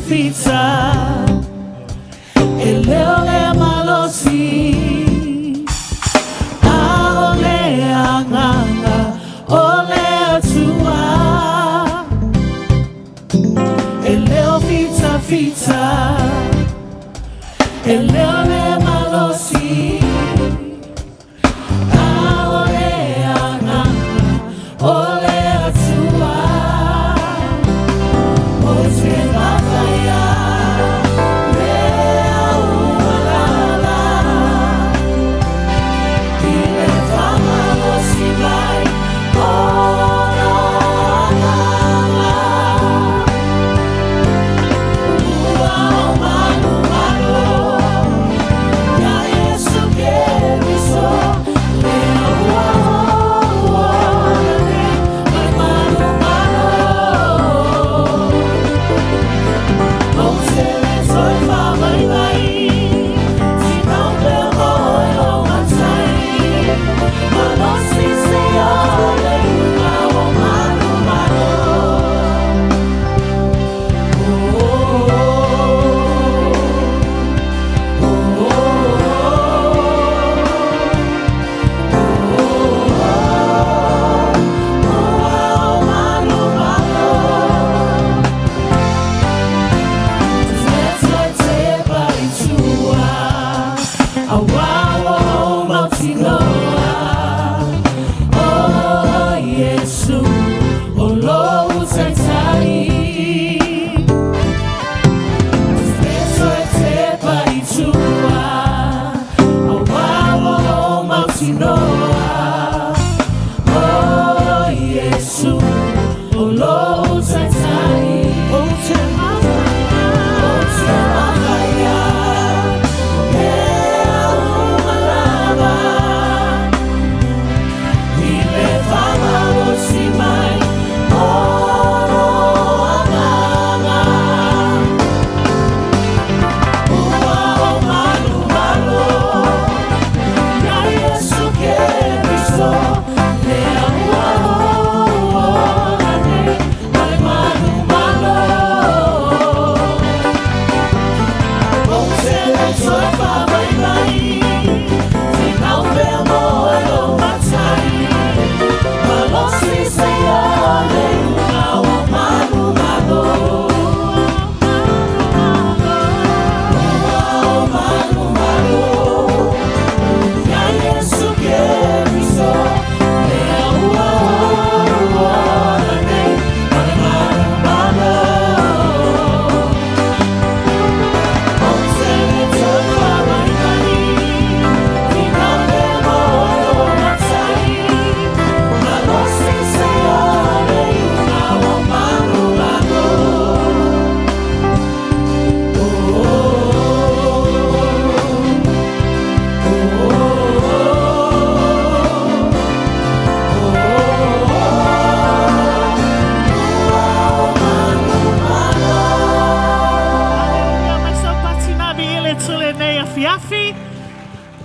fita Eleole malosi Aole anganga Ole atua Eleo fita Eleole malosi Aole anganga Ole atua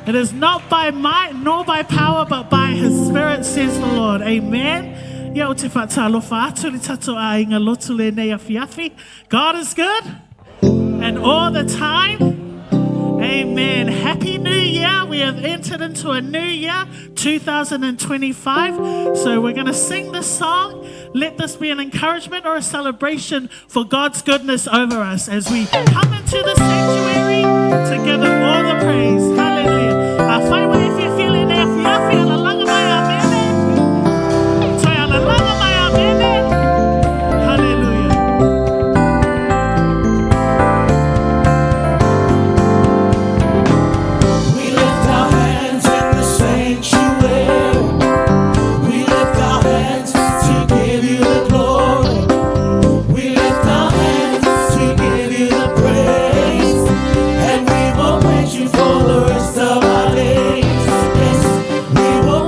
It is not by might nor by power, but by His Spirit, says the Lord. Amen. Ia o te whaatalofa atu li tato a inga lotu le nei a fiafi. God is good, and all the time. Amen. Happy New Year. We have entered into a new year, 2025. So we're going to sing this song. Let this be an encouragement or a celebration for God's goodness over us as we come into the sanctuary to give Him all the praise. Hallelujah. Whai wai if you're feeling there, fiafi ala langa mai a mene. Toi ala langa mai a mene. Hallelujah. We lift our hands in the sanctuary. We lift our hands to give You the glory. We lift our hands to give You the praise. And we will praise You for the rest of our days. Yes, we will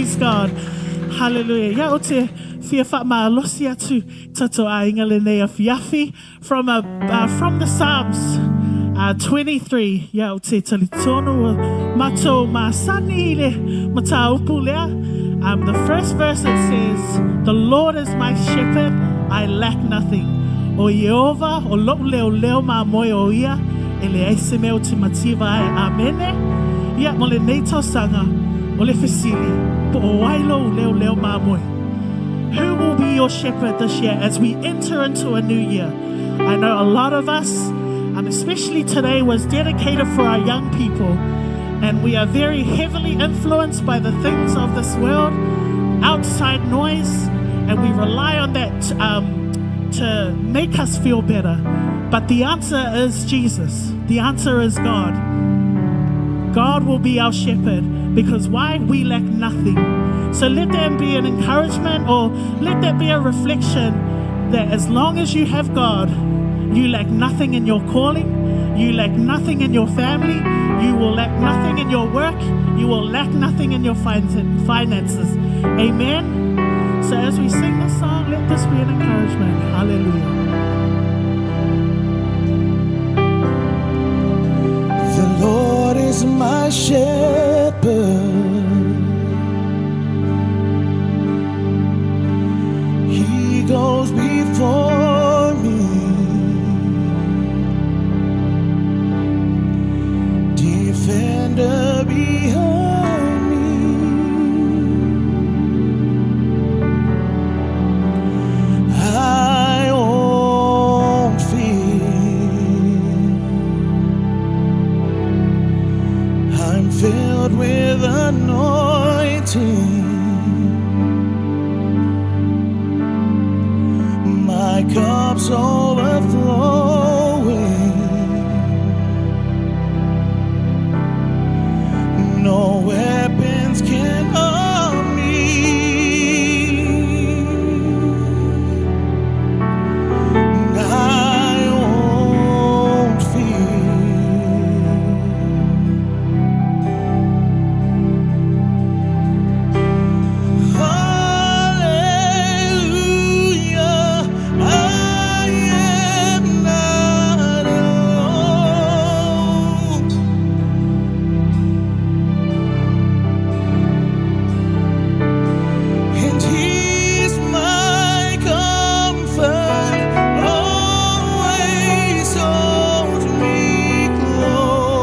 Praise God. Hallelujah. Ia o te fia whaamalosi atu tato a inga le nei a fiafi from the Psalms 23. Ia o te talitonu mato ma sani le mata upu lea. The first verse it says, "The Lord is my shepherd, I lack nothing." O Yehova o lo leo leo ma moe o ia ele aise me o te mativa ai amene. Ia mo le nei tausanga o le fesili po o wailo leo leo ma moe. Who will be your shepherd this year as we enter into a new year? I know a lot of us, especially today, was dedicated for our young people, and we are very heavily influenced by the things of this world, outside noise, and we rely on that to make us feel better. But the answer is Jesus. The answer is God. God will be our shepherd, because why? We lack nothing. So let that be an encouragement, or let that be a reflection that as long as you have God, you lack nothing in your calling, you lack nothing in your family, you will lack nothing in your work, you will lack nothing in your finances. Amen. So as we sing this song, let this be an encouragement. Hallelujah. The Lord is my shepherd. He goes before me. Defender behind me. I won't fear. I'm filled with anointing. My cup's overflowing. No weapons can harm me. I won't fear. Hallelujah, I am not alone. And He's my comfort, always holds me close.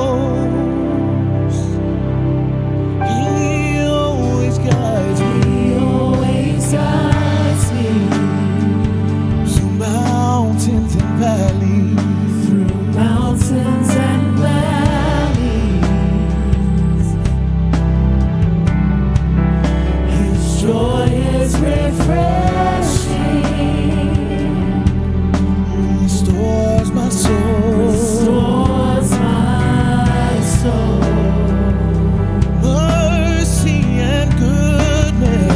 He always guides me. Through mountains and valleys. His joy is refreshing. Restores my soul. Mercy and goodness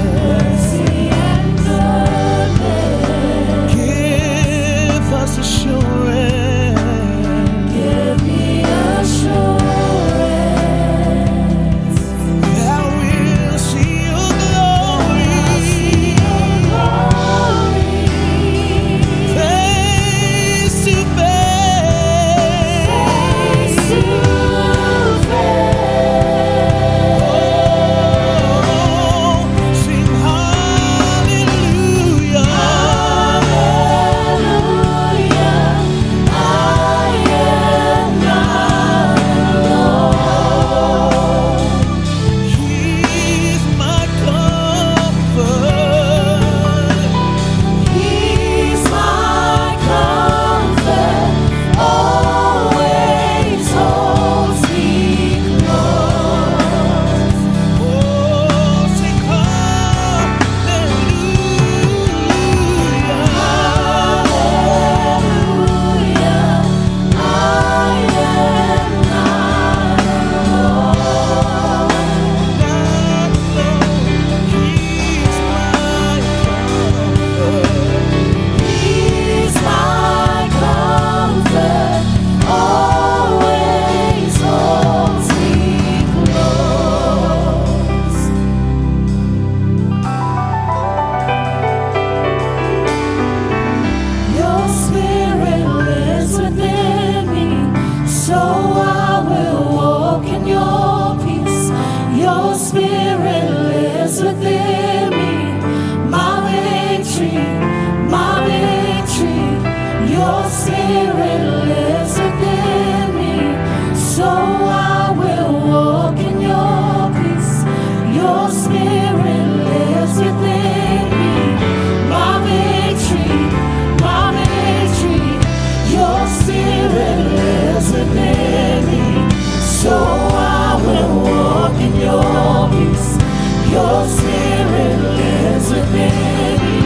within me.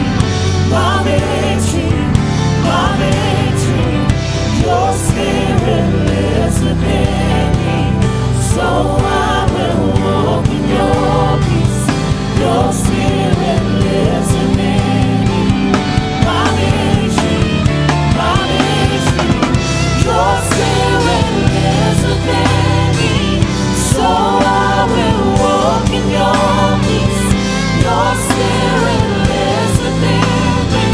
My victory, my victory. Your spirit lives within me. So I will walk in your peace. Your spirit lives within me. My victory, my victory. Your spirit lives within me. So I will walk in your peace. Your spirit lives within me.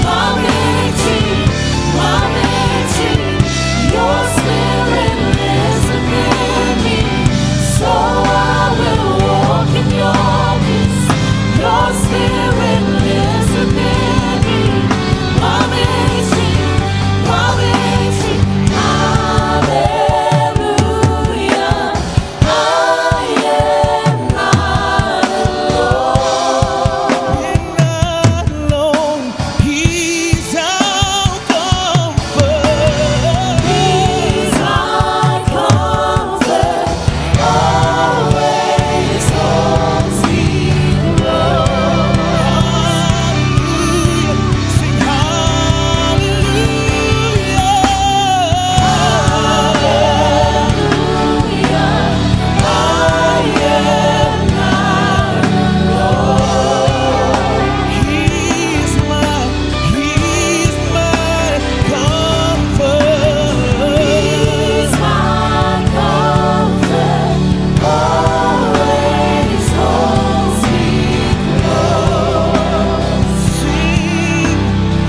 My victory, my victory. Your spirit lives within me. So I will walk in your peace. Your spirit lives within me. My victory, my victory. Hallelujah. I am not alone. Not alone. He's our comfort. He's my comfort, always holds me close. Hallelujah. Sing hallelujah. Hallelujah, I am not alone. He's my comfort. He's my comfort, always holds me close. Sing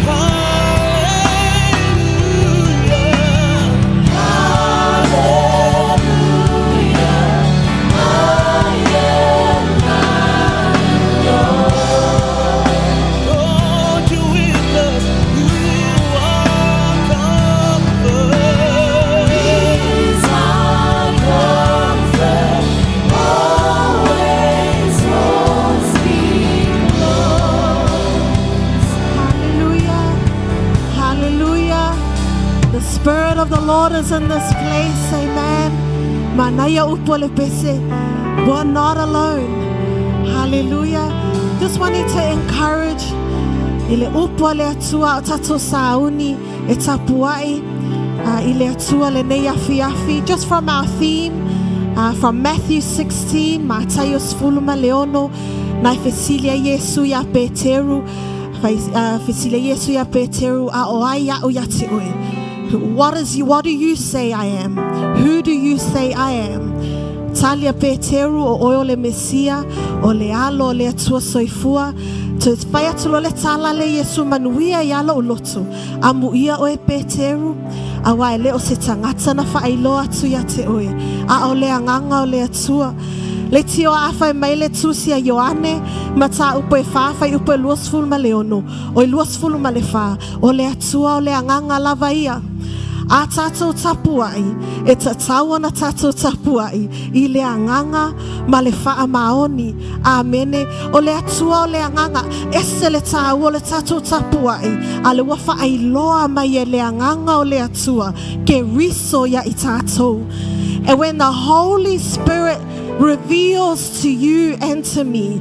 hallelujah. Hallelujah, I am not alone. Lord, you're with us. You are comfort. He's my comfort, always holds me close. Hallelujah. Hallelujah. The Spirit of the Lord is in this place. Amen. Manaya upole pese. We're not alone. Hallelujah. Just wanted to encourage. Ile upole atua tato sauni etapuai. Ile atua le ne yafi yafi. Just from our theme. From Matthew 16. Matayos fuluma leono. Na fesilia Yesu ya Peteru. Fesilia Yesu ya Peteru. A oaya oyati oe. What do you say I am? Who do you say I am? Talia Peteru o oyo le Mesia o le alo le atua soifua to faya tulo le tala le Yesu manuia yalo ulotu amu ia oe Peteru awa le o se tangata na whaailoa atu ya te oe a o le anganga o le atua le tio awhai mai le tusia Ioane mata upo e whawhai upo e luasfulu ma leono o e luasfulu ma le wha o le atua o le anganga lava ia a tātou tapuai, e ta tawana tātou tapuai, I le anganga ma le wha maoni, amene, o le atua o le anganga, ese le tāu o le tātou tapuai, a le wafa ai loa mai e le anganga o le atua, ke riso ya I tātou. And when the Holy Spirit reveals to you and to me,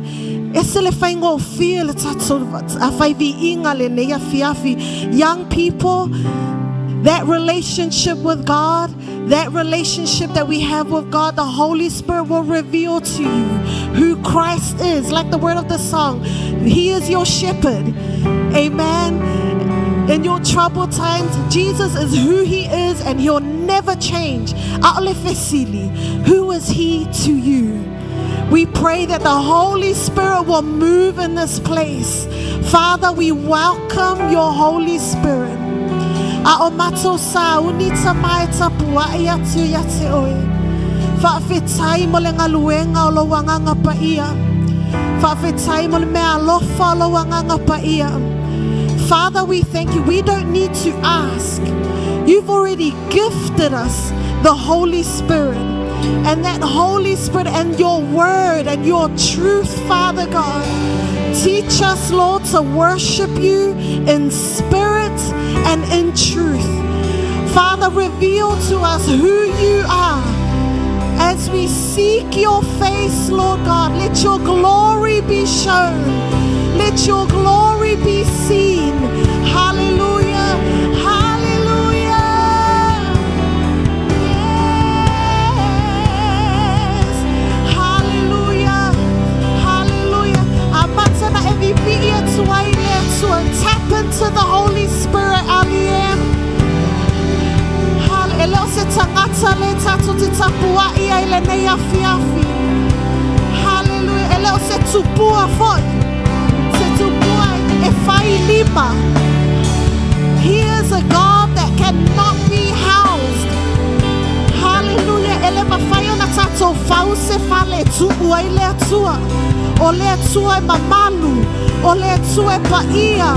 ese le whaingo fia le tātou, a whaivi inga le nea fiafi, young people, that relationship with God, that relationship that we have with God, the Holy Spirit will reveal to you who Christ is. Like the word of the song, He is your shepherd. Amen. In your troubled times, Jesus is who He is and He'll never change. Who is He to you? We pray that the Holy Spirit will move in this place. Father, we welcome your Holy Spirit. A o mato sa unita mai tapua ia tu ia te oe. Whawhetai mo le ngaluenga o lo wanganga pa ia. Whawhetai mo le mea lofa o lo wanganga pa ia. Father, we thank you. We don't need to ask. You've already gifted us the Holy Spirit. And that Holy Spirit and your word and your truth, Father God. Teach us, Lord, to worship you in spirit and in truth. Father, reveal to us who you are. As we seek your face, Lord God, let your glory be shown. Let your glory be seen. Hallelujah. Hallelujah. Yes. Hallelujah. Hallelujah. Amatana evipiya tuwaile to tap into the Holy Spirit. LEM. Hallelujah. Se tangata le tatu titapua ia ile neya fiafi. Hallelujah. Eleo se tupua foi. Se tupua efai lima. He is a God that cannot be housed. Hallelujah. Ele mafayo na tato fause fale tu uaile tua. Ole tua mamalu. Ole tua paia.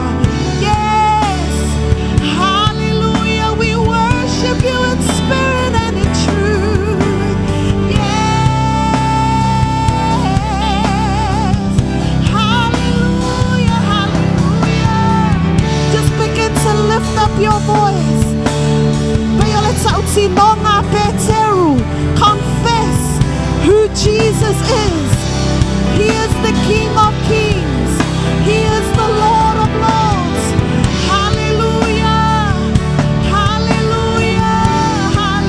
Yes. Hallelujah. We worship you in spirit and in truth. Yes. Hallelujah. Hallelujah. Just begin to lift up your voice. Confess who Jesus is. He is the King of Kings. He is the Lord of Lords. Hallelujah. Hallelujah. Hallelujah.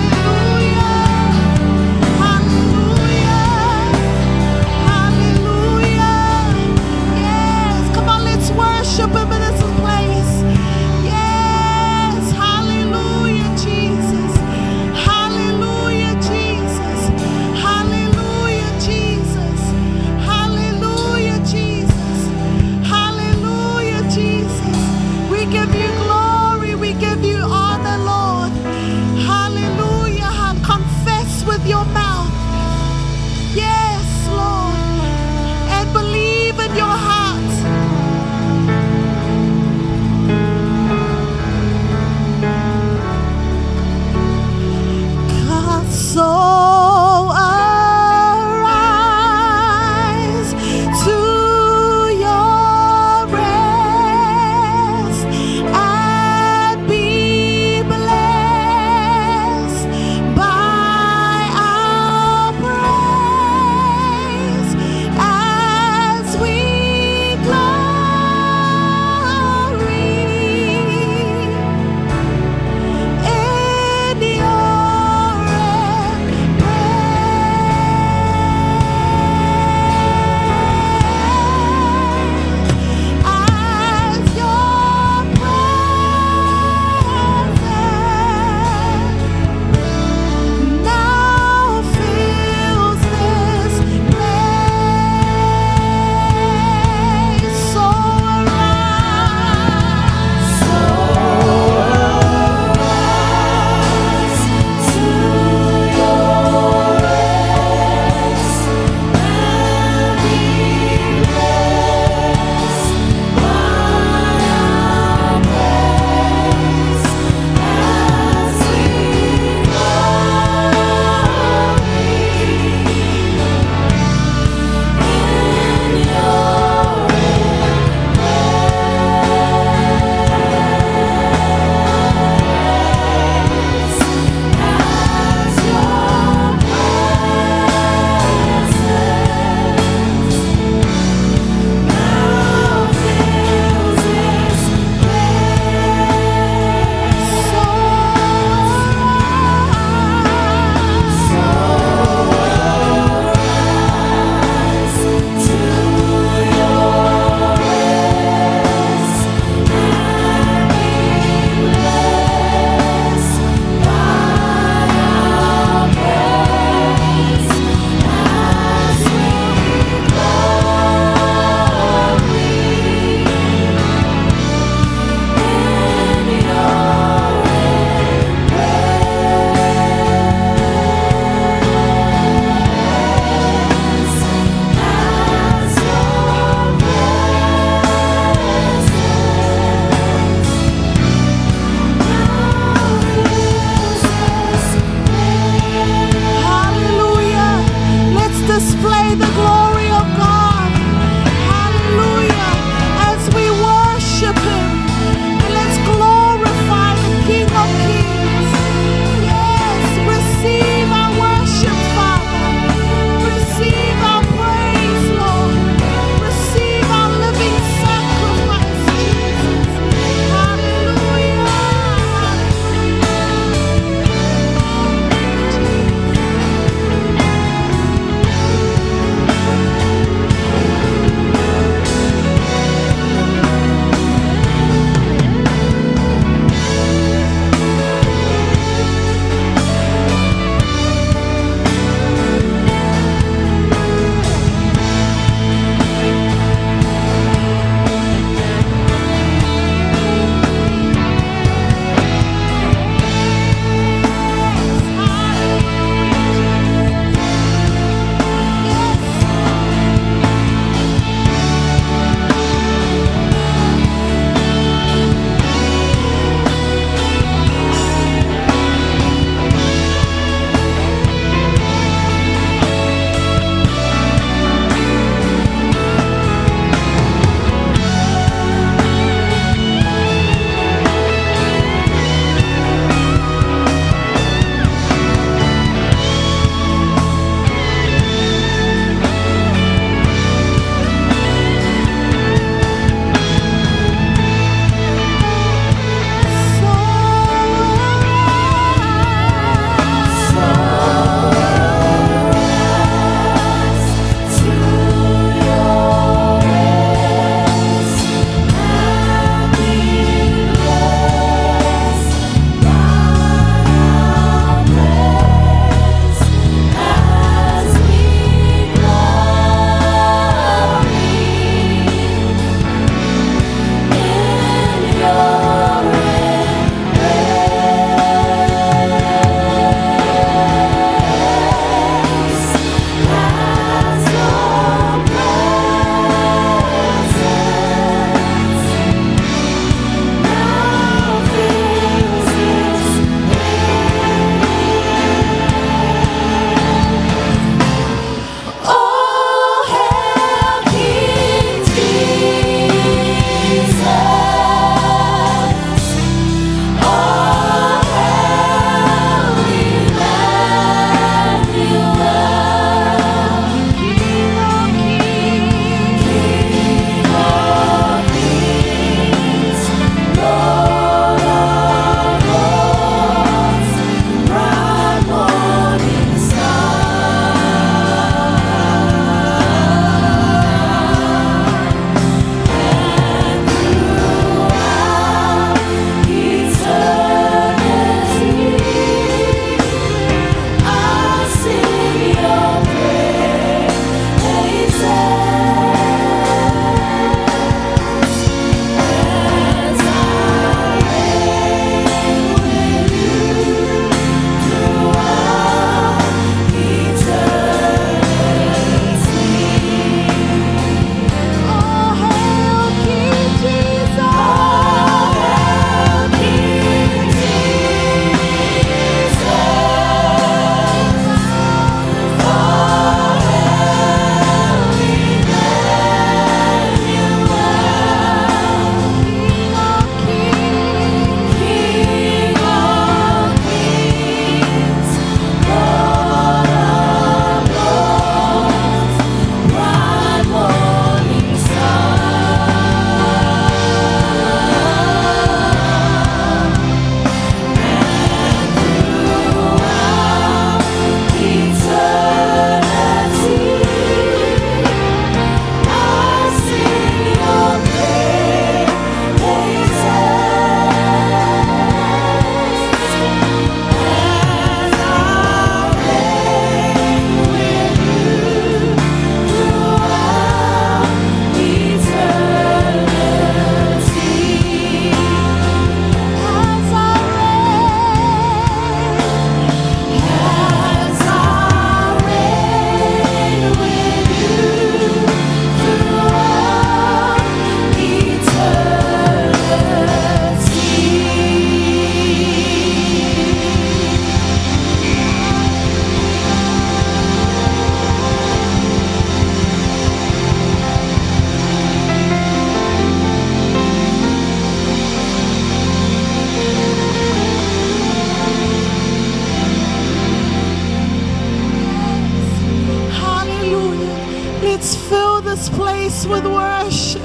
this place with worship.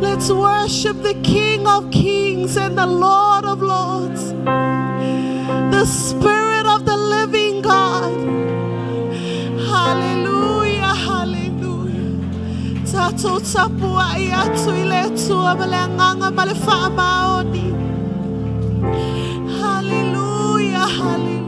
Let's worship the King of Kings and the Lord of Lords, the Spirit of the living God. Hallelujah, hallelujah. Tato tapua iatu ile tua malanganga malefa maoni. Hallelujah, hallelujah.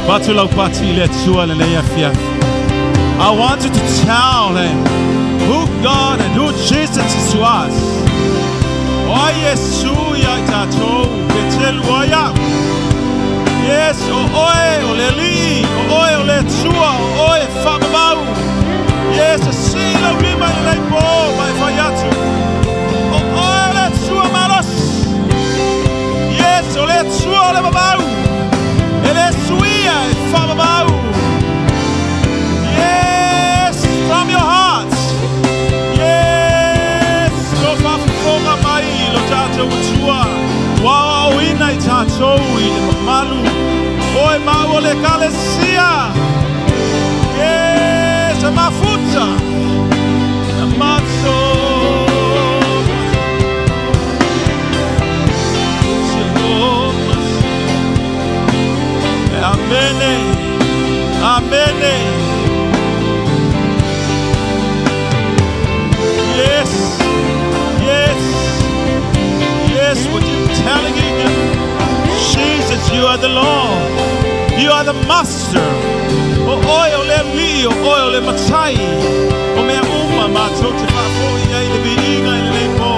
Patulau pati le tua le leia fia. I want you to tell him who God and who Jesus is to us. Oh Yesu ya tato betel waya. Yes, oh oi, o le li, oh oi, o le tua, oh oi, famau. Yes, see la lima le po, mai fayatu. Oh oi, le tua malos. Yes, o le tua le babau. Ele suia, famau. Yes, from your heart. Yes, lo fa fonga mai, lo tato tua. Wow, ina tato ile malu. Oi, mau le kalesia. Yes, mafuta. Maso. Amene. Amene. Yes. Yes. Yes, what you telling him? Jesus, you are the Lord. You are the Master. O oil le mi, o oil le matai. O me uma mato te fa foi ai le biinga e le po.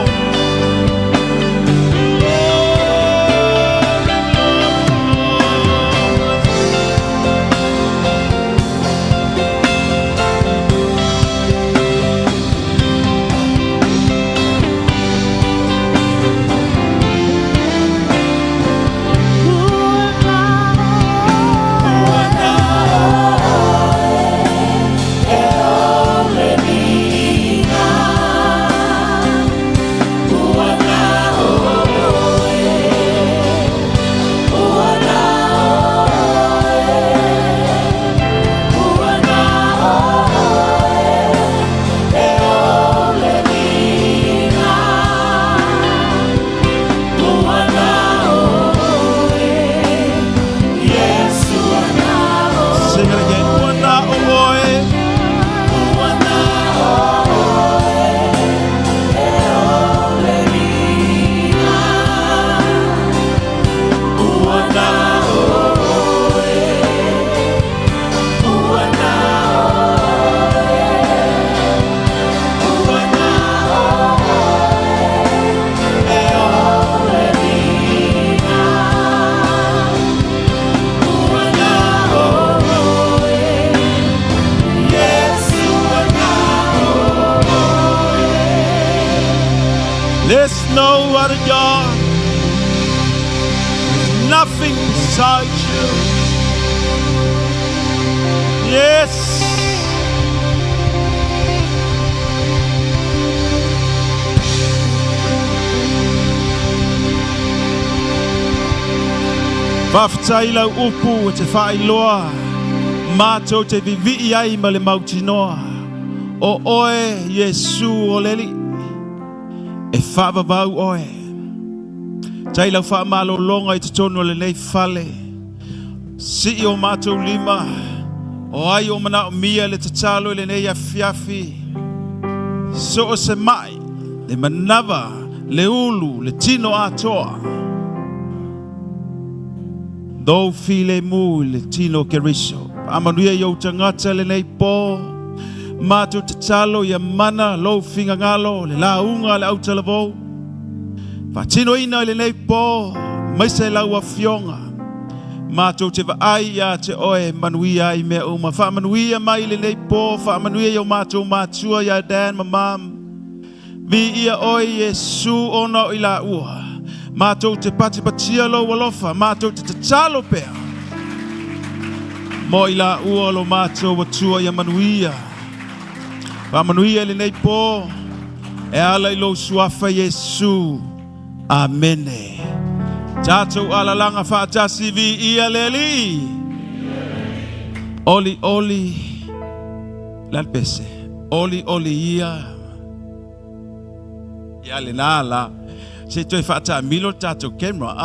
There's no other God. There's nothing beside you. Yes. Whaftai lau upu e te whai loa. Mātou te vivi ai ma le mautinoa. O oe Yesu o leli. E whaavavau oe. Tai lau whaamalo longa i te tono le nei whale. Si o mātou lima. O ai o mana o mia le tatalo le nei afiafi. So o se mai. Le manawa, le ulu, le tino atoa. Dou file mu le tino keriso. Amanuia yo tangata le nei po. Mātou te talo ia mana lo finga ngalo le launga le autalavo. Whatino ina le nei po, mai se lau a fionga. Mātou te vaai ia te oe manuia i mea uma. Whamanuia mai le nei po, whamanuia yo mātou mātua ia dan mamam. Vi ia oe Yesu ona o ila ua. Mātou te patipatia lo walofa, mātou te talo pea. Mo ila ua lo mātou watua ia manuia. Whamanuia le nei po, e ala ilo suafa Yesu. Amene. Tātou ala langa whaatasi vi ia leli. Oli, oli, lalpese. Oli, oli ia. Ia le nala. Se toi whaata milo tātou camera.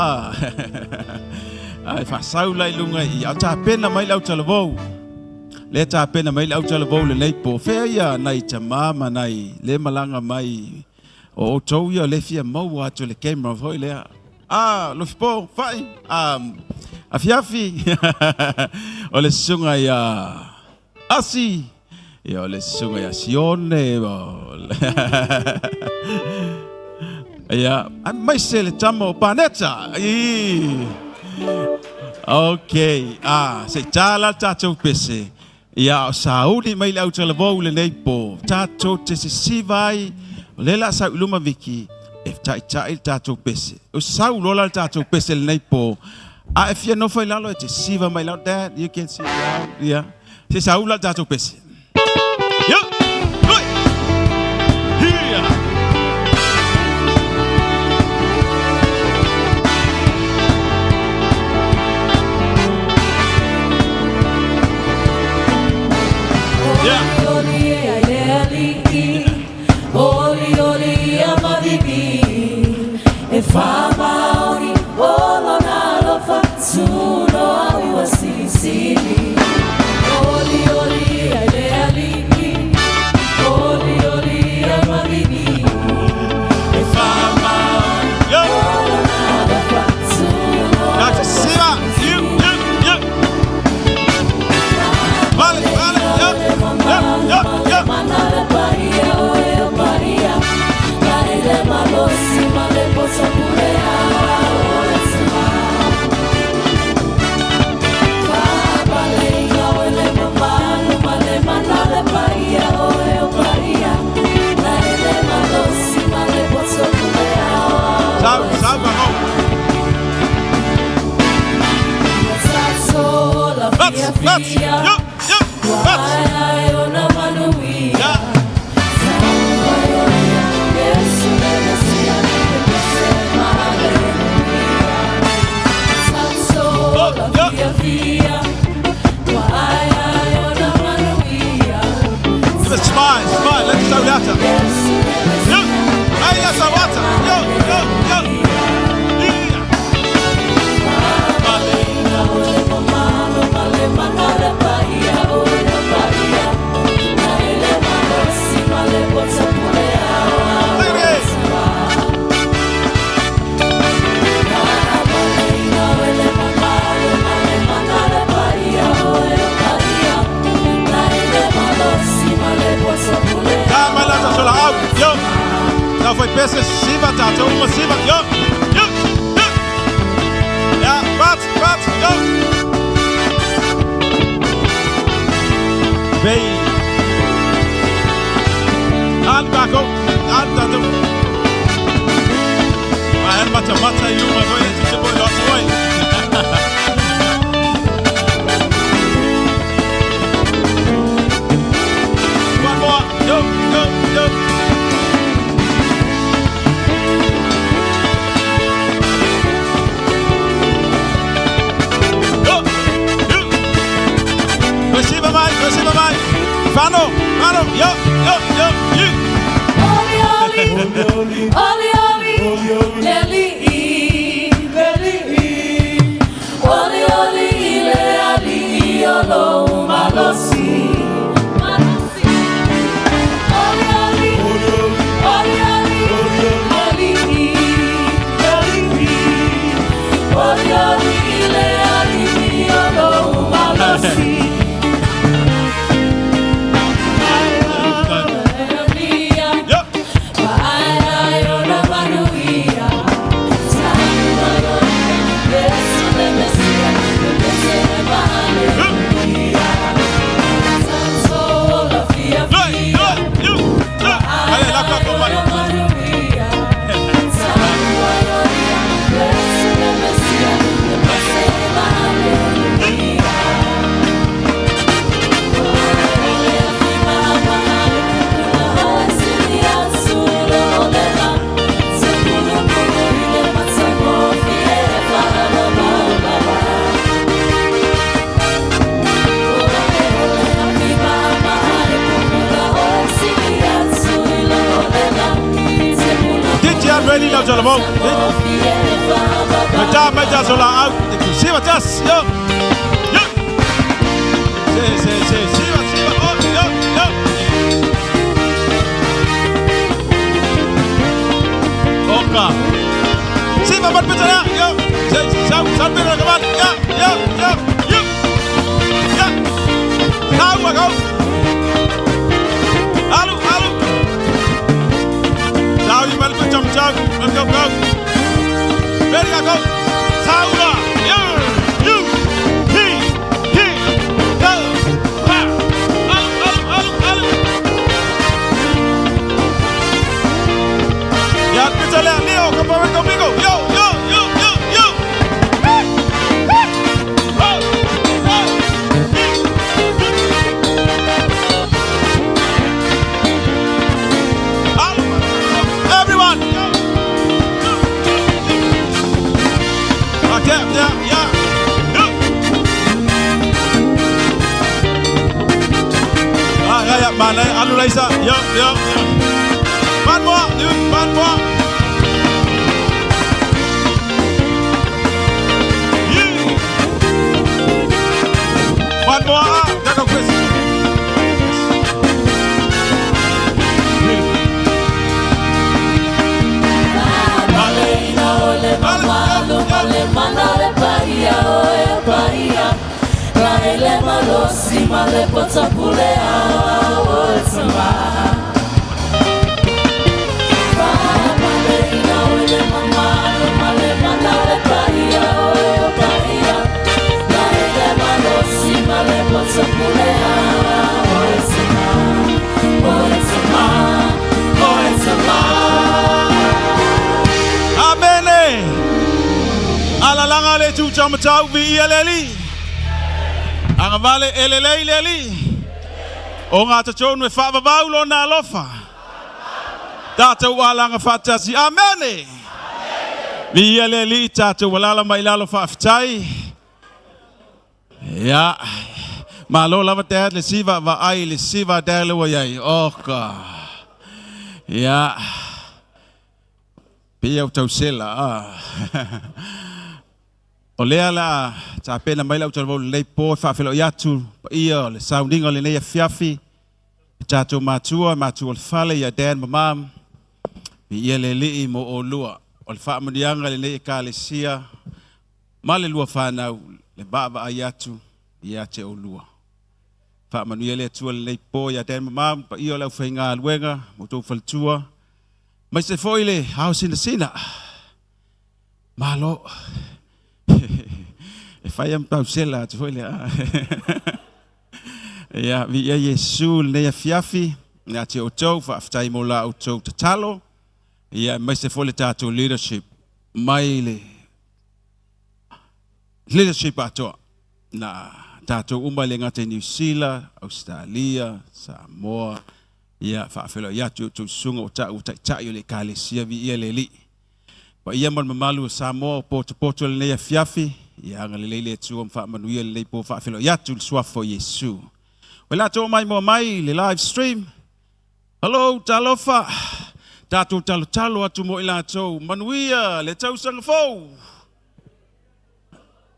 Ai whasaula i lunga i. Au tā pena mai lau talavou. Le tā pena mai lau talavou le leipo. Whea ia nai ta mama nai. Le malanga mai. O tau ia le fia mau atu le camera. Hoi lea. Lofipo, whai. Afiafi. Ole sunga ya Asi. Ya ole sunga ya Sione. Ya, mai sele tamo paneta. Okay. Se tala tato pese. Ya sauli mai lau tala vau le nei po. Tato te se sivai. Lela sa uluma viki. If tai tato pese. O sau lola tato pese le nei po. If you know for lalo te siva mai lau that you can see out. Yeah. Se saula tato pese. Yo. Oi. Here. Smile, let's go later. Yo, hey, let's go water. Yo. Não foi peça siva tá, tô uma siva. Yo. Ja, wat, yo. Bem. Bako, tato. Maar mata you maar go into the boy lots away. One more. Yo. Receive my. Fano, yo. You. Ready now, Jalamo. Meja sola out. See what us, yo. Say, see what, yo. Oka. See what better, yo. Say, better, come on, yeah. mà này anu lấy sa, yo. Ban mua, ban mua. Ban mua, chắc không biết. Alalanga le chu chama chau vi eleli. Anga vale eleli. O ngā tachon me whaavavau lo nā lofa. Tātou wālanga whātasi. Amene. Vi eleli tātou walala mai lalo whaafitai. Ya. Ma lo lava te le siva va ai le siva te le wa yai. Oka. Ya. Pia o tau sela. O lea la ta pena mai lau tau le po whaafelo iatu ia le soundinga le nei fiafi tato matua le whale ia dan mamam i ia le lii mo o lua o le whaamanianga le nei ka le sia ma le lua whanau le baba ai atu ia te o lua whaamanuia le atua le nei po ia dan mamam pa ia lau whainga aluenga mo tau whalitua mai se foi le hao sina malo e fai am tau sela te foi le ya vi ia Yesu le ia fiafi na te o tau whaaftai mo la o tau te talo ia mai se foi le tātou leadership mai le leadership atoa na tātou umai le ngate New Zealand, Australia, Samoa ia whaafelo ia tu sunga o tau tai le kalesia vi ia le li pa ia man mamalu Samoa poto le ia fiafi ia nga le tu am fa manuia le po fa felo ia tu swafo Yesu wala to mai mo mai le live stream hello talofa tatu talo atu mo ila to manuia le tau sang fo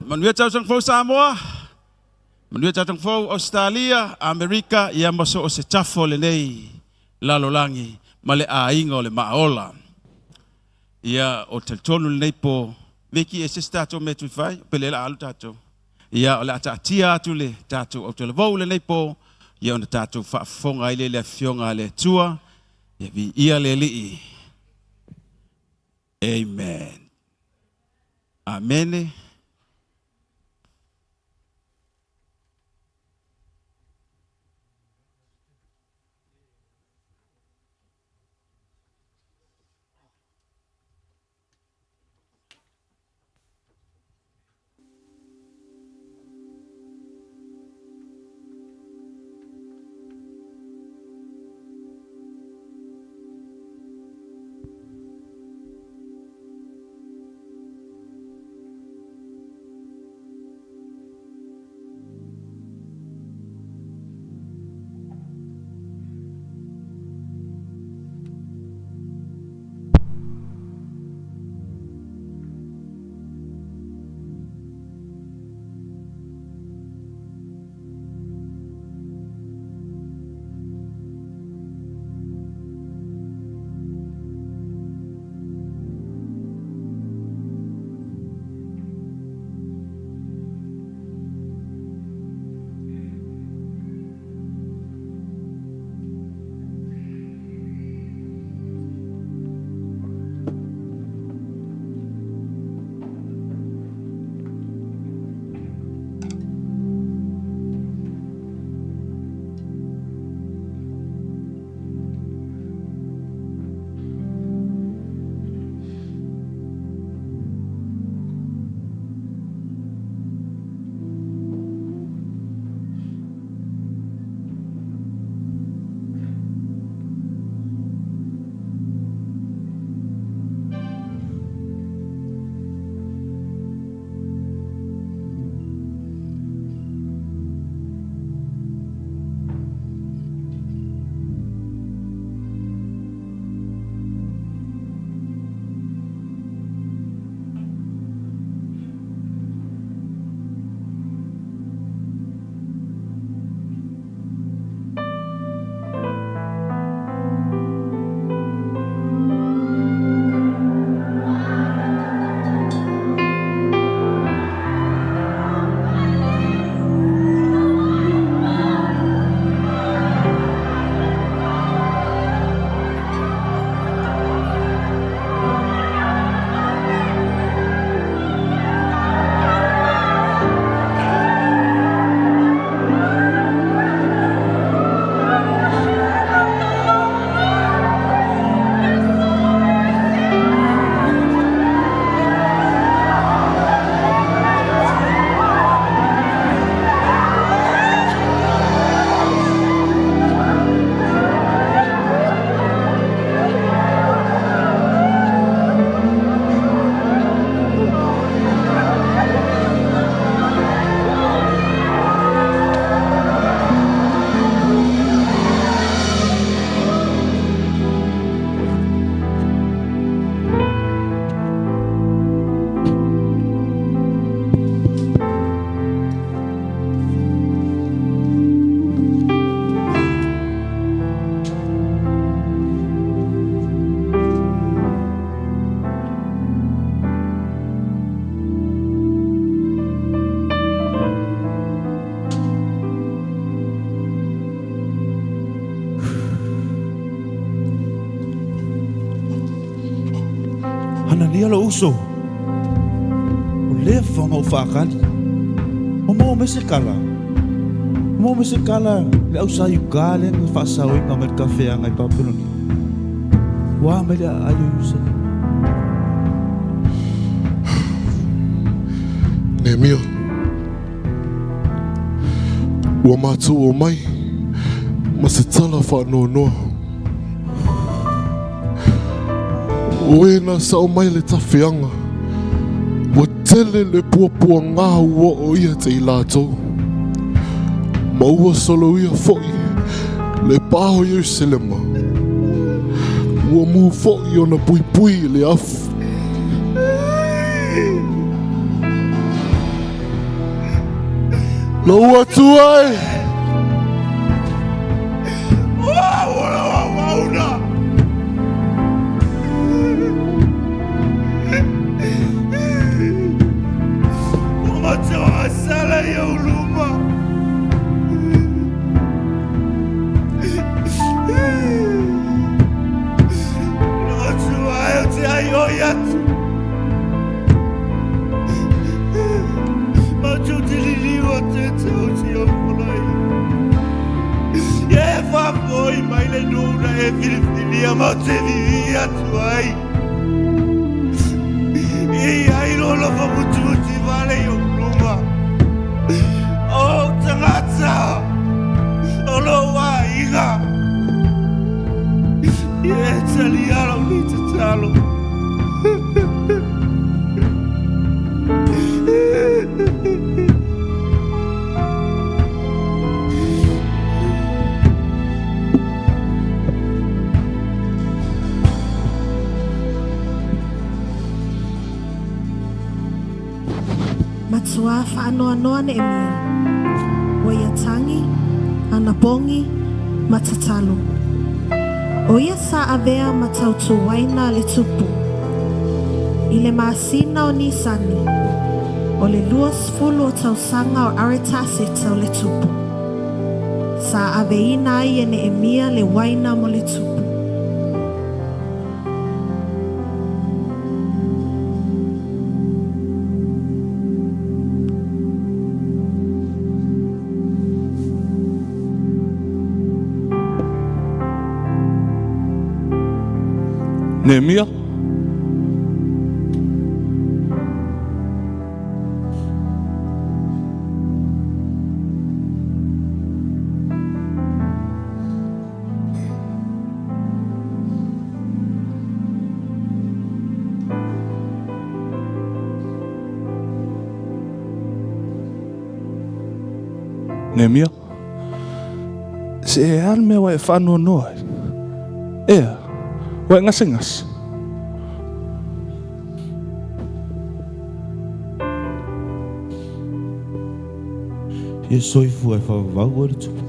manuia tau sang fo Samoa manuia tau sang fo Australia America ia maso o se tafo le nei lalolangi male a ingo le maola ia o teltonu le nei po Veki e sista to me tu fai pele la alu tato ia ola tia atu le tato o tele vou le nei po ia ona tato fa fonga ile le fionga le tua ia vi ia le li amen amen lia lo uso. O le whanga o whakali. O mo me se kala. Mo me se kala le au sa yu kale ngai whasau inga me kawhea ngai papeloni. Wa me le ayo yusa. Nehemia, ua mātou o mai, ma se tala whanau noa. O ena sa o mai le tawhianga, ua tele le puapua ngā ua o ia te i lātou. Ma ua solo ia fo'i, le pāho Jerusalema. Ua mū fo'i o na pui pui le afu. Lo atu ai! Matua whaanoa Nehemia. O ia tangi, ana bongi, matatalo. O ia sa avea matautu waina le tupu. I le maasina o Nisani. O le luas fulu o tausanga o Aretasi tau le tupu. Sa aveina ai e Nehemia le waina mo le tupu. Nehemia, Nehemia, se e al mea wa e whanua noa. Ea, wa e ngasingas. Ia soifu e whawau e tupu.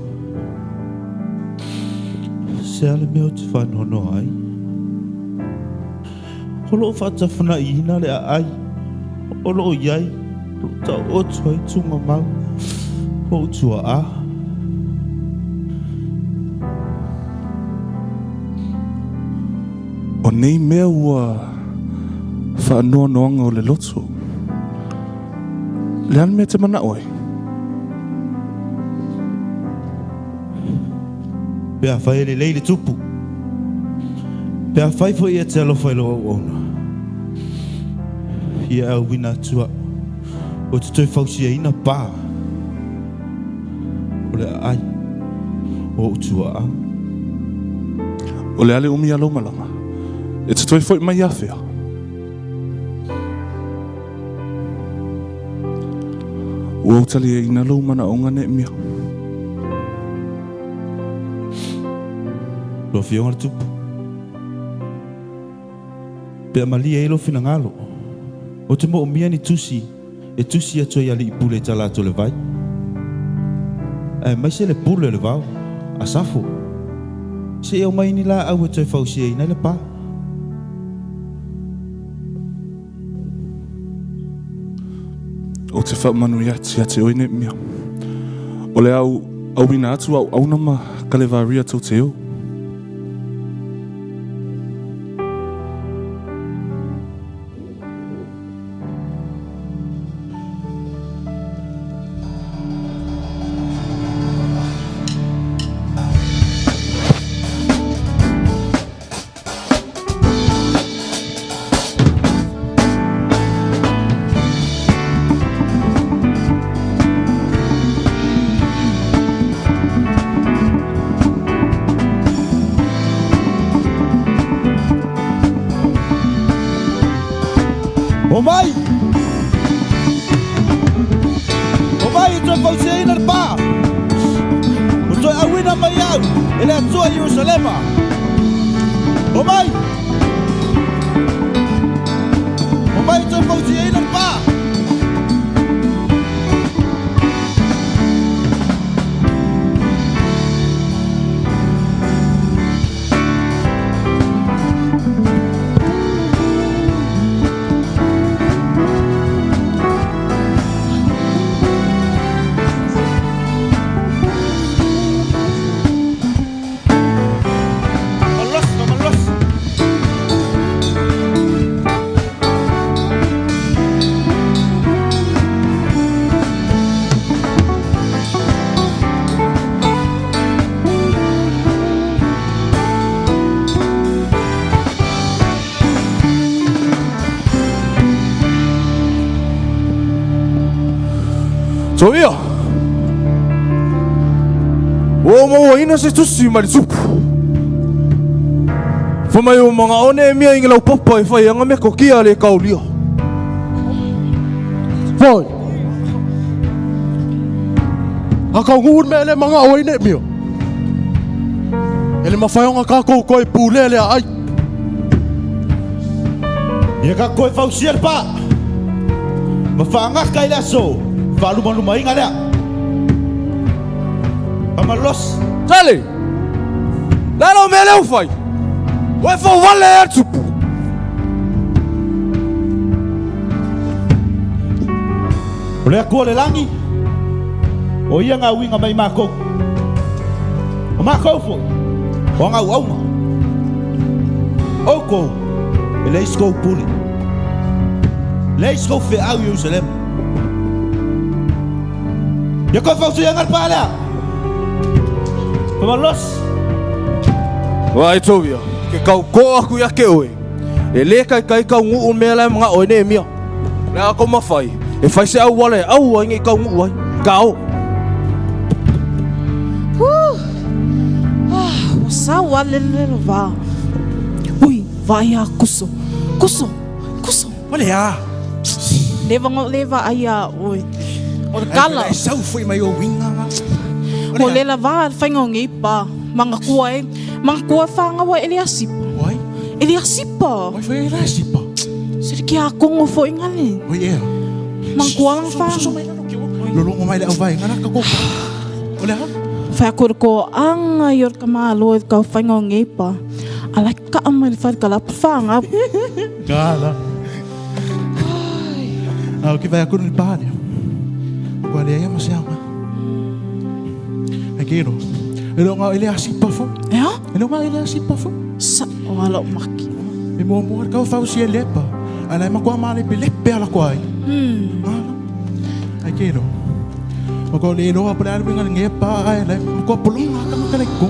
Se ale mea o te whanono ai. Holo o whatawhana I hina le a ai. Holo o iai. Tau otu ai tunga mau. Ho tua a. O nei mea ua whaanoa noanga o le loto. Le an mea te mana oi. Pea whai le leile tupu. Pea whai fo ia te alofa ilo au ona. Ia au wina atua. O te toi whausia ina pā. O le ai. O utua a. O le ale umi alo malanga. E te toi foi mai awhia. Ua utali e ina lau mana o ngā Nehemia. Lo fionga tupu. Pea malia ilo fina ngalo. O te mo mia ni tusi. E tusi atua ia li I pule tala to le vai. E mai se le pule le vau. A safo. Se eo mai ni la au e toi fausia ina le pā. O te whamanu ia te oi Nehemia. O le au wina atu au nama kalevaria tau te o. O mai toi fausia ina pa. O toi awina mai au. Ele atua Jerusalema. O mai toi fausia ina pa. So ia. O mo ina se tusi mari supu. Fa mai o mga one mia inga lau papa e fai anga me ko kia le kaulia. Foi. Aka ngur me le mga o ine mia. Ele mafai anga ka ko e pule le ai. Ia ka koe fausia pa. Mafanga kai la so. Luma inga lea. Pamalos. Tali. Lalo me leu fai. Wai fa wale e tupu. O lea kua le langi. O ia ngā winga mai mākou. O mākou fo. O ngā uauma. O kou. E leis kou puli. Leis kou fe au Jerusalem. Ya kau fausi yang arpala. Pamalos. Wai tovia. Ke kau ko aku ya ke oe. E le kai kau ngu me la mga o ne mia. Na ko mafai. E fai se au wale au ngi kau ngu ai. Kau. Wasa wale le va. Ui, vai a kuso. Wale ya. Leva aya oi. O kala. Ai sau foi mai o winga. O le lava whainga ngi pa. Mga kua whanga wa Eliasipa. Wai. Eliasipa. Wai foi la sipa. Siri ki a kongo fo ingale. O ia. Mga kua lang whanga. Lolo mai la vai ngana ka ko. Ole ha. Whakur ko anga yor ka malo e ka whainga ngi pa. Ala ka amai whai ka la whanga. Kala. Au ki vai akunu ni pane. Kua le ia masianga. Akiro. Elo nga ile asipa fo. Ya? Elo nga ile asipa fo. Sa wala maki. E mo ka fausi lepa. Ala ma kwa male pe lepe ala kwai. Akiro. Ko le no apa dar bingan ngepa ai la ko pulung ka makale ko.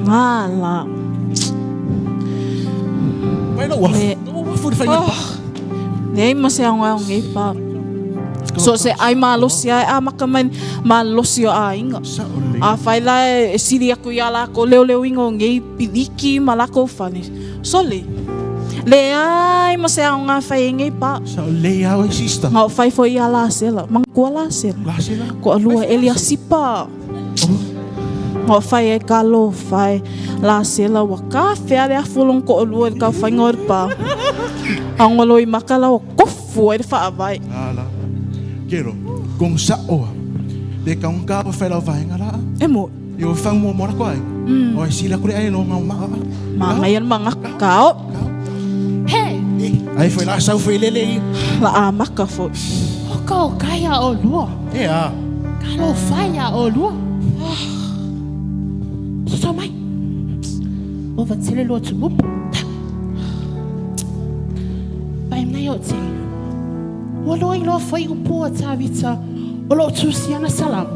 Ngala. Mai no wa. Wa fu fa ngepa. Nei masianga ngi pa. So se ai malosia a makaman malosio a inga. A fai la e siri aku ia la ko leo ingo ngi piliki malako fani. So le ai masianga fai ngi pa. Sa le ya o sista. Nga fai foi ia la sela. Mangkua la sela. La sela. Ko alua Eliasipa. Nga fai e kalo fai la sela wa ka fea le afulong ko alua ka fai ngor pa. Ang waloi makala o kofu e fa vai. Ala. Kero, kung sa oa, de kang ka pa fela vai ngara. Emo, Yo fang mo mora kwai. O sila ko ai no ma. ngayon mga kao. Hey, Ai foi la sau foi lele. La amak ka fo. oko kaya o lua. E a. Kalo faya o lua. So mai. O va tele lo tumu. Pai na yo te. O lo i lo foi un po ta vita. O lo tu sia na salam.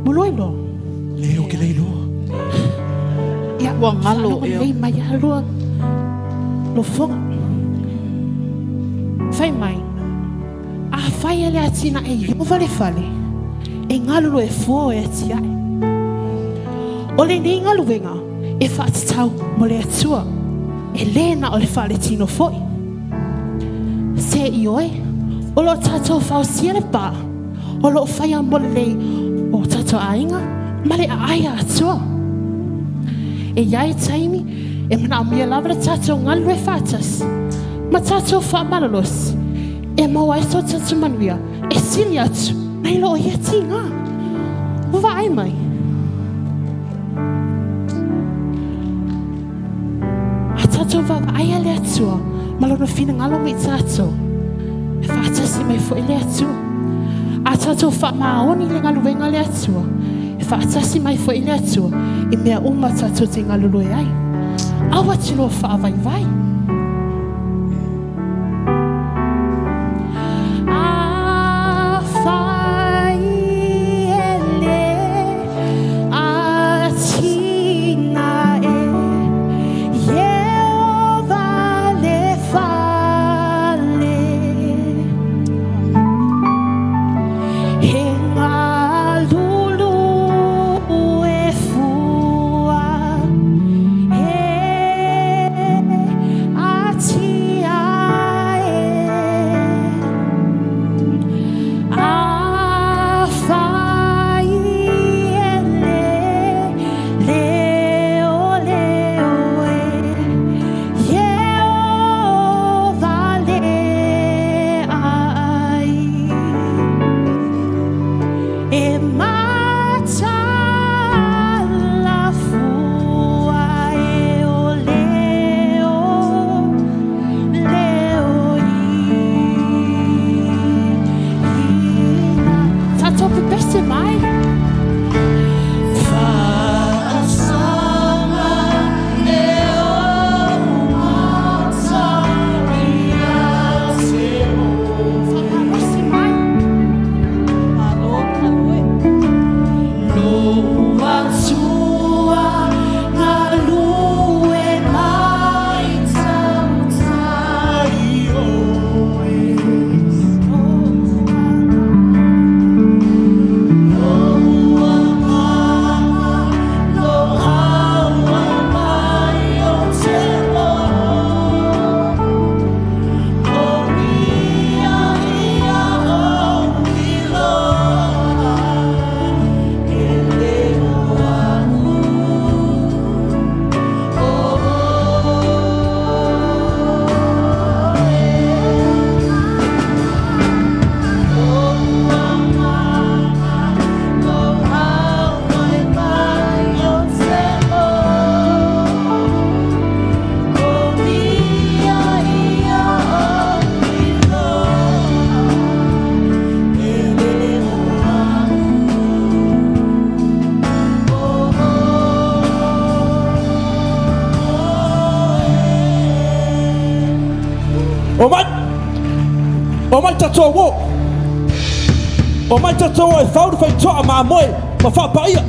Mo lo i lo. Leo ke lelo. Ya Wa ngalo yo. yo. Lei mai ya lo. Lo fonga. Fai mai. A fai ele atina e yo vale fale. E ngalo lo e fo e tia. O le ni ngalo venga. E fa tau mo le atua. E lena o le fale tino foi. Se i oi, o lo tatou whausia le pā, o lo whaia mole lei o tatou ainga, ma le aia atua. E iai taimi, e mana amia lava le tatou ngalu e whātas, ma tatou whaamalalos, e mau aiso tatou manuia, e sili atu, nei lo ia tinga. Uwa ai mai. A tatou wa aia le atua, ma lono fina ngalo mai tatou. E whaatasi mai fo le atua. A tatou wha maoni le ngalo wenga le atua. E whaatasi mai fo le atua. I mea uma tatou te ngalo loe ai. Awa tilo wha vai vai. O mai tatou wo. O mai tatou e whau whai toa ma moe, ma whapaia.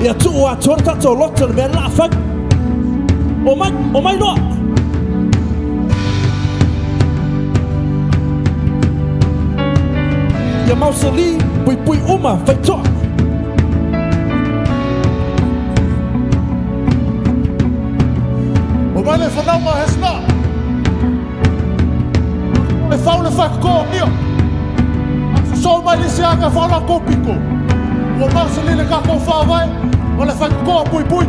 Ia tuu a tore tatou lota le mea la whai. O mai noa. Ia mausali, pui pui uma whai toa. Mai le whanama hesna. E whau le whakakoa mia. So mai le seanga whauna kōpiko. Ua mausa li le kako whawai. Ma le whakakoa pui pui.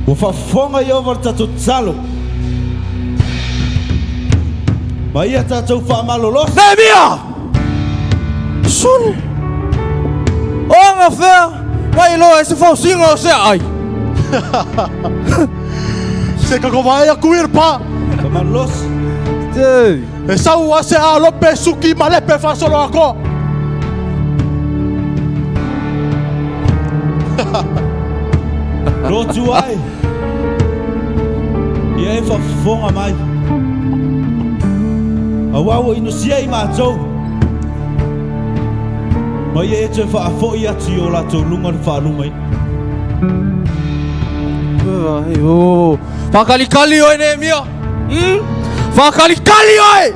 Ua whafonga i over tatou talo. Ma ia tatou whaamalolos. Nehemia! Sule! O anga whea, mai loa e se whausinga o se ai. Se kako vai a kuir pa. Whaamalolos. Tei. E sau a se a lope suki ma lepe whasolo ako. Rotu ai. Ia e whafonga mai. A wawo ino sia I mātou. Ma ia e te whaafoi ati o lato lunga ni whaalumai. Whakalikali oi ne mia. Whakalikali oi.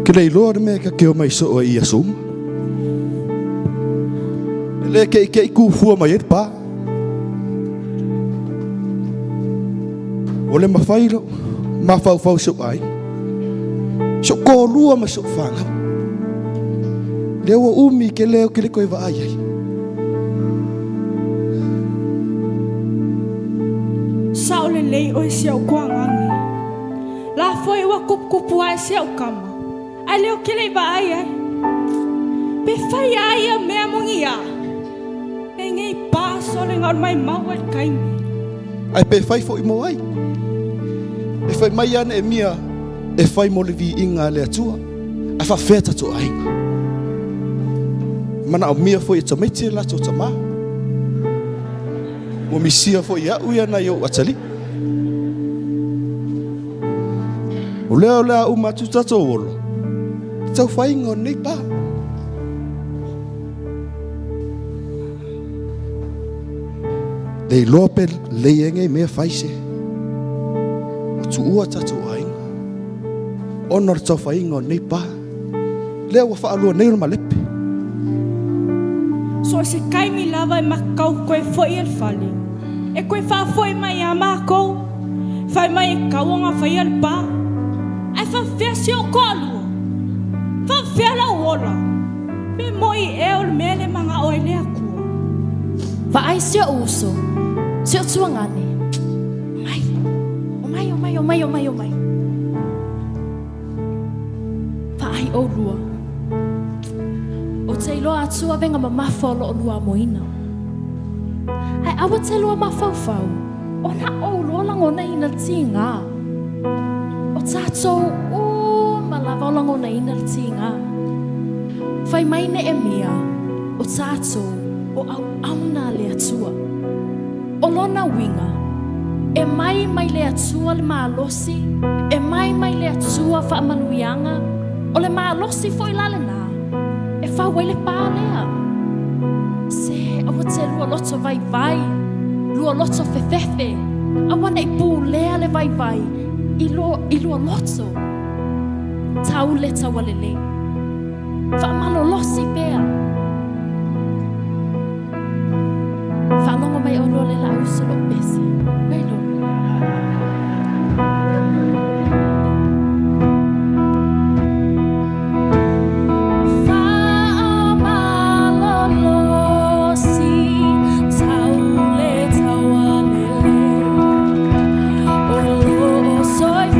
Kena I loa me ka keo mai so o I asum. Le ke I kufua mai e pa. O le mawhairo, mawhau so ai. So ko lua ma so whanga. Leo umi ke leo ke le koe wa ai ai. Sao le lei o siau kuangangi. La foi wa kupu ai siau kama. Ai leo ke le va ai ai. Pe fai ai a mea mongia. E ngai paso le ngar mai mau e kaimi. Ai pe fai fo I mo ai. E fai mai ana e mia. E fai mo le vi inga le atua. Ai fa feta to ai. Mana o mia fo I tamiti la to tama. Mo misia fo ia uia na yo atali. O lea umatu tato wolo. Tau whai ngon nei pa. Dei lope leienge mea whaise. O tu ua tato ainga. Onor tau whai ngon nei pa. Lea wa whaalua nei rama lepe. So se kaimi lava e makau koe foi el fale. E koe wha foi mai a mako. Fai mai e kauanga fai el pa. Ai fa fea si o kolu. Fa fea la wola. Me moi e o mele manga oi lea kua. Va ai sia uso. Sia tuangane. Mai. Va ai o lua. O te iloa atua venga ma mafolo o lua moina. Ai awa te loa mafau. O na o loa langona ina tinga. O tātou o malava o langona ina tinga. Fai mai ne e mea. O tātou o au auna le atua. O lona winga. E mai le atua le maalosi. E mai le atua wha amanuianga. O le maalosi foi lale nā. E whawai le pālea. Se awa te lua loto vai. Lua loto fefefe. Awa nei pū lea le vai. I lua loto. Tau le tawalele. Whamalo losi pēa. Whanonga mai o lua le la usolo pese. Welo. Survive.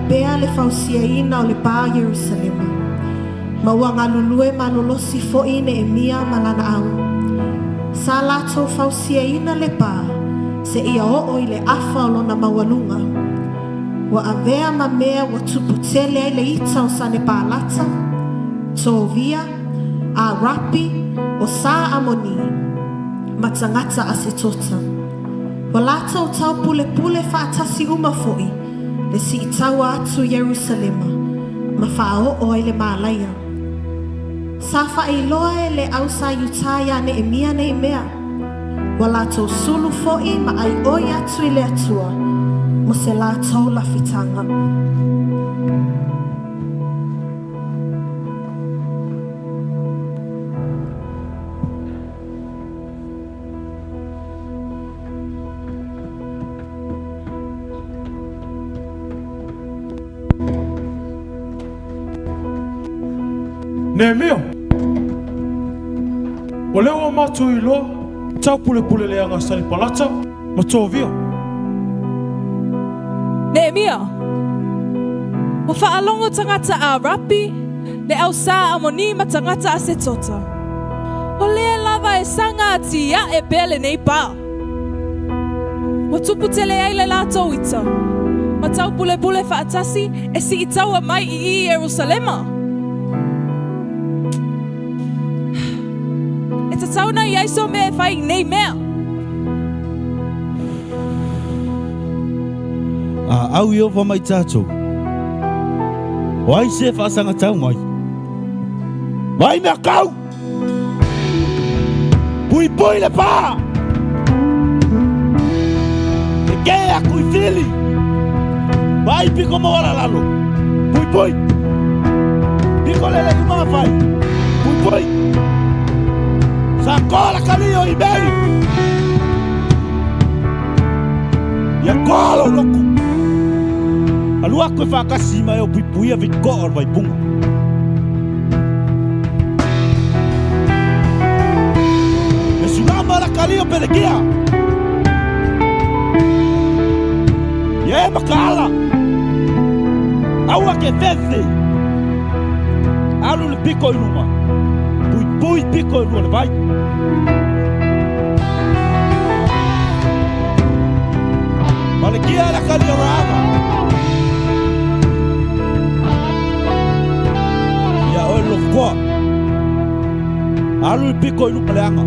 bea le fausiaina o le pā Yerusalema. Ma ua ngalulue manolosi fo'i Neemia malana au. Sa lātou fausiaina le pā, se ia o'o i le afa o lona mawalunga. Wa avea ma mea wa tuputele ai le ita o sa ne pālata, Tovia, a Rapi o sa Amoni, ma tangata a se tota. Wa lātou tau pule pule whaatasi uma fo'i, le si itaua atu Yerusalema, ma whaa'o ai le mālaia. Sa wha'iloa e le au sa yutaya Neemia nei mea, wa lātou sulu fo'i ma ai oi atu i le atua, mo se lātou la fitanga. Neemia, o leo o mātou i loa, tau pule pule le anga sani palata, ma Tovia. Neemia, o whaalongo tangata a Rapi, le au sa Amoni ma tangata a se tota. O lea lava e sanga ati ia e bele nei pā. O tuputele ai le lātou ita, ma tau pule pule whaatasi e si itaua mai i Yerusalema. E ta tauna i aiso me e whai nei mea. Au i ofa mai tātou. O ai se whaasanga tau mai. Mai mea kau! Pui pui le pā! E kē a kui whili! Mai piko mawara lalo. Pui pui! Piko lele ki mawhai. Pui pui! Sa kola kalio i meri! Ia kola o loku! Alua koe whakasi mai o pui a viko ar vai punga. E sunama ra kalio pelekia! Ia e makala! Aua ke fefe! Alu le piko i ruma. Pui piko i rua le vai. Malekia la kalio rava. Ia oi lokoa. Alu le piko i ruma le anga.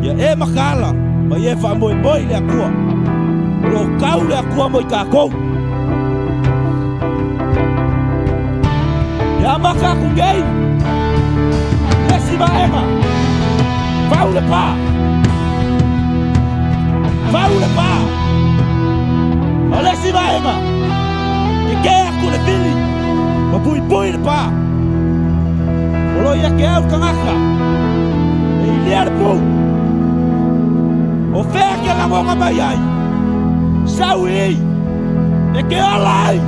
Ia e makala. Ma ie wha moi le akua. Lo kau le akua moi kākou. Ia maka kungei. Lesi maema. Vau le pā. Vau le pā. O lesi maema. Ke kē aku le pili. Ma pui le pā. O lo ia ke au kangaka. E i lea le pou. O whea ke langonga mai ai. Sau ei. E ke ala ai.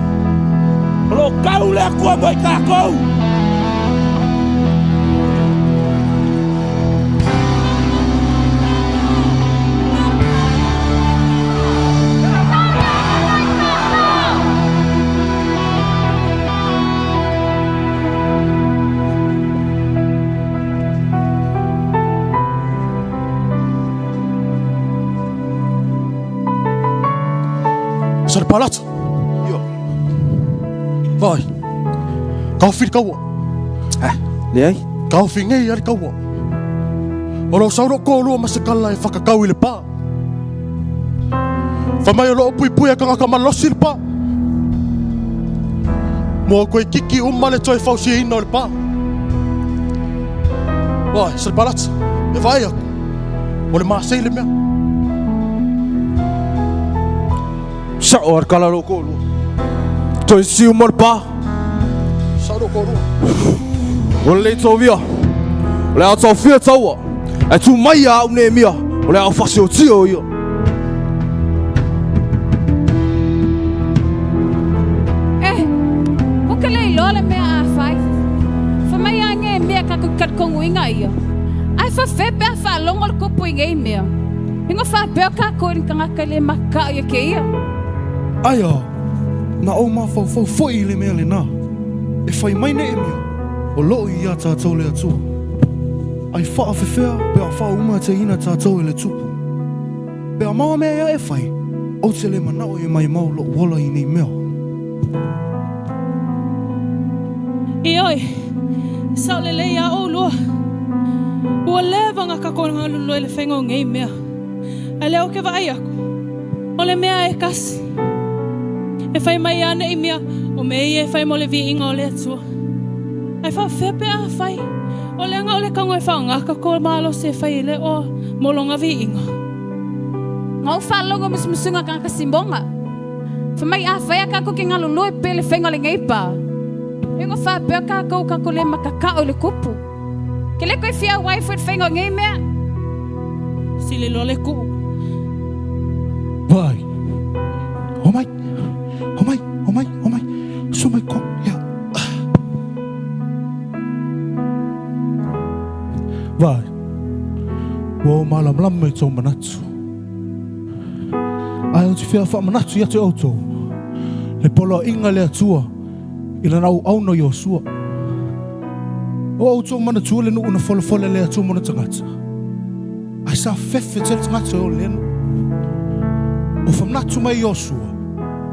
O lo kau le akua moi kākou. Sar palat. Yo. Vai. Kau fit kau. Le ai? Kau fingai ar kau. Olo sauro ko lu masakala e whakakau i le pā. Whamai o loo pui a kanga kamalosi le pā. Mua koe kiki umale toi fausi ina o le pā. Vai, sar palat. E vai aku. O le maasei le mea. Sa o ar kala loko lu. Toi si umar pa. Sauro ko lu. O le Tovia. O le atau fia taua. E tu mai a une mia. O le au fasi o tio ia. O ka lei loa le mea a whai. Whamai a nge mea kat kongu inga ia. Ai whawhepe a whaalongo le kupu inga i mea. Ingo whapeo ka koe ni kangaka le maka ia ke ia. Ayo, Na o mawhau foi I le mea le nā. E whai mai ne e mea. O loo I ia tātou le atua. Ai wha whiwhea, pe a wha uma te ina tātou e le tupu. Pe a mawa mea ia e whai, o te le manao e mai mau lo wola I nei mea. E oi, sao le ia o lua. Ua lewa ngā kakona lulu e le whengo ngei mea. A leo ke vai aku. O le mea e kasi. E whai mai ane I mea, o me e whai mo le vi inga o le atua. Ai wha whepe a whai. O le anga o le kango e wha ngaka ko malo se whai le o molonga vi inga. Ngau whalonga musumusunga kanga simbonga. Whamai a whai a kako ki ngā lulu e pe le whengo le ngeipa. E ngā wha kako kako le makaka o le kupu. Ke le koe whia waifu e whengo ngei mea. Si le lo le ku. Vai. O mai. So mai kong. Ja. Vai. Wo malam lam me tō manatu. Ai o te whia wha manatu ia te auto. Le polo inga le atua. I la nau au no Yosua. O auto manatu le nuu na fole le atua mona tangata. Ai sa fefe te tangata o lena. O whamnatu mai Yosua.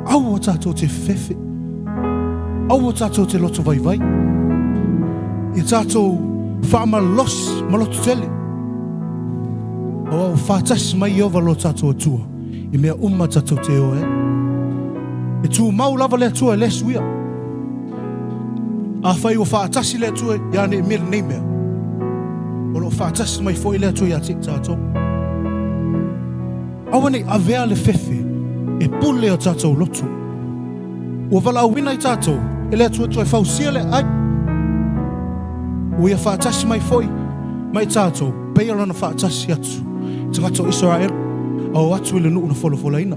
Au o tātou te fefe. Au o tātou te loto vai. I tātou whaama los malotu tele. O au whātasi mai I ova lo tātou atua. I mea tātou te oe. E tū mau lava le atua e le suia. A whai o whātasi le atua I ane e mele nei mea. O lo whātasi mai fo I le atua I a te tātou. Awane a vea le fefe. E pule o tātou lotu. Ua wala awina I tātou. E le atua toi whausia le ai. Ua ia whaatasi mai foi. Mai tātou. Pei alana whaatasi atu. Tangato Israel. Au atu I le nuu na wholofola ina.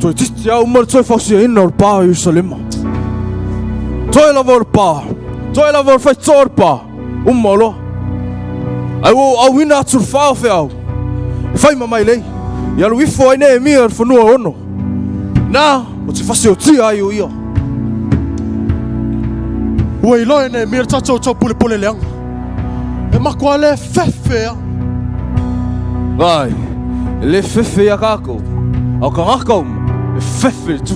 Toi titi au mar toi fausia ina o pā Jerusalema. Toi lava o pā. Toi lava o fai tor pā. Umalo. Ai o au ina atu fao fe au. Fai mamai lei. Ia lu ifo ai ne mia fanua ono. Na, o te fasi o tia ai o ia. Ua ilo e ne mira tatou tau pule pule leanga. E makua le fefea. Vai, le fefe a kako. Au ka ngakau, e fefe tu.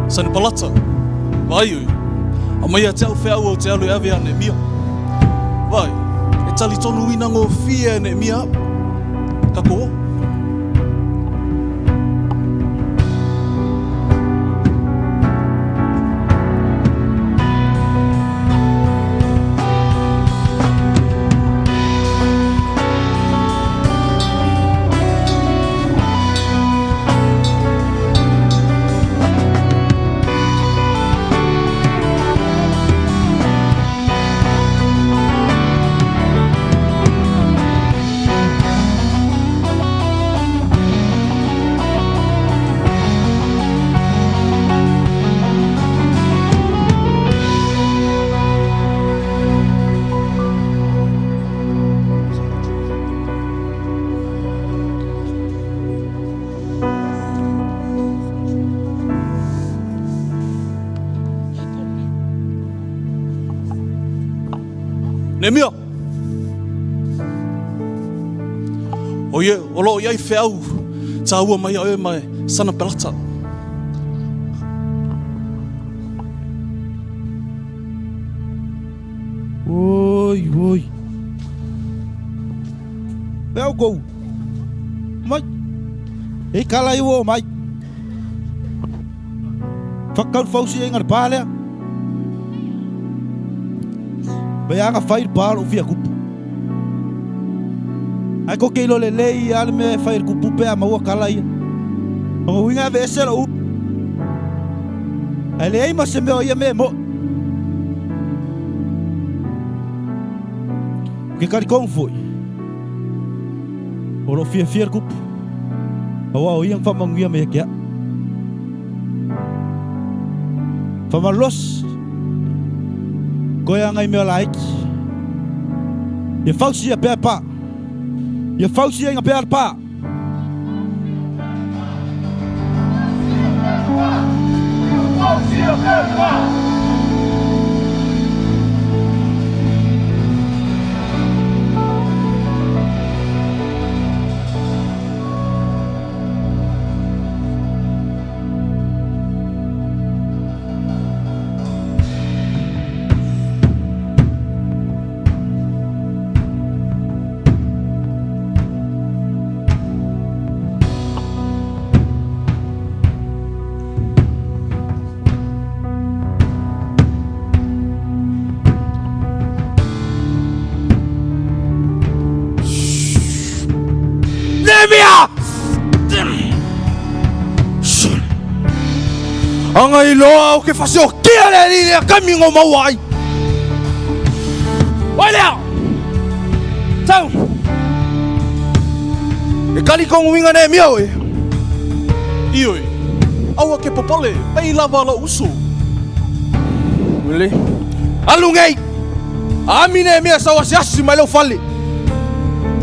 Sani palata. Vai ui. A mai a te au whea ua o te alu e awe a ne mia. Vai, e tali tonu ina ngō fia e ne mia. Kako o. Ne mia. O ye, o lo iai wheau. Tā ua mai oe mai sana pelata. Oi, oi. Peo kou. Mai. E kala i o mai. Whakau whausi e ngar pālea. Bai anga whair pālo fia kupu. Ai ko keilo le lei ale me whair kupu pea maua kala ia. Ongo winga ve esera u. Ai le eima se meo ia me mo. Ke kari kong foi. Oro fia fia kupu. Awa o iang whamanguia me kia. Whamalos. Koe angai mea laiki. Ia whausi a pēr pā. Ia whausi a inga pēr pā. Whausi a pēr pā. Anga i loa o ke whaseo kia le li a kamingo mauai. Oi lea! Tau! E kali kongu winga ne mia oe. Ioi. Aua ke popole, pei lava la usu. Wile. Alu ngei! Ami ne mia sawa si asi mai leo fale.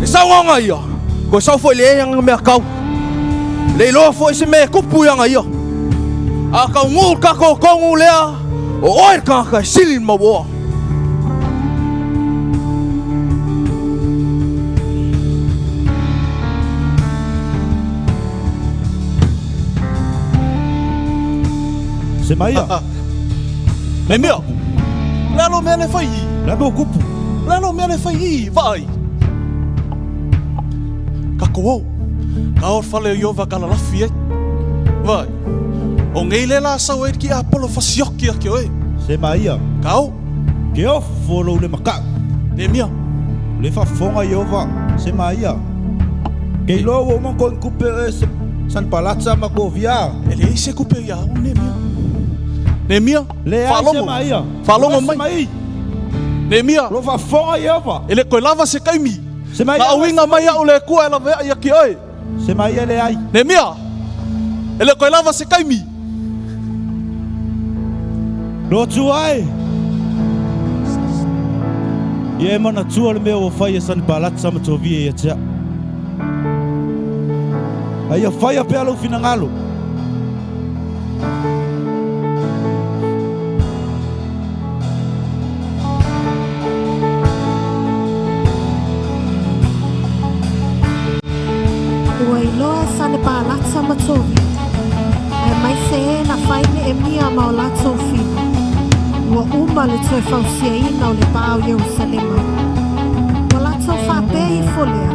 E sawa nga ia. Ko sawa foi le yang mea kau. Le loa foi se me kupu yang ia. A kau ngul kako kongu lea. O oer kaka silin mawoa. Se mai ia. Ne mea. Lalo mea ne whai. Lalo kupu. Lalo mea ne whai. Vai. Kako o. Ka or whale o iova kala lafi e. Vai. O ngei le la sau e ki a polo whasioki a ki oe. Se mai ia. Kau. Ke o folo le maka. Ne mea. Le whafonga iova. Se mai ia. Ke lo o man ko kupe e se san palatsa ma ko via. Ele e se kupe ia o ne mea. Ne mea. Le ai se mai ia. Whalongo mai. Ne mea. Lo whafonga iova. Ele koe lava se kaimi. Se mai ia. Na awinga mai au le kua e la vea ia ki oe. Se mai ia le ai. Ne mea. Ele koe lava se kaimi. Lo tu ai. Ie mana tua le mea o whai e san palatsa ma tō via ia tea. Ai a whai a pe alo fina ngalo. loa sane pa latsa matovi. Ai mai se e na whaine e mia ma o lato whina. Ua uma le toi whausia ina o le pāo Jerusalema. Ua lato whape i folea.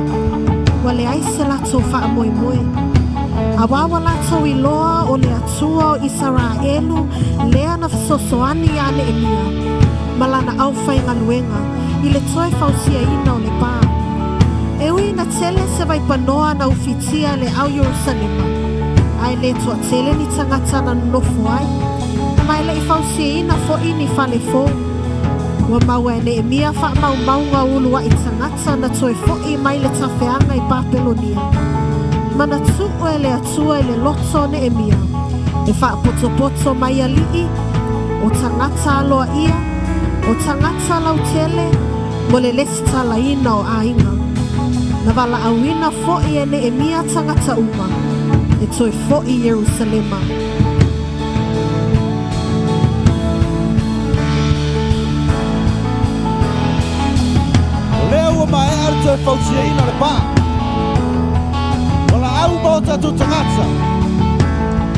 Ua le aise lato wha moe moe. A wawa lato i loa o le atua o Israelu lea na sosoani ane e mia. Malana au whainga luenga i le toi whausia ina o le pāo. E ui na tele se vai panoa na ufitia le au Jerusalema. Ai le tua tele ni tangata na nofo ai. Mai le i whausia ina fo ini whale fo. Ua maua e ne e mia wha mau maunga ulua i tangata na toi fo i mai le tawheanga i Babelonia. Mana tu'u e le atua e le loto ne e mia. E wha poto poto mai alii. O tangata aloa ia. O tangata lau tele. Mo le lesta la ina o ainga. Na wala awina fo i e ne e mia tangata uma. E toi fo i Jerusalema. Leo ma e ar toi whausia ina le pā. Wala au mo tatu tangata.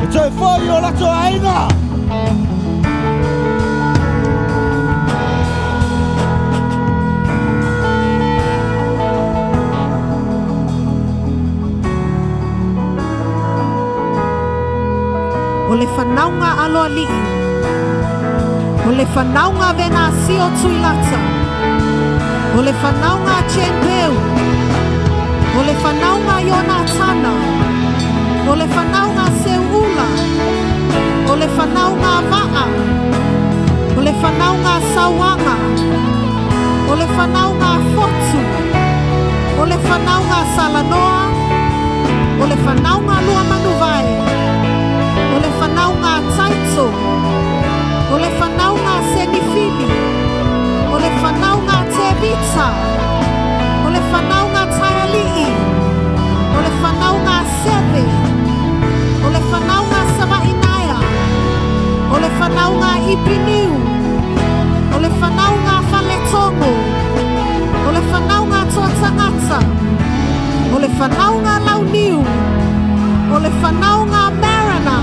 E toi fo i o lato ainga. O le whanaunga aloa lii. O le whanaunga vena sio tuilata. O le whanaunga Chen Peu. O le whanaunga Iona Tana. O le whanaunga Seula. O le whanaunga Vaa. O le whanaunga Sawanga. O le whanaunga Fotu. O le whanaunga Salanoa. O le whanaunga Lua Manuvai. O le whanaunga Taito. O le whanaunga Senifili. O le whanaunga Tevita. O le whanaunga Taialii. O le whanaunga Seve. O le whanaunga Savainaya. O le whanaunga Ipiniu. O le whanaunga Whaletongo. O le whanaunga Toatangata. O le whanaunga Launiu. O le whanaunga Marana.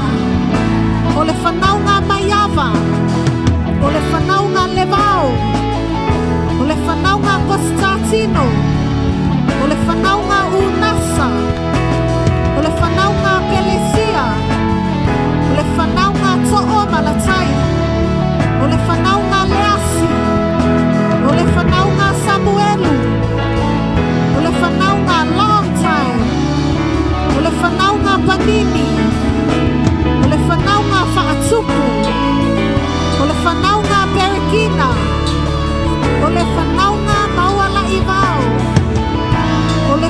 O le whanaunga Maiava. O le whanaunga Levao. O le whanaunga Constantino. O le whanaunga Unasa. O le whanaunga Pelesia. O le whanaunga To'o Malatai. O le whanaunga Leasi. O le whanaunga Samuelu. O le whanaunga Long Time. O le whanaunga Panini. O le whanaunga Whaatupu. O le whanaunga Perekina. O le whanaunga Mauala Ivao. O le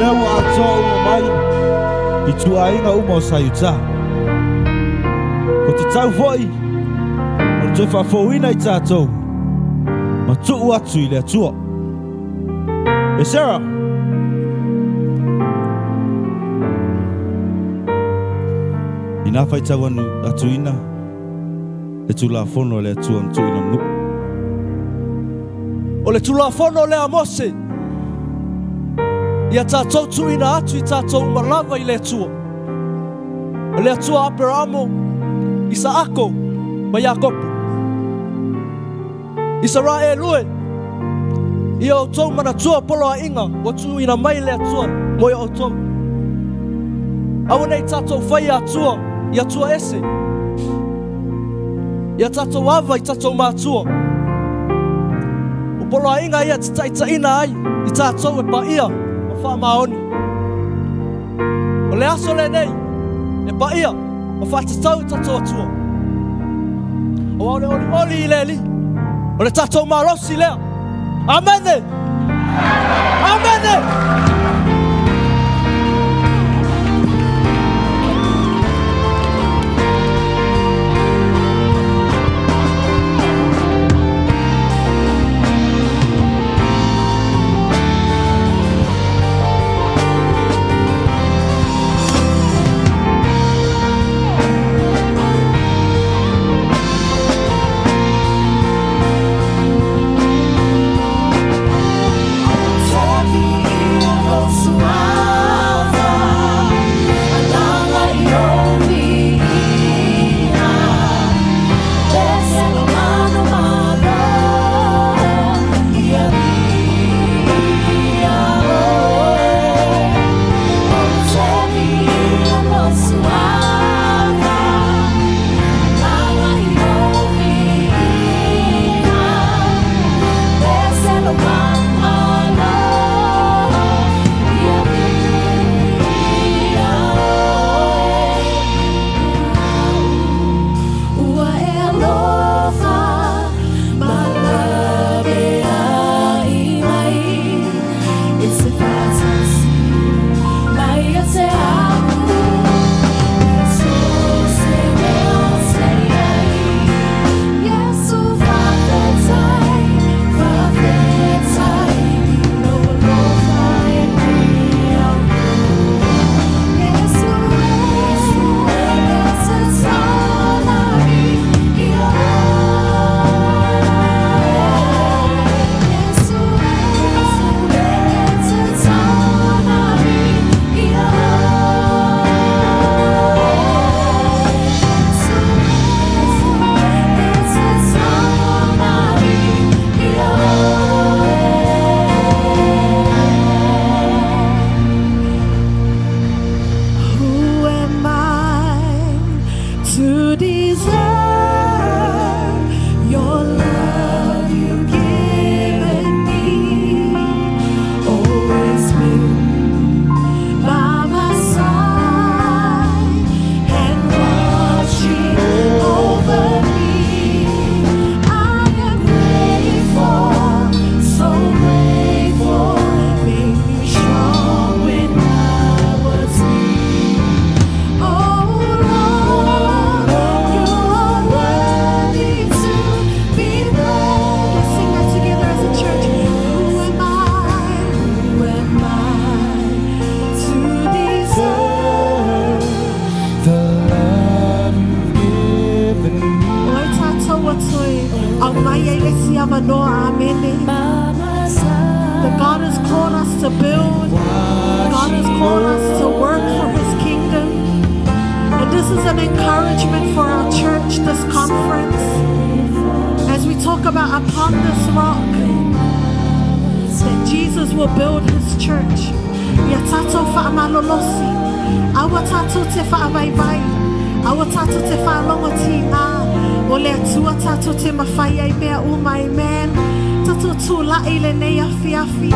lea ua atoa uma mai I tuainga uma o sayuta. Ko te tau foi o te whafouina I tātou ma tuu atu I le atua. E Sarah, ina whai tau anu atuina le tula fono le atua atuina nu. O le tula fono le amose. Ia tātou tuina atu I tātou marava I le atua. O le atua Abrahamo, Isaako, ma Iakopo. Israelue, ia o tau mana tua polo a inga, o tuina mai le atua, mo ia o tau. Awa nei tātou whai atua, I atua ese. Ia tātou ava I tātou mātua. O polo a inga ia tita ina ai, I tātou e pa ia, ma wha maoni. O le aso le nei, e pa ia, ma wha tatau I tātou atua. O au le oli I le li, o le tātou marosi lea. Amene! Amene! That God has called us to build. God has called us to work for His kingdom. And this is an encouragement for our church, this conference. As we talk about upon this rock, that Jesus will build His church. Ia tatou whaamalolosi. Awa tatou te whaavaivai. Awa tatou te whaalonga tina. O le atua tatou te mawhai ai mea uma, amen. Tatou tūlai le nei afi afi.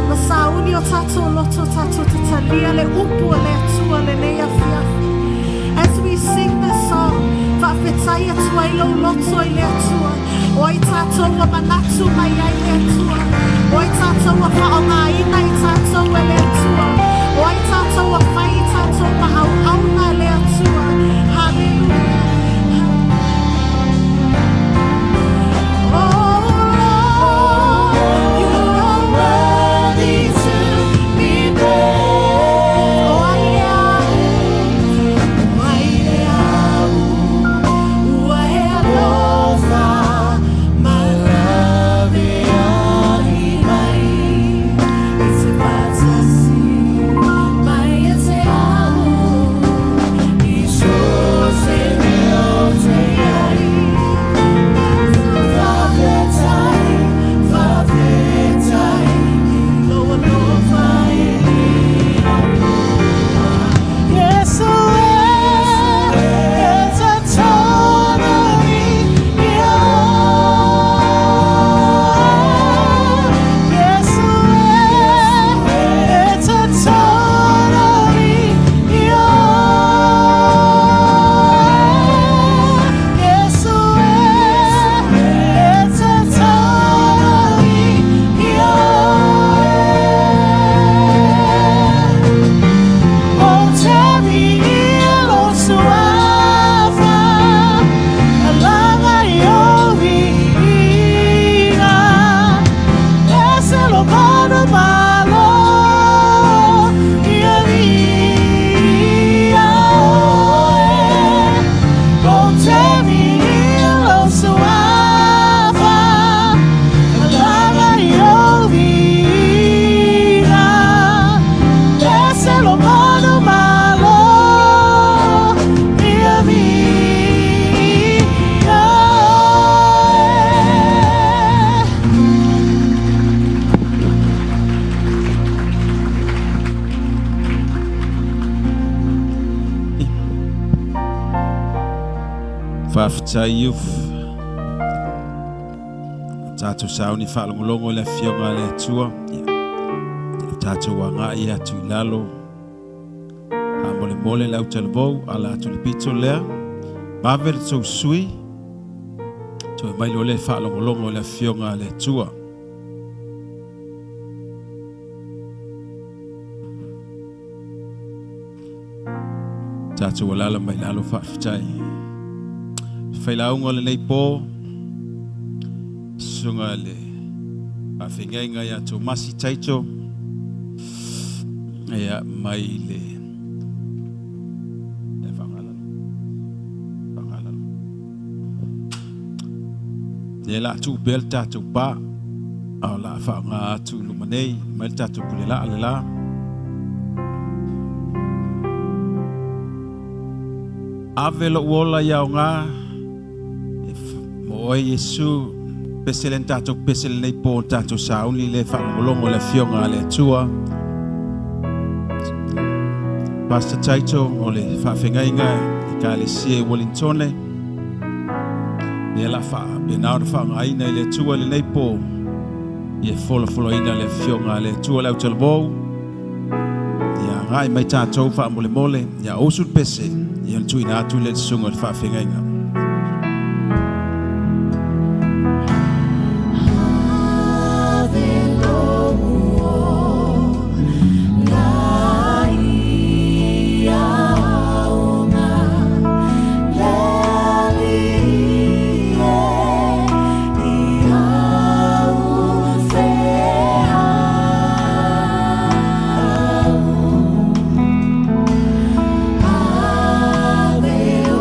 Masauni o tatou loto tatou te talia le upu o le atua le nei afi afi. As we sing this song, whawhetai atua I lau loto I le atua. Oi tatou wa manatu mai ai le atua. Oi tatou wa whaonga ina I tatou e le atua. Whaafitai youth. Tātou sauni whaalongolongo le fionga le tua. Tātou wanga I atu I lalo. A mole mole lau talabou, ala atu le pito lea. Mawele tau sui. Toi mai lo le whaalongolongo le fionga le tua. Tātou walala mai lalo whaafitai. Whailaunga le nei pō. Sunga le awhingainga ia tō masi taito. Ia mai le whangalalo. Ia la tu bel tātou pā. Au la whanga atu lumanei. Mai tātou kule la ale la. Avelo wola iau ngā. Moe Yesu. Peselen tātou pesel nei pō tātou sauni le whangolongo le fionga le tua. Pastor Taito o le whawhengainga I ka le sie Wellingtone. Le la benau na whangaina I le tua le nei pō. I e ina le fionga le tua lau talabou. Ia ngai mai tātou whamole mole. Ia osu pese. Ia tui nā atu le sunga le whawhengainga. Ave o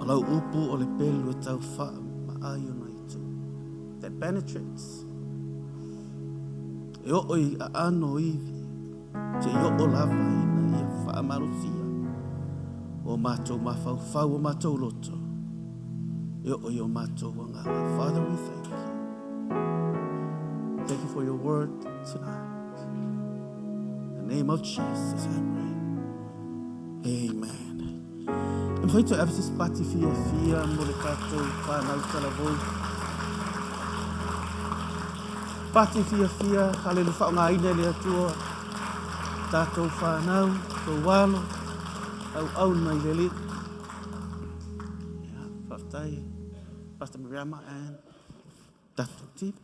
Lau upu o le pelu e tau wha ma ai o nei tu. That penetrates. E o i a ano iwi. Te i o lava ina i a wha marusia. O mātou mawhau whau o mātou loto. E o i o mātou wangawa. Father, we thank you. Thank you for your word tonight. In the name of Jesus, I pray. Amen. E foi to Ephesus pati fia mo le tātou whanau talavoi. Pati fia halelu whaonga ine le atua. Tātou whanau, tō walo, au mai le li. Whaftai, Pastor Miriama and Tātou tip.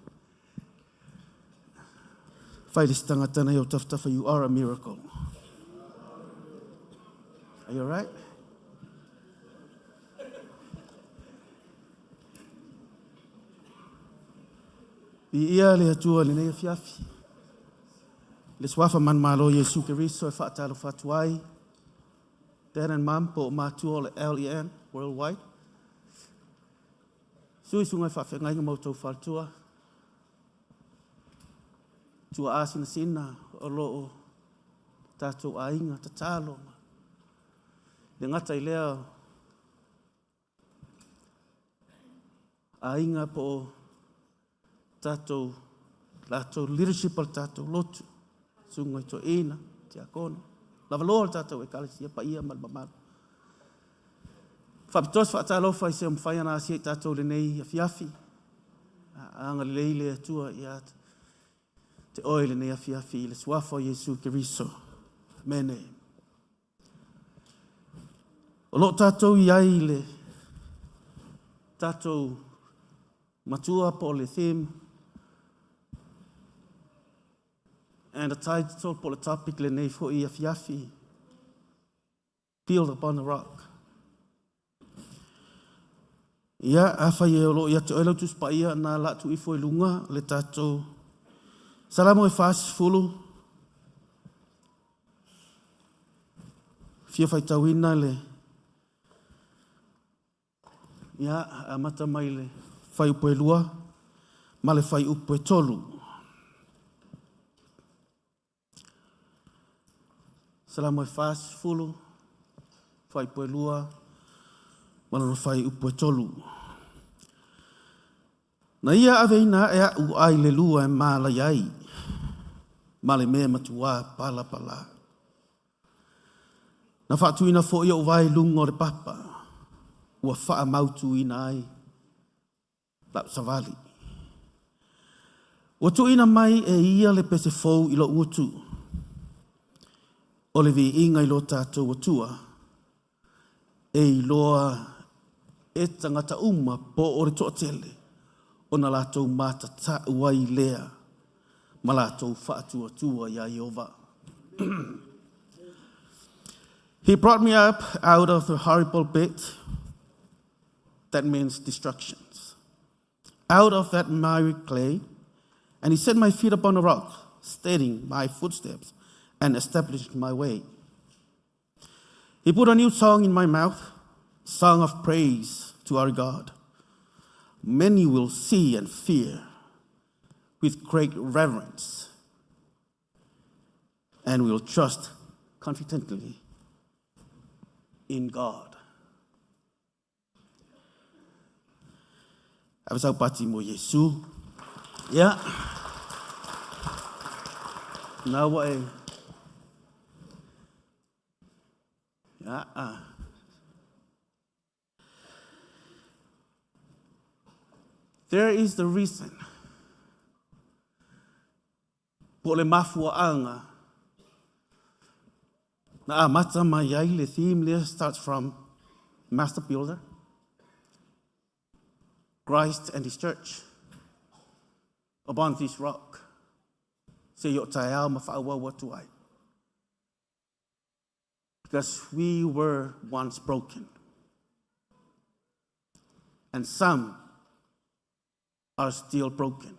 Whai le tangata nei o tawhtafa, you are a miracle. Are you all right? I ia le atua le nei fiafi. Le swafa man malo Yesu Keriso e whaatalo whatuai. Dad and Mum po mātua le LEM worldwide. Sui sungai whawhengai ngā mautou whaltua. Tua asina sina o loo tātou ainga tatalo. Le ngata I lea ainga po tātou leadership al tātou lotu. Sungai to ina, te akono. Lava loa al tātou e kalisia pa ia malmamalu. Whapitos whaatalo whai se mwhai ana asia I tātou le nei a fiafi. Anga lei le atua I ata. Te oe le nei a fiafi le swafo Yesu Keriso. Mene. O lo tātou I ai le tātou matua po le theme. And the title po le topic le nei fo I a fiafi. Build upon the rock. Ia awhai e o lo ia te oelau tuspa ia nā latu I fo I lunga le tātou. Salamo e fast fulu. Fia whai tauina le. Ia amata mai le whai upo e lua. Ma le whai upo e tolu. Salamo e fast fulu. Whai upo e lua. Ma le whai upo e tolu. Na ia aveina e au ai le lua e mala iai. Ma le mea matua pala pala. Na whaatuina fo ia o vai lungo le papa. Ua wha mautu ina ai. Lap savali. Ua tuina mai e ia le pese fou ilo utu. O le vi inga ilo tātou atua. E iloa e tangata uma po o le toatele. O na lātou mata ta uai lea. Ma lātou whaatua tua ia Iova. He brought me up out of the horrible pit. That means destructions. Out of that miry clay. And he set my feet upon a rock, steadying my footsteps and established my way. He put a new song in my mouth, song of praise to our God. Many will see and fear with great reverence and will trust confidently in God. Avasau pati mo Yesu. Yeah. Now what? Yeah. There is the reason. Po le mafua anga. Na mata mai ai le theme there starts from Master Builder, Christ and His church. Upon this rock. Se yo taiao mawhaawa watuai. Because we were once broken. And some are still broken.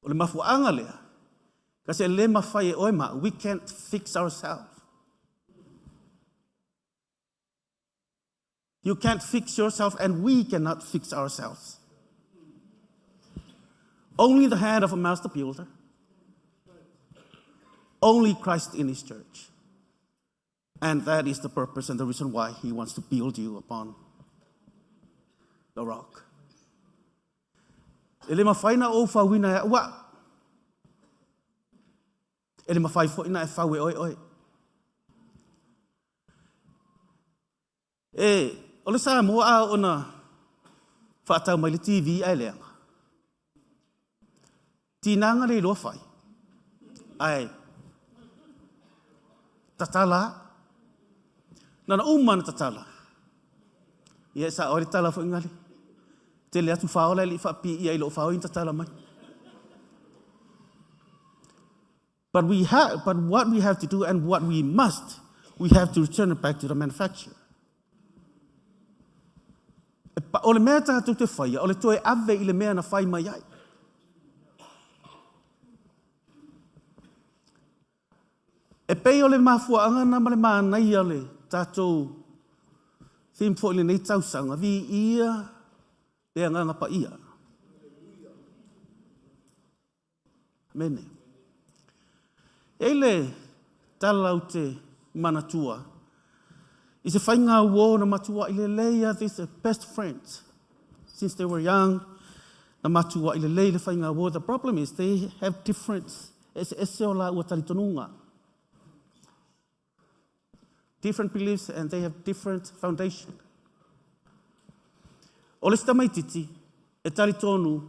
O le mafuanga lea. Kasi le mawhai e oema, we can't fix ourselves. You can't fix yourself, and we cannot fix ourselves. Only the hand of a master builder. Only Christ in his church. And that is the purpose and the reason why he wants to build you upon the rock. Ele mawhai na o whawina e ua. Ele mawhai fo ina e whawe oi oi. E, ole sa mua a ona whaatau mai le TV ai leanga. Tinanga le loa whai. Ai. Tatala. Nana umana tatala. Ia sa ori tala fo ingali. Te le atu whaola li whapi ia ilo whao in tatala mai. But what we have to do and what we have to return it back to the manufacturer. Ole mea tātou te whaia, ole toe ave i le mea na whai mai ai. E pei ole mafua angana ma le mānai ole tātou theme fo ile nei tausanga, vi ia le anganga pa ia. Mene. Eile talau te manatua. I se whainga uo na matua i le leia, these are best friends. Since they were young, na matua i le leia le whainga uo. The problem is they have different, ese o la ua talitonunga. Different beliefs and they have different foundation. O le sta mai titi, e talitonu,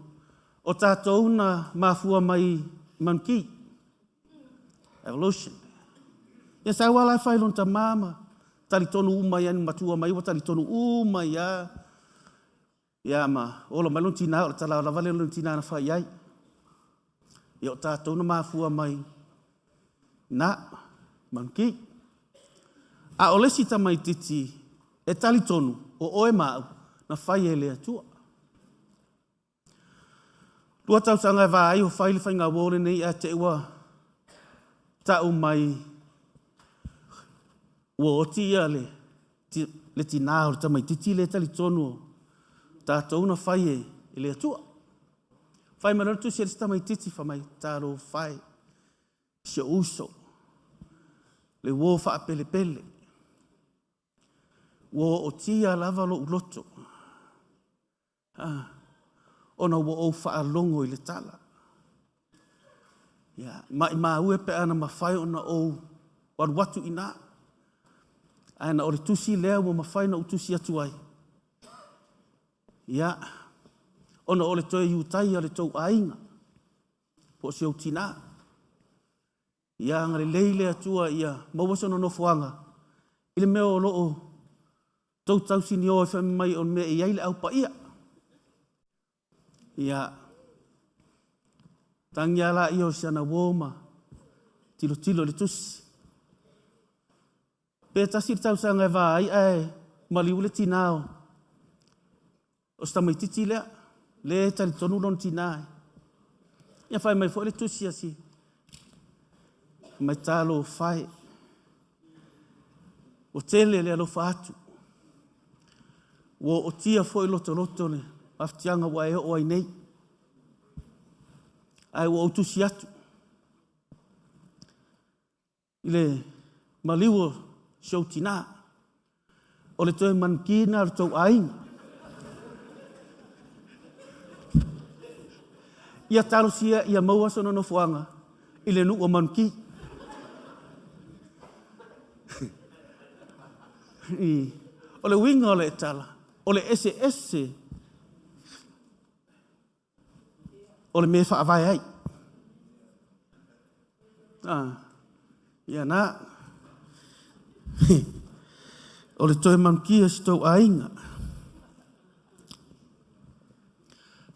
o tātou na mafua mai manki. Evolution. Ia sa wala whailon ta mama. Talitonu umai anu matua mai, wa talitonu umai ya. Ia ma, ola mai lon tina, o tala la vale lon tina na whai ai. Ia o tātou na mafua mai. Na, manki. A o lesi ta mai titi, e talitonu, o oe mau, na whai e lea tua. Lua tau sanga e wai, o whai le whai ngā wōre nei a te ua. Tau mai ua oti ia le tina o ta mai titi le tali tonu tātou na whai e le atua. Whai marana tu se ta mai titi wha mai tāro whai se uso le wō wha pele pele wō oti ia lava lo uloto ona wō o wha longo i le tala. Ya, ma ue pe ana mawhai ona o watu ina. Ana ore tusi lea mo mawhai na utusi atu ai. Ya, ona ole toe iutai ale tau ainga. Po se o tina. Ya, ngare leile atua ia mawasono no fuanga. Ile meo loo tau tau sini o e whami mai on mea i aile au pa ia. Ya, tangia la iyo siana woma, tilo le tusi. Peta sir tau sanga vai ai, maliu le tinao. O sta mai titi lea, le tali tonu lon tinai. Ia fai mai fo le tusi asi. Mai talo fai. O tele le alo fatu. O tia fo i loto le, aftianga wa e o ai nei. Ai o tusi atu. Ile maliu show tina. O le toe mankina ar tau ainga. Ia talo sia ia maua sono no fuanga. Ile nu o manki. O le winga o le tala. O le ese. O le me whaavai ai. Ia na. O le toe mankia sitou ainga.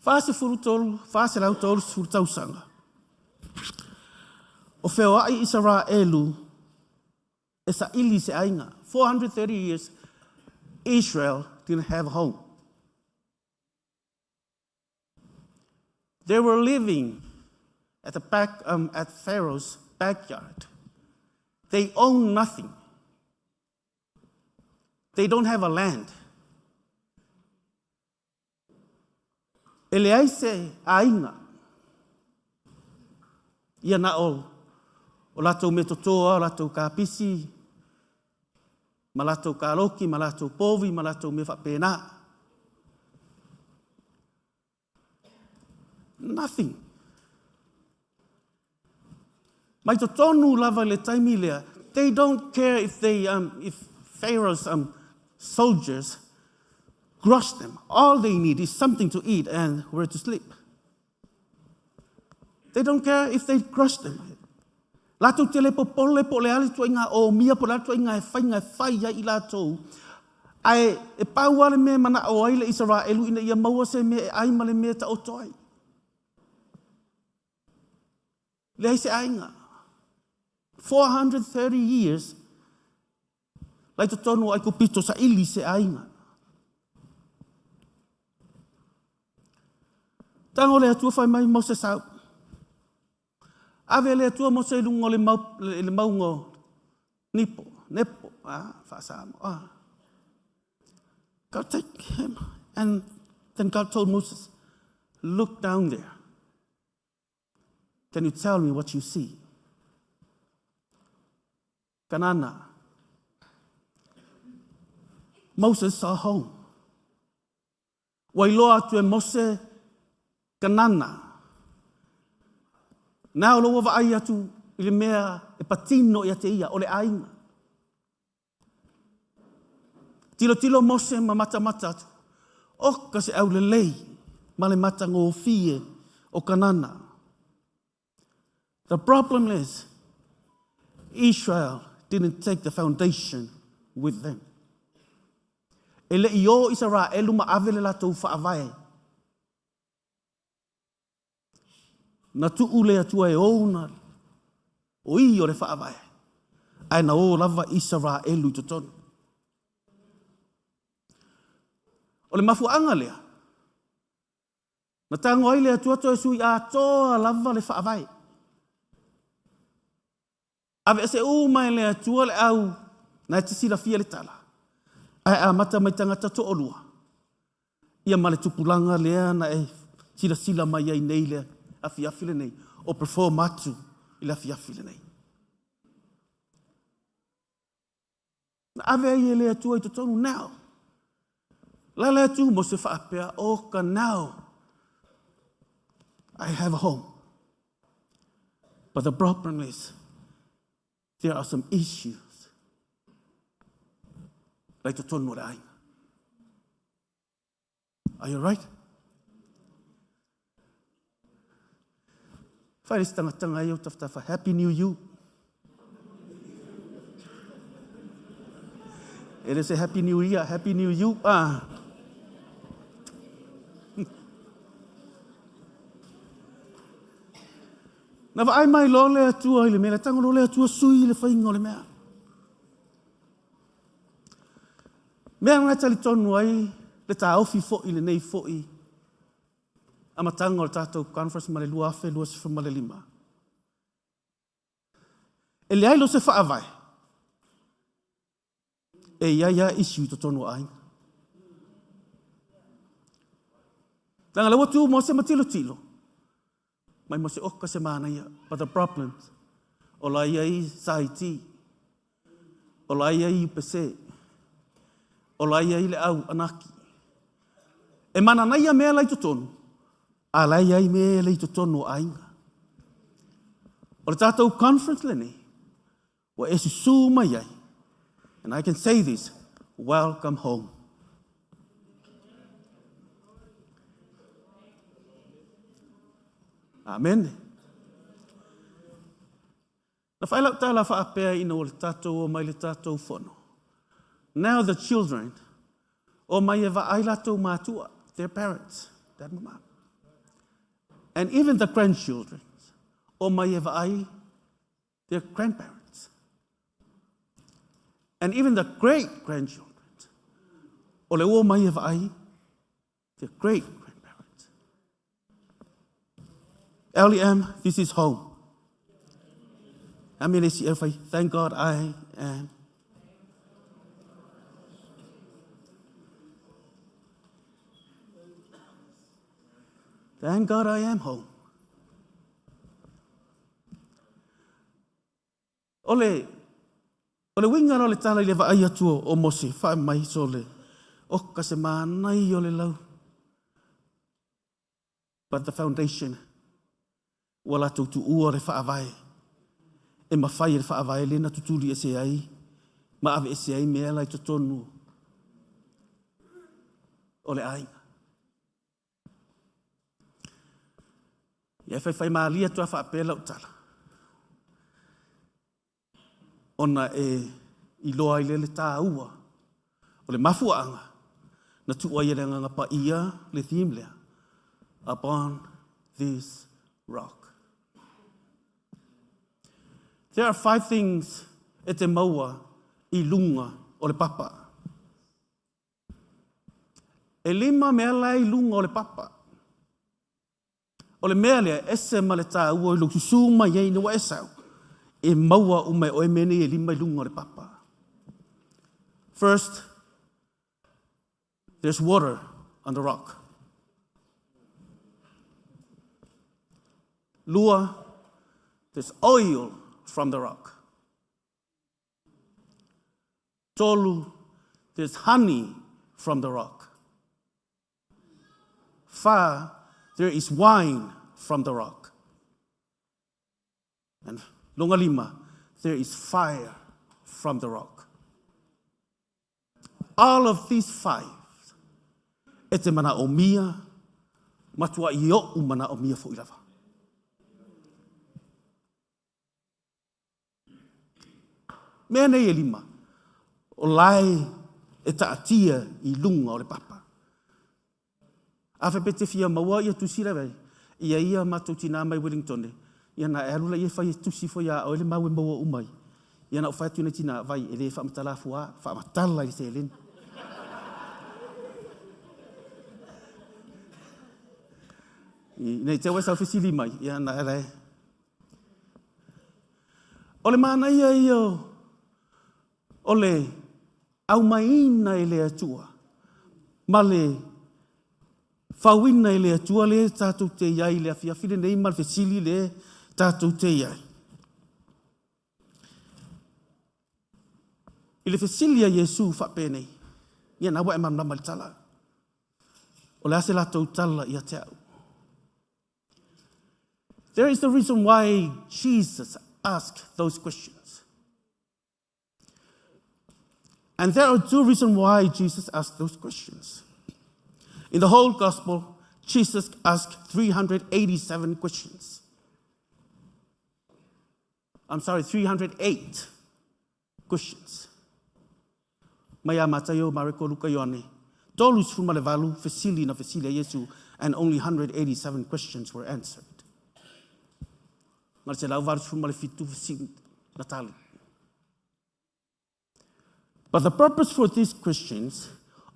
Fase furutolu, fase lautolu furutau sanga. O feo ai Israelu, esa ili se ainga. 430 years, Israel didn't have a home. They were living at the back, at Pharaoh's backyard. They own nothing. They don't have a land. E le ai se ainga. Ia na o latou me totoa, o latou kāpisi, ma latou kāloki, ma latou povi, ma latou me whapena. Nothing. Mai to tonu lava le taimi lea. They don't care if Pharaoh's soldiers crush them. All they need is something to eat and where to sleep. They don't care if they crush them. Lato te le popole po le ali tuinga o mia po lato inga e whai ya i lato. Ai e pauale me mana o ai le Israelu ina ia maua se me e ai male me ta o toi. Le ai se ainga. 430 years. Lai to tonu ai kupito sa ili se ainga. Tango le atua whai mai Moses au. Ave le atua Moses lungo le maungo nepo, whaasamo. God take him. And then God told Moses, look down there. Can you tell me what you see? Kanana. Moses saw home. Wailoa tu e Mose kanana. Nā o loa wa ai atu i le mea e patino i ate ia o le ainga. Tilo Mose ma mata atu. Oka se au le lei ma le mata ngō fie o kanana. The problem is, Israel didn't take the foundation with them. E le i o Israelu ma avele la tau whaavai. Na tuu lea tua e ouna, o i o le whaavai. Ai na o lava Israelu i totonu. O le mafuanga lea. Na tango ai lea tua to e sui a toa lava le whaavai. Ave se mai lea tua le au, na te sila fia le tala. Ai a mata mai tangata to olua. Ia male tupulanga lea na e sila mai ai nei lea. Afiafile nei, o perform atu i la afiafile nei. Na ave ai lea tua i totonu now. La lea tu mo se whaapea, oka now. I have a home. But the problem is, there are some issues. Like totonu rai. Are you right? Whaeris tanga iau tawhatafa. Happy New You. It is a Happy New Year, Happy New You. Na wa ai mai lo le atua i le mea, tango lo le atua sui le whainga o le mea. Mea ngai tali tonu ai, le tā ofi fo'i le nei fo'i. Amatanga o le tātou conference ma le lua afe, lua sifa ma le lima. E le ailo se whaavai. E ia issue to tonu ai. Tanga lewa tu mo se matilo. Mai mo se oka se mana ia. But the problems, o la ia i saiti, o la ia i upese, o la ia i le au anaki. E mana na ia mea lai to tonu. Alai ai me le to tonu ainga. O le tātou conference le nei, wa e su mai ai. And I can say this, welcome home. Amen. Na whailau tāla whaapea ina o le tātou o mai le tātou whono. Now the children, o mai e wa ai latou mātua, their parents, dad and mom. And even the grandchildren, o mai e wa ai, their grandparents. And even the great-grandchildren, o le o mai e wa ai, their great-grandparents. LEM, this is home. Thank God I am. Thank God I am home. Ole winga ole tala le vai atu o Mose, wha mai so le. O ka se manai o le lau. But the foundation, wala tu ua re wha avai. E mawhai re wha avai lena tuturi e se ai. Ma ave e se ai mea lai to tonu. O le ai. Ia whai maalia tua wha apela o tala. Ona i loa i le tā ua. O le mafuanga. Na tua i renga pa ia le theme lea. Upon this rock. There are 5 things e te maua i lunga o le papa. E 5 mea lai lunga o le papa. O le mea lea ese ma le tā ua i lukusu ma iei ni wa esau. E maua ume o e mene e 5 i lunga o le papa. First, there's water on the rock. Lua, there's oil from the rock. Tolu, there's honey from the rock. Fa, there is wine from the rock. And longa lima, there is fire from the rock. All of these 5, e te mana o mia, matua i o umana o mia fo ilawa. Mea nei e 5, o lai e taatia i lunga o le papa. Awhe pete fia maua ia tusira vei, ia matou tina mai Wellington, ia na e alula ia whai tusi fo ia o ele mau e maua umai. Ia na o whai tuna tina vai, e le whamatala fua, whamatala i se elena. Nei te wesa whisili mai, ia na e rei. O le mana ia o le au maina e le atua. Ma le whawina e le atua le tātou te iai le awhiawhine nei mal whesili le tātou te iai. I le whesili a Jesu whapene. Ia na wa e mamna mali tala. O le ase la tau tala ia te au. There is the reason why Jesus asked those questions. And there are 2 reasons why Jesus asked those questions. In the whole gospel, Jesus asked 387 questions. I'm sorry, 308 questions. Maya Matayo, Mariko, Luka, Ioane. Tolus fumale valu, fesili na fesili Yesu, and only 187 questions were answered. Ngal se lau varus fumale fitu fesili natali. But the purpose for these questions,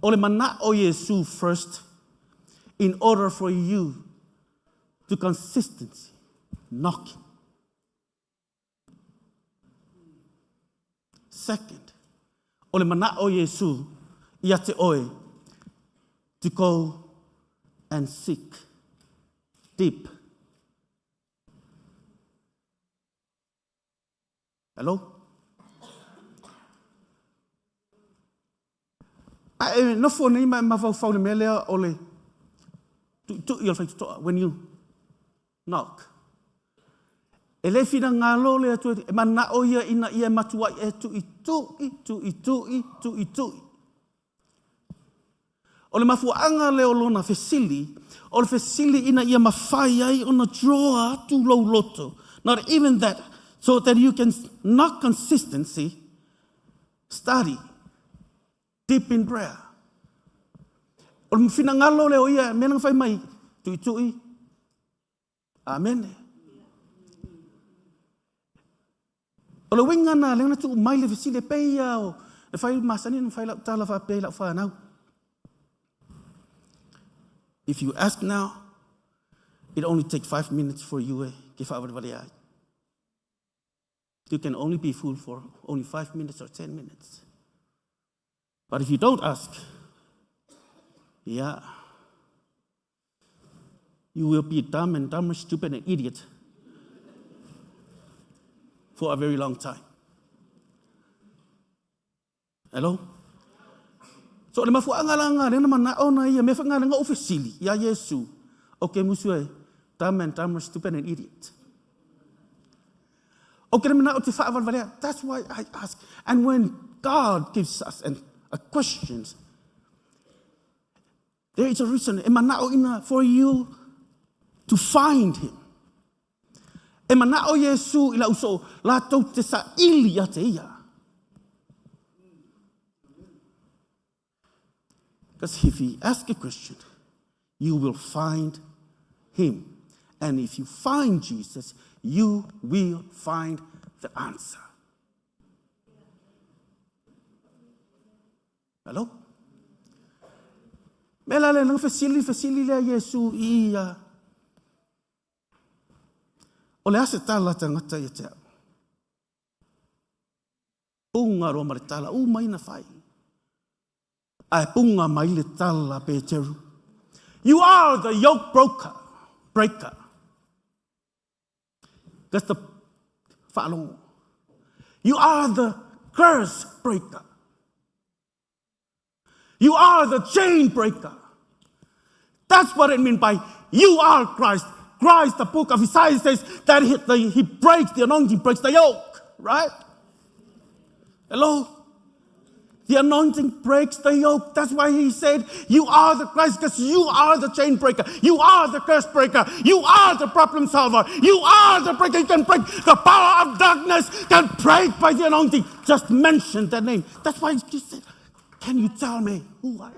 ole mana o Yesu first, in order for you to consistency, knocking. Second, ole mana o Yesu, iate oe, to go and seek deep. Hello? No for ni ma fau le mele ole when you knock. Ele fina ngalo le atu e mana o ia ina ia matua e tu. Ole mafuanga le olona fesili, ole fesili ina ia mafai ai ona draw atu lo loto. Not even that, so that you can knock consistency, study. Deep in prayer. O le fina ngalo le o ia, mena fai mai, tui. Amen. O le winga na, le tu mai le visi le peia o, le fai masani, le fai la tala fa pei la fa now. If you ask now, it only takes 5 minutes for you, give out the You can only be full for only 5 minutes or 10 minutes. But if you don't ask, yeah. you will be dumb and dumber, stupid and idiot for a very long time. Hello? So le mafuanga langa le na ona ia me fanga nga officially ya Yesu. Okay, musue dumb and dumber, stupid and idiot. Okay, that's why I ask. And when God gives us a question, there is a reason for you to find Him. Yesu ila uso la tau te sa ili a te ia. Because if you ask a question, you will find Him. And if you find Jesus, you will find the answer. Hello? Mela le nang fasili le Yesu ia. O le ase tala tangata ia te au. Punga roa maritala, mai na whai. Ai punga mai le tala pe teru. You are the yoke breaker. That's the follow. You are the curse breaker. You are the chain breaker. That's what it means by you are Christ. Christ, the book of Isaiah says that he breaks the anointing, breaks the yoke, right? Hello? The anointing breaks the yoke. That's why he said, you are the Christ, because you are the chain breaker. You are the curse breaker. You are the problem solver. You are the breaker. You can break the power of darkness, can break by the anointing. Just mention that name. That's why he said, can you tell me who I am?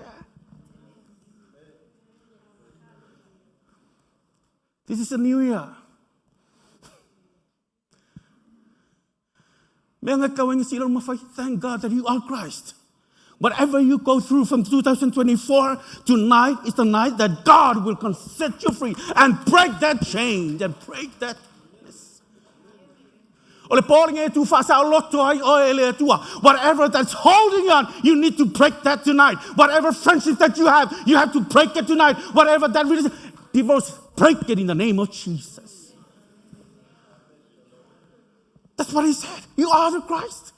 This is a new year. Thank God that you are Christ. Whatever you go through from 2024, tonight is the night that God will set you free and break that chain and break that. Whatever that's holding on, you need to break that tonight. Whatever friendship that you have to break it tonight. Whatever that really divorce, break it in the name of Jesus. That's what he said. You are the Christ.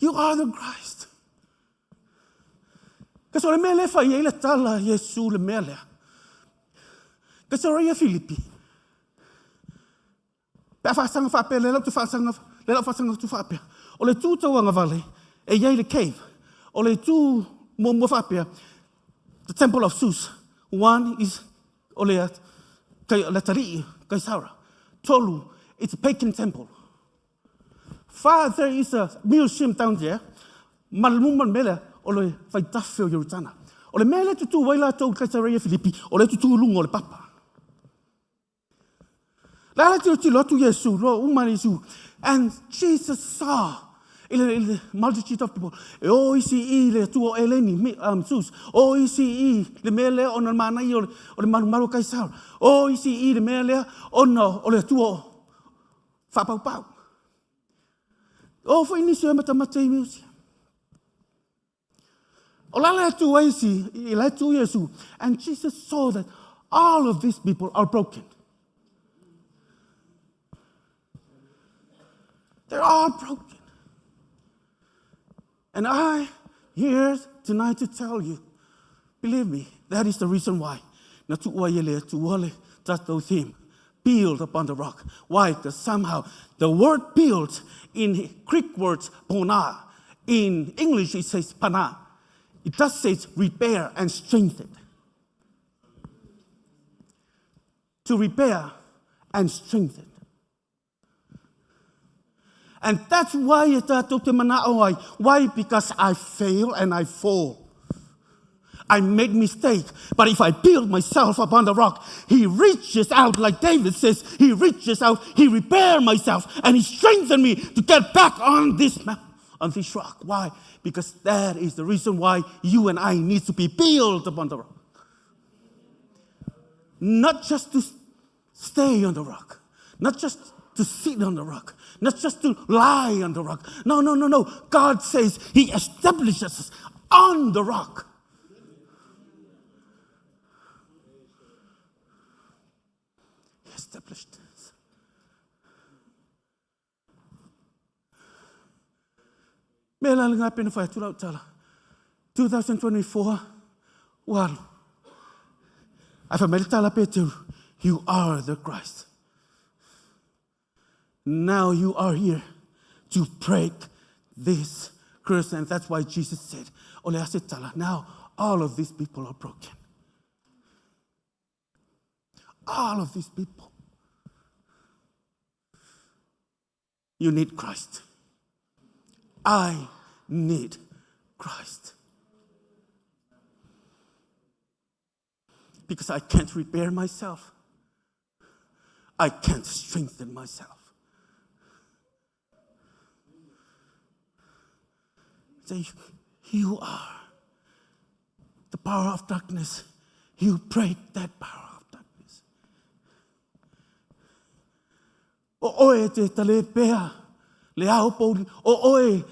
You are the Christ. Kasi ole mele fa ile tala Yesu le mele. Kasi ora Filipi. Pa fa sanga fa pele lo tu fa sanga le fa sanga tu fa pe. Ole tu to nga vale e ye le cave. Ole tu mo fa pe. The temple of Zeus. One is ole kai latari kai Sarah. Tolu, it's a pagan temple. Father is a museum down there. Malmuman mele ole fai tafel yorutana. Ole mele tu waila to Caesarea Philippi. Ole tu lungo ole papa. La tu lotu Yesu lo umanisu. And Jesus saw il multitude of people. O isi le tu eleni sus. O isi le mele on mana yo ole maru Caesar. O isi le mele on ole tu fa pau. Oh, for inisyo matamatay music. Olala tu waisi, ila tu Yesu. And Jesus saw that all of these people are broken. They're all broken. And I here tonight to tell you, believe me, that is the reason why. Na tu wayele tu wale tato theme. Build upon the rock. Why? Because somehow the word build in Greek words pona, in English it says pana. It does say repair and strengthen. To repair and strengthen. And that's why why? Because I fail and I fall. I made mistake, but if I build myself upon the rock, he reaches out, like David says, he reaches out, he repair myself, and he strengthened me to get back on this rock. Why? Because that is the reason why you and I need to be built upon the rock. Not just to stay on the rock, not just to sit on the rock, not just to lie on the rock. No. God says he establishes us on the rock. established. Me la linga pena fai tura utala. 2024, walu. Ai fa mele tala Peter, you are the Christ. Now you are here to break this curse, and that's why Jesus said, Ole asetala. Now all of these people are broken. All of these people. You need Christ. I need Christ. Because I can't repair myself. I can't strengthen myself. Say, you are the power of darkness. You break that power of darkness. O oe te tale pea, le ao pōri. O oe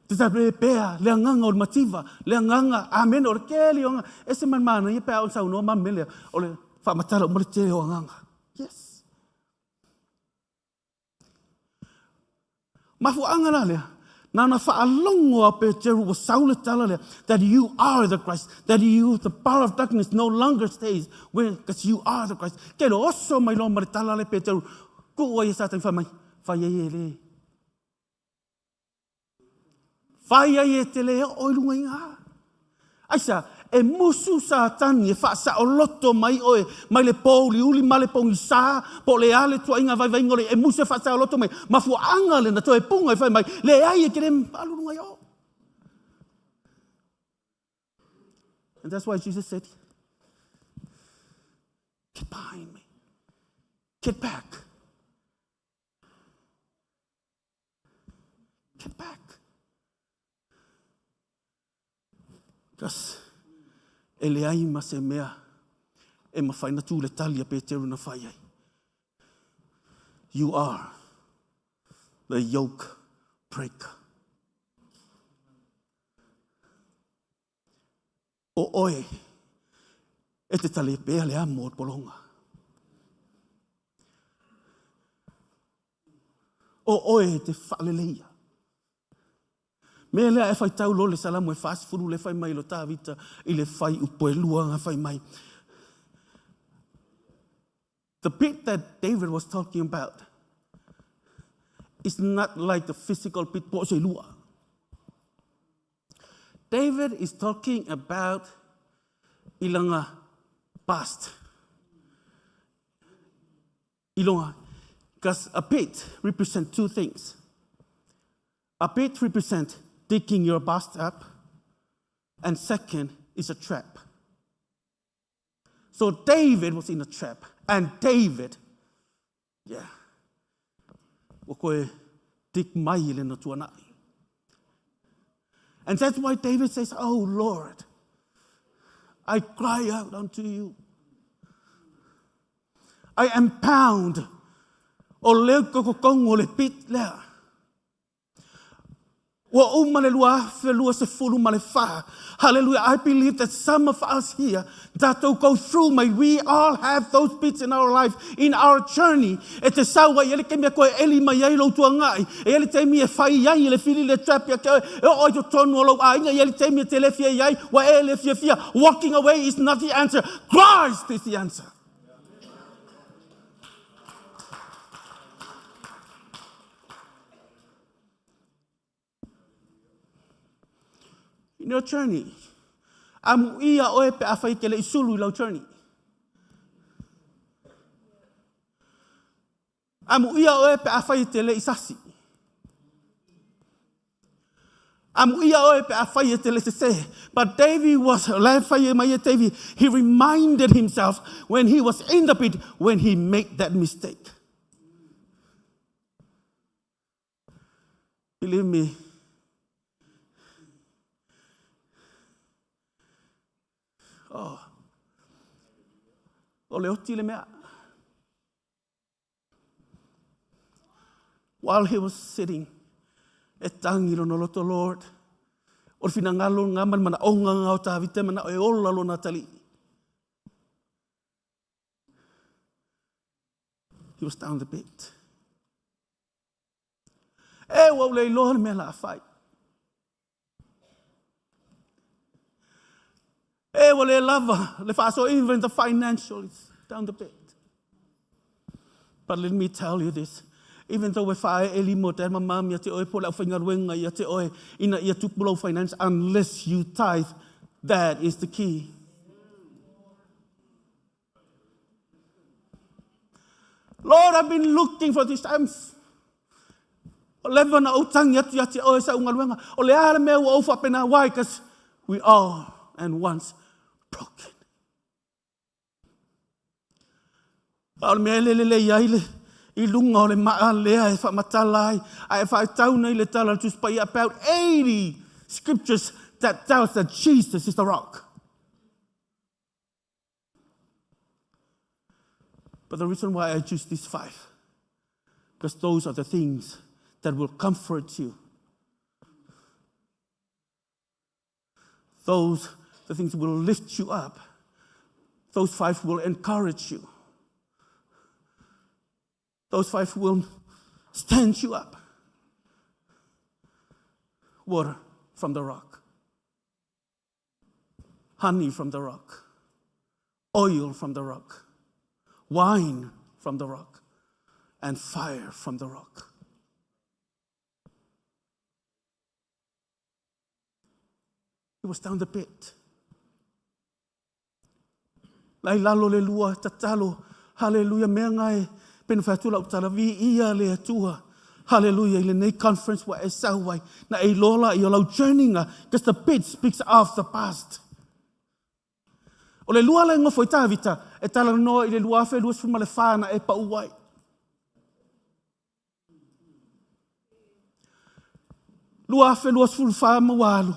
te tale pea, le anganga o mativa, le anganga, amen, o le keli o anga. Ese man mana, ia pea o sau no mamele, o le whamatala o mole te o anganga. Yes. Mafu angana lea. Nana whaalongo a Peteru wa saule tala lea, that you are the Christ, that you, the power of darkness no longer stays, because you are the Christ. Ke lo oso mai lo mare tala le Peteru, ko o ia satan wha mai, whai e le. Whai e te le o ilunga inga. Aisa, e musu sa tani, e whaasa o loto mai oe, mai le pōli uli, mai le pōngi sā, po le ale tua inga vai ngore, e musu e whaasa o loto mai, mafu anga le na to e punga e whai mai, le ai e kere alunga yo. And that's why Jesus said, get behind me. Get back. Get back. Because e le ai ma se mea e ma whaina tū le tali a Peteru na whai ai. You are the yoke breaker. O oe e te tali pea le amo o polonga. O oe te whaleleia. Me lea e whai tau lo le salamu e fast furu le whai mai lo tāwita i le whai upo e lua ngā whai mai. The pit that David was talking about is not like the physical pit po se lua. David is talking about ilanga past. Ilonga, because a pit represents two things. A pit represents digging your past up, and second is a trap. So David was in a trap, and David, dig mai le na tuanai. And that's why David says, oh Lord, I cry out unto you. I am bound. O leo kokokong o le pit lea. Hallelujah. I believe that some of us here that will go through, may we all have those bits in our life, in our journey. E te sawa i ele ke mea koe eli mai ai lo tua ngai. E ele te mi e whai ai le fili le trap ya koe. E oi to tonu alo a inga. E ele te mi e te le fia iai. Wa e le fia fia. Walking away is not the answer. Christ is the answer. In your journey, amu ia oe pe awhai ke le isulu i lau journey. Amu ia oe pe awhai te le isasi. Amu ia oe pe awhai te le se. But David was, David, he reminded himself when he was in the pit, when he made that mistake. Believe me, o le oti le mea. While he was sitting, e tangi lo no loto Lord, o fina ngalo ngaman mana onga ngau tāwite mana o e ola lo natali. He was down the pit. E wau le loa me la fai. E wau le lava, le fa so even the financial is down the pit. But let me tell you this. Even though we fire eli mo te mama ya te oi pola whainga ruenga ya te oi ina ia tupulau finance unless you tithe, that is the key. Lord, I've been looking for these times. O lewa na utang ya te oi sa unga ruenga. O le ala mea ua ufa pena. Why? Because we are and once broken. Paul mea le iaile. I lunga o le maa lea e whamatalai. Ai e whaitauna I le tala to spy about 80 scriptures that tells that Jesus is the rock. But the reason why I choose these 5, because those are the things that will comfort you. Those, the things that will lift you up. Those 5 will encourage you. Those 5 will stand you up. Water from the rock. Honey from the rock. Oil from the rock. Wine from the rock. And fire from the rock. It was down the pit. Lai lalo le lua tatalo. Hallelujah. Mea ngai. Pen fatula utala vi ia le atua. Hallelujah. Ile nei conference wa e sauai. Na e lola I lau journeyinga. Because the pit speaks of the past. O le lua le ngofo I tāwita. E tala noa I le lua fe luas fuma le whāna e pauai. Lua fe luas fulu whāma walu.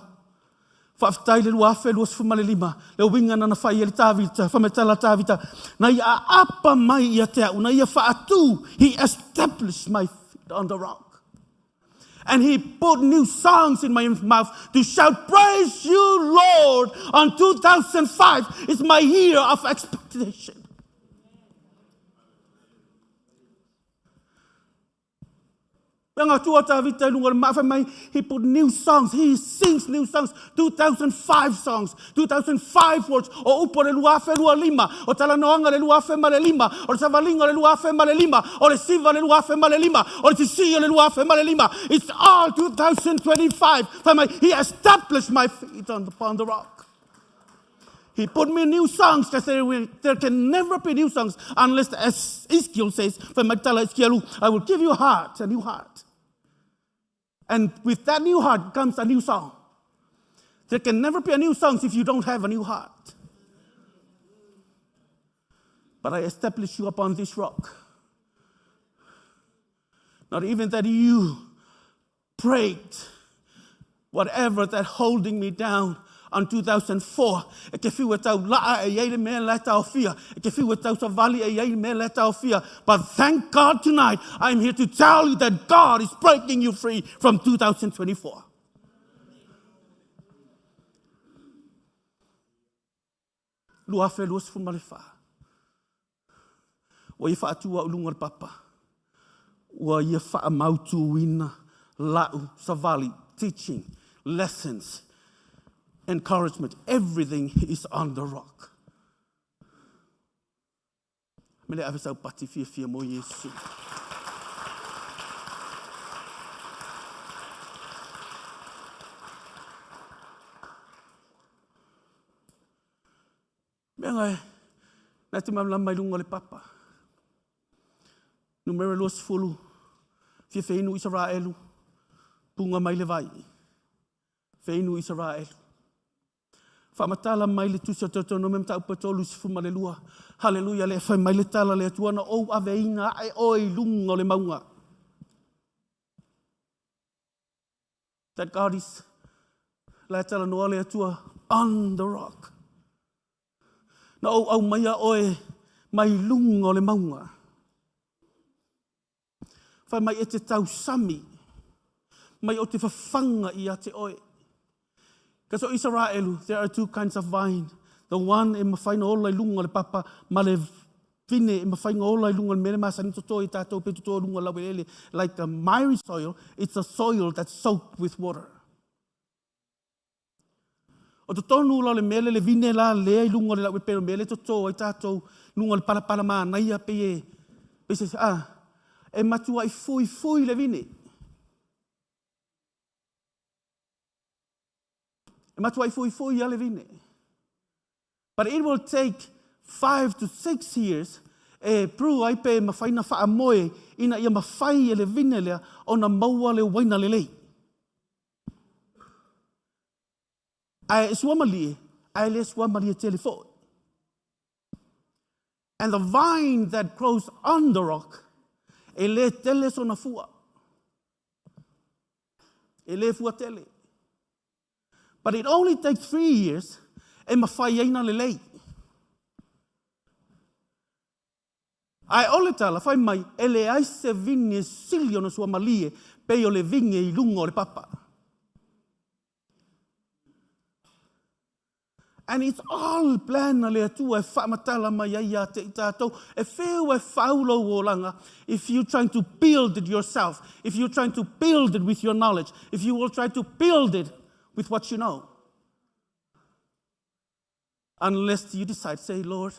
Whaftai le lua fe luas fuma le 5. Le winga na whai le tāwita. Whametala tāwita. Na ia apa mai ia te au. Na ia whaatu. He established my feet on the rock. And he put new songs in my mouth to shout, praise you, Lord. On 2005 is my year of expectation. He put new songs. He sings new songs. 2005 songs. 2005 words. O upo le lua fe lua 5. O talanoanga le lua fe ma le 5. O le savalinga le lua fe ma le 5. O le siva le lua fe ma le 5. O le tisia le lua fe ma le 5. It's all 2025. He established my feet upon the rock. He put me new songs because there can never be new songs unless, as Ezekiel says, I will give you a heart, a new heart. And with that new heart comes a new song. There can never be a new song if you don't have a new heart. But I establish you upon this rock. Not even that you prayed whatever that holding me down on 2004. But thank God tonight, I'm here to tell you that God is breaking you free from 2024. Lua fe luas fu malefa. Wa ifa atua ulunga papa. Wa ifa amautu wina lau savali teaching lessons. Encouragement, everything is on the rock. Mele avisa pati fia mo Yesu. Mengai nati mam lamai lunga le papa. Numero los fulu. Fia feinu Israelu. Punga mai le vai. Feinu Israelu. Whamatala mai le tusa totono mem tau patolu sifuma le lua. Hallelujah le whai mai le tala le atuana o aveinga ai oi lunga le maunga. That God is le tala noa le atua on the rock. Na o au mai a oi mai lunga le maunga. Whai mai e te tau sami. Mai o te whawhanga I a te oi. Because o Israelu, there are 2 kinds of vine. The one in mawhaina o lai lunga le papa, ma le vine e mawhainga ola I lunga mele masani toto I tātou pe toto lunga lawelele. Like a miry soil, it's a soil that's soaked with water. O to tonu la le mele le vine la le I lunga le lawe pero mele toto I tātou lunga le palapala maa naia pe e. Pe se e matua I fui le vine. E matua I fui le vine. But it will take 5 to 6 years e pru ai pe mawhaina wha moe ina ia mawhai e le vine lea o na maua le waina le lei. Ai suamalie, ai le suamalie telefone. And the vine that grows on the rock, e le tele so na fua. E le fua tele. But it only takes 3 years e mawhai aina le lei. Ai ole tala, whai mai, e le aise vinge sili o na sua malie, pe o le vinge I lungo o le papa. And it's all plan na le atua e whaamatala mai ai a te I tātou. E wheu e whaulo o langa, if you're trying to build it yourself, if you're trying to build it with your knowledge, if you will try to build it with what you know. Unless you decide, say, Lord,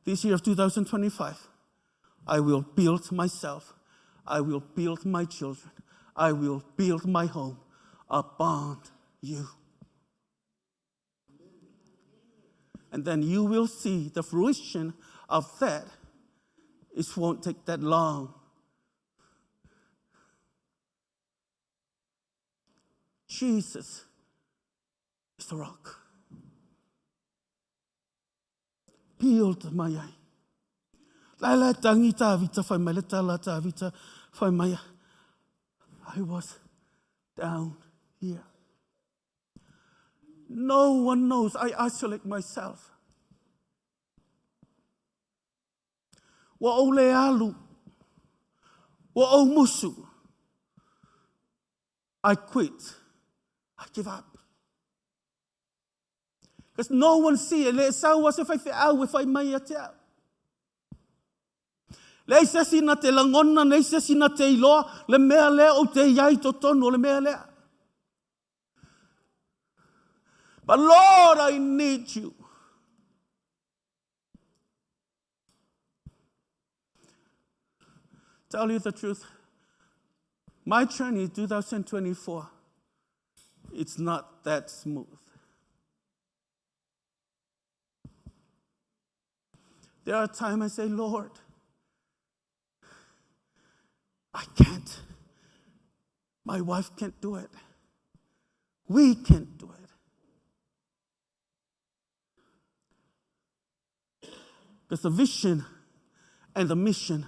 this year of 2025, I will build myself. I will build my children. I will build my home upon you. And then you will see the fruition of that. It won't take that long. Jesus is the rock. Build my eye. La tangi ta vita fai mai, la ta vita fai mai. I was down here. No one knows. I isolate myself. Wa o le alu. Wa o musu. I quit. I give up. Because no one sees it. Le sau was if I fai if I mai atea. Le se sina te langona, le se sina te iloa, le mea lea o te iai to tono, le mea lea. But Lord, I need you. Tell you the truth. My journey in 2024, it's not that smooth. There are times I say, Lord, I can't. My wife can't do it. We can't do it. Because the vision and the mission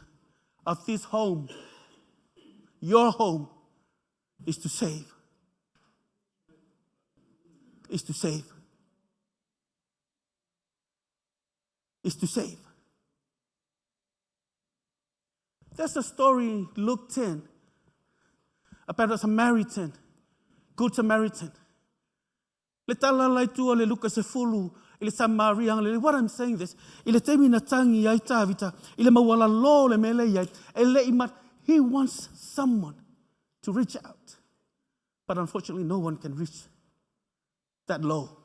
of this home, your home, is to save. Is to save. Is to save. There's a story in Luke 10 about a Samaritan, good Samaritan. Le tala lai tua le luka se fulu, ile Samariang le. What I'm saying this, ile temi na tangi ai tavita, ile mawala lo le mele yai, ele imat. He wants someone to reach out, but unfortunately, no one can reach that low.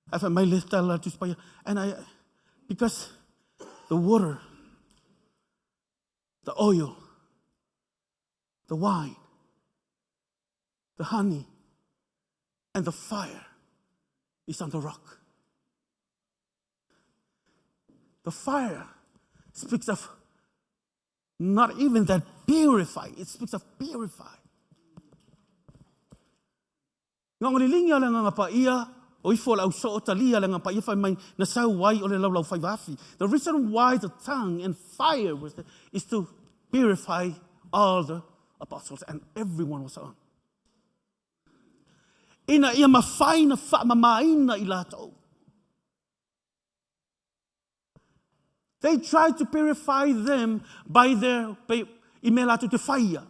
I found my little to spy, and because the water, the oil, the wine, the honey, and the fire is on the rock. The fire speaks of not even that purify, it speaks of purify. Ngongolilinga lang nga pa iya. The reason why the tongue and fire was there is to purify all the apostles, and everyone was on. Ina ia mafaina fa mamaina ilato. They tried to purify them by their imelato to fire.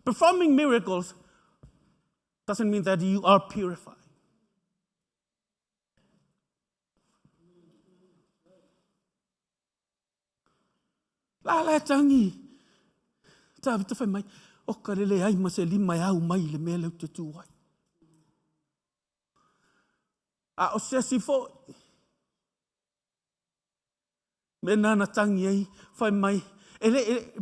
Performing miracles doesn't mean that you are purified. La tangi. Ta vita fai mai. O ka lele ai ma se lima au mai le mea leu te tuai. A o se si fo. Me nana tangi ai fai mai.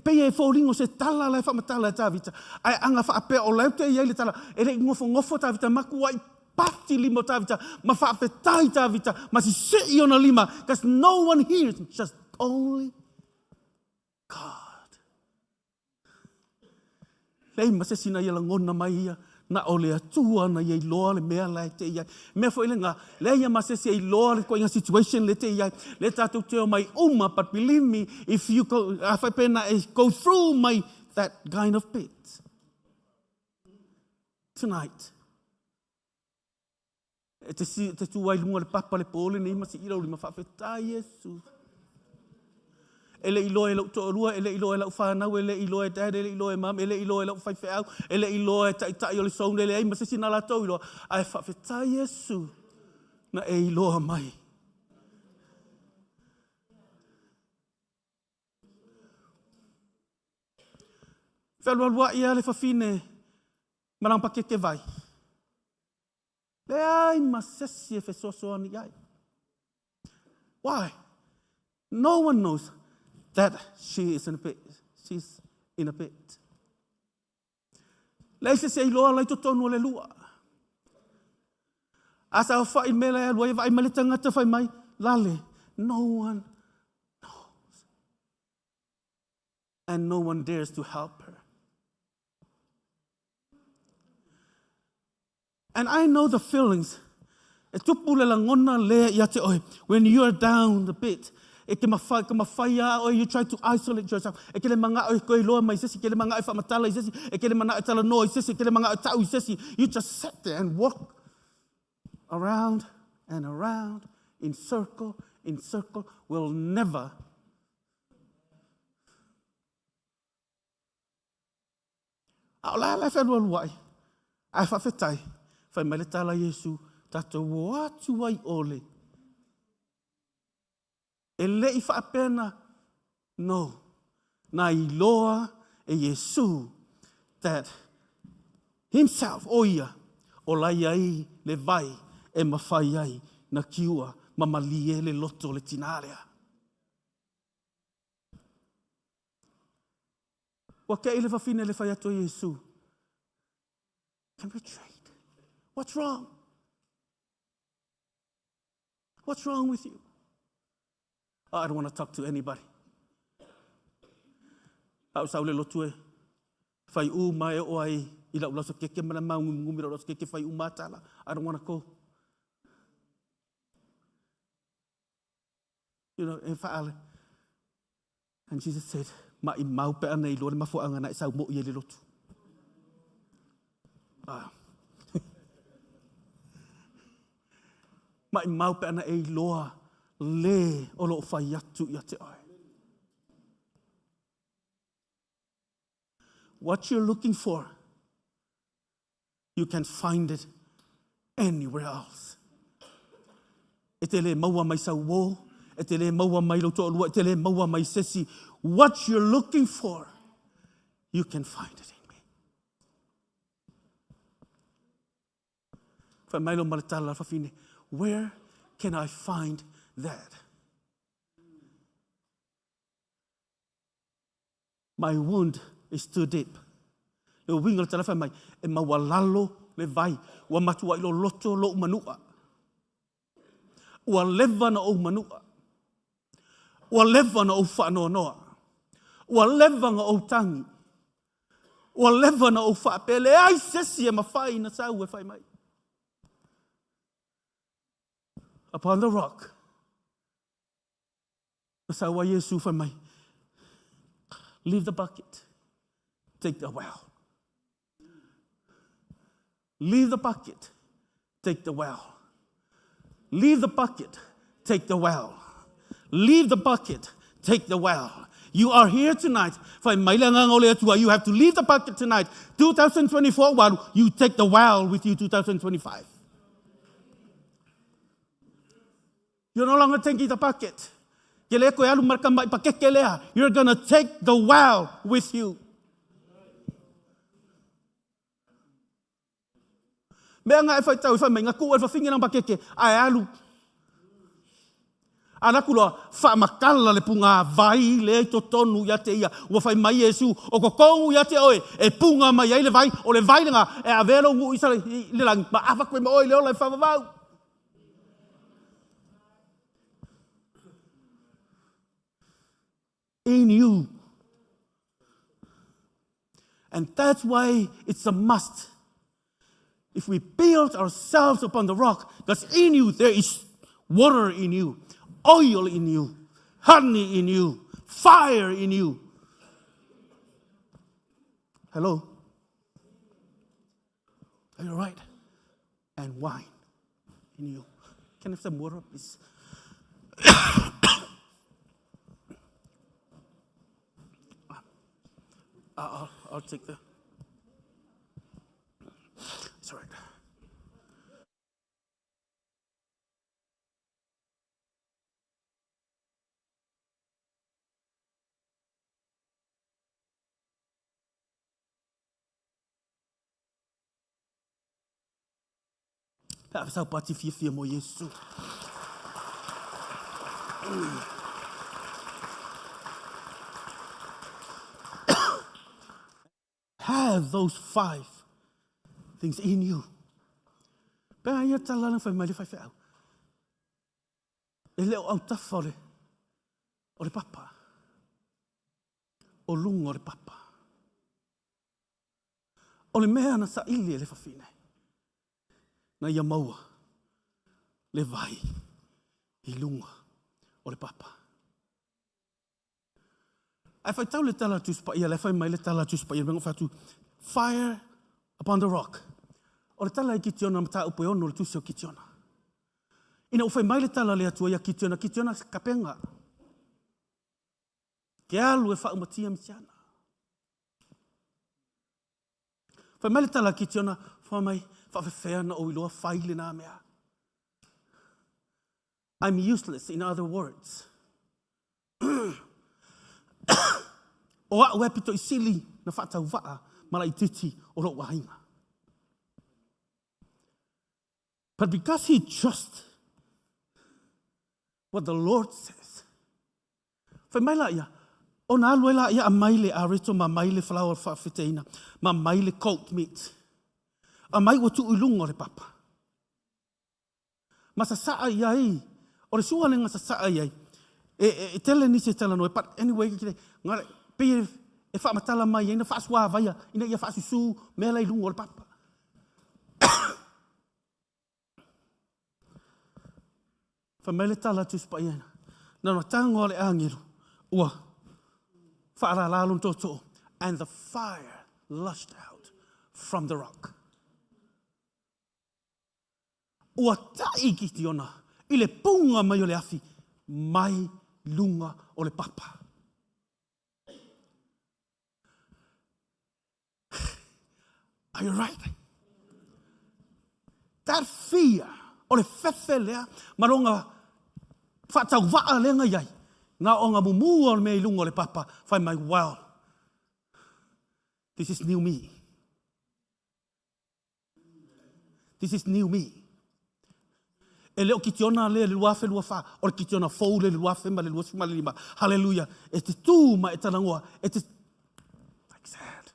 Pei e fōringo se tala lai whamatala e tāwita. Ai anga whaapea o lau te iei le tala. Ngofo tāwita maku ai pati limo tāwita. Ma whaapetai tāwita. Ma si se ona lima. Because no one here is just only God. Lei ma se sina ia langona mai ia. Na o le atua na iei loa le mea lai te iai. Mea fo ile ngā, le ia ma se se iei loa le koe inga situation le te iai. Le tātou teo mai uma, but believe me, if you go, awhai pēna go through that kind of pit. Tonight. E te tuai lunga le papa le pōle ni ma si ira uli ma whawhetai Yesu. Ele ilo e lau to'orua, ele ilo e lau whanau, ele ilo e dad, ele ilo e mam, ele ilo e lau whaiwheau, ele ilo e tai o le sound, ele ei masesi na la tau iloa. Ai whawhetai Yesu na e iloa mai. Whelua ia le whawhine marang pakeke vai. Le ai masesi e whesoasoa ni ai. Why? No one knows that she's in a pit. Leise se iloa lai to tonu le lua. Asa o whai mele e lua, vai mele tangata whai mai, lale. No one knows. And no one dares to help her. And I know the feelings. E tupu le langona lea ia te oi. When you are down the pit, e ke mawhai a oi, you try to isolate yourself. E ke le manga oi koe loa mai sesi, ke le manga oi whamatala i sesi, e ke le manga oi tala no i sesi, ke le manga oi tau i sesi. You just sit there and walk around and around in circle, will never a la la whenua luai. Ai whawhetai, whai mai le tala Yesu, tatou watu ai ole. E lei whaapena, no, na iloa e Yesu, that himself, oia, o lai ai le vai e mawhai ai na kiua, mamalie le loto le tinarea. Wa kei le whawhine le whai ato Yesu. I'm betrayed. What's wrong? What's wrong with you? Oh, I don't want to talk to anybody. Au sau le lotu e. Whai u mai o ai. Ila ula so keke mana mau ngumira ula so keke whai u matala. I don't want to go. You know, e whaale. And Jesus said, ma I mau pe ana I lore mafu anga na I sau mo I le lotu. Ma I mau pe ana e loa le o lo whai atu I te ai. What you're looking for, you can find it anywhere else. E te le maua mai sau wo, e te le maua mai lo to lua, e te le maua mai sesi. What you're looking for, you can find it in me. Whai mai lo maletala whawhine, where can I find that? My wound is too deep. Le winga tala whai mai, e mawalalo le vai, wa matua I lo loto lo manua. Ua lewa na o manua. Ua lewa na o whanoa noa. Ua lewa na o tangi. Ua lewa na o whapele. Ai sesi e mawhai na sau e whai mai. Upon the rock. Na sau a Yesu whai mai. Leave the bucket. Take the well. Leave the bucket. Take the well. Leave the bucket. Take the well. Leave the bucket. Take the well. You are here tonight. Whai maile ngā ngole atua. You have to leave the bucket tonight. 2024, while you take the well with you 2025. You're no longer taking the bucket. You're going to take the well with you. Mea ngā e whai tau, e whai mai ngā kua e wha whingi nang pakeke, ai alu. Ana kula wha makala le punga vai le to tonu ia te ia, ua whai mai Yesu, o ko kongu ia te oe, e punga mai ai le vai, o le vai nga, e a vero ngu isa le langi, ma awa koe ma oe le ola e whawawau. In you. And that's why it's a must. If we build ourselves upon the rock, because in you there is water in you, oil in you, honey in you, fire in you. Hello? Are you all right? And wine in you. Can I have some water, please? I'll take the... It's all right. Pea sau pati fia mo Yesu. Have those 5 things in you. Pea ia talana whai mai le whai whau. E leo au tafa o le papa. O lunga o le papa. O le mea na sa ili e le whawhine. Na ia maua. Le vai. I lunga o le papa. Ai whai tau le tala tuspa ia, le whai mai le tala tuspa ia, mengo whatu, fire upon the rock. O le tala i kitiona ma tā upo e ono le tusi o kitiona. Ina ufai mai le tala le atua ia kitiona kapenga. Ke alu e whau matia mitiana. Whai mai le tala kitiona, whai mai whawhewhea na o iloa whaile nā mea. I'm useless, in other words. O a ue pito I sili na whatau waa mala I titi o lo wahinga. But because he trusts what the Lord says, whai mai la ia, o nā alue la ia a maile a reto ma maile flower whawhiteina, ma maile coat meat, a mai wa tu ulunga o le papa. Ma sa saa iai, o le sualenga sa saa iai, e tele ni se tala noe, but anyway, ngare, pe e wha matala mai, ina wha asua vaia, ina ia wha susu, mea lai lungo o le papa. Wha mele tala tuspa iena, na no tango o le angiru, ua, wha ara lalun toto, and the fire lushed out from the rock. Ua tai ki ti ona, I le punga mai o le afi, mai lunga o le papa. Are you right? That fear, o le fefe lea, maronga whatau waa lenga iai, ngā o ngā mumu o mei lunga o le papa, whai mai, wow, this is new me. This is new me. E leo ki tiona le luafe luafa, o le ki tiona fou le luafe ma le luafe ma le lima. Hallelujah. E te tū ma e tanangoa, e te... Like sad.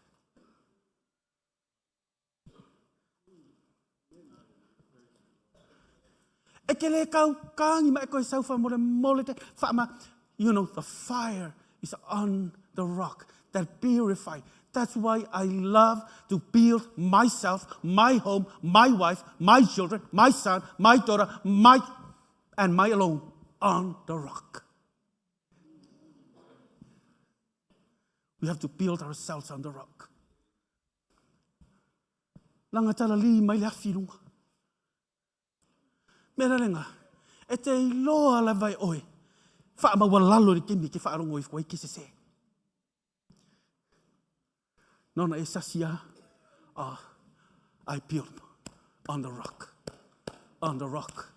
E ke le kau kāngi ma e koe sauwha mole te whaama. You know, the fire is on the rock that purifies. That's why I love to build myself, my home, my wife, my children, my son, my daughter, my alone on the rock. We have to build ourselves on the rock. Langa tala li mai le afi lunga. Mera renga, e te iloa la vai oe. Wha ma walalo ni kimi ki wha arongo I koe ki se se. Nona e sasia. I built on the rock. On the rock.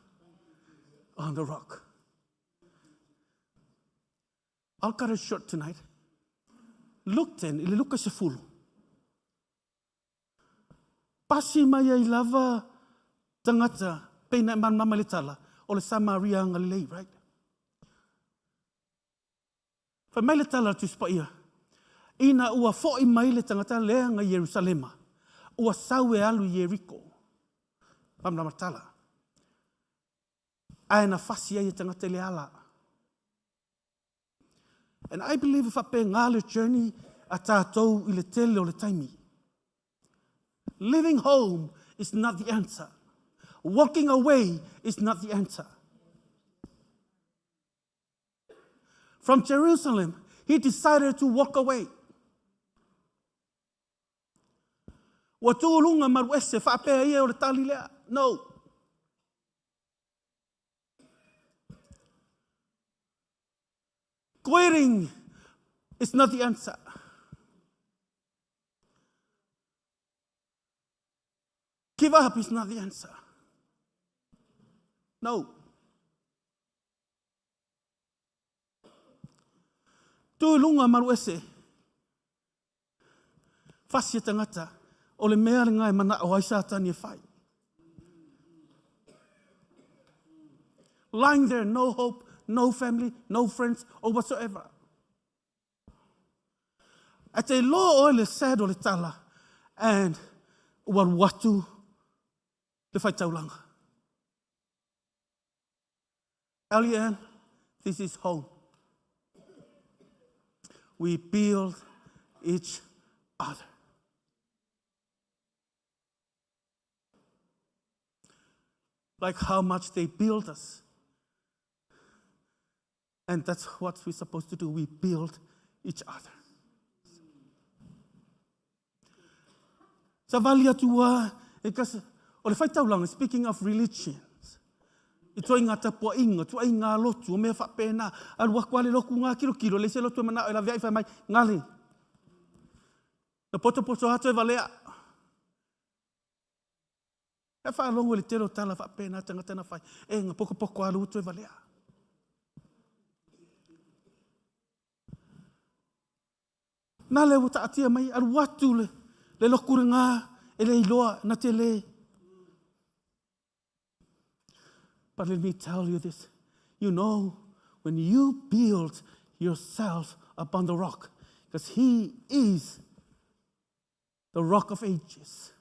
On the rock. I'll cut it short tonight. Luke 10, ili Luka se fulu. Pasi mai ai lava tangata peina man mama le tala o le Samaria Galilei, right? Fa mai le tala tu spaia. Ina ua fo'i mai le tangata lea nga Jerusalema. Ua saue alu Jericho. Pamna matala. Aina fasi ai tangata le ala. And I believe if I pay ngale journey atatou ile tele o le taimi. Living home is not the answer. Walking away is not the answer. From Jerusalem, he decided to walk away. Wa tulunga marwese fa pe ia o le tali lea. No. Quitting is not the answer. Give up is not the answer. No. Tulunga maruese. Fasia tangata. O le mea le ngai mana o aisa tani e whai. Lying there, no hope, no family, no friends, or whatsoever. I te lo o le sad o le tala. And watu le whai taulanga. LEM, this is home. We build each other. Like how much they build us. And that's what we're supposed to do. We build each other. Savalia tua, o le whaitaulanga, speaking of religions, I toi ngā tapua inga, toi ngā lotu, o mea whapena, alua kwa le loku ngā kilo, le se lotu mana o la vea i whai mai, ngali. Na poto hato e valea. E whaalongo le tero tala whapena, tangatana whai, e ngā poko alu to e valea. Nā le wata atia mai, alu watu le lokure ngā, e le iloa, na te le. But let me tell you this. You know, when you build yourself upon the rock, because he is the rock of ages,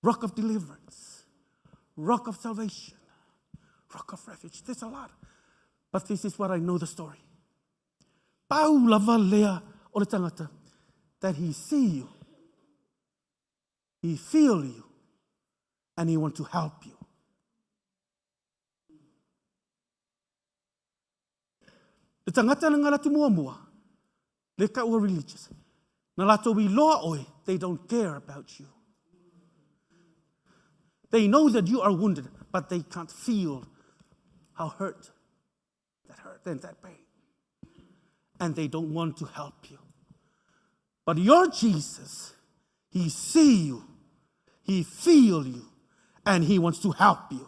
rock of deliverance, rock of salvation, rock of refuge. There's a lot. But this is what I know the story. Pau lava lea o le tangata, that he see you, he feel you, and he want to help you. Le tangata na ngala tu mua, le ka ua religious. Na lato wi loa oe, they don't care about you. They know that you are wounded, but they can't feel how hurt and that pain. And they don't want to help you. But your Jesus, he see you, he feel you, and he wants to help you.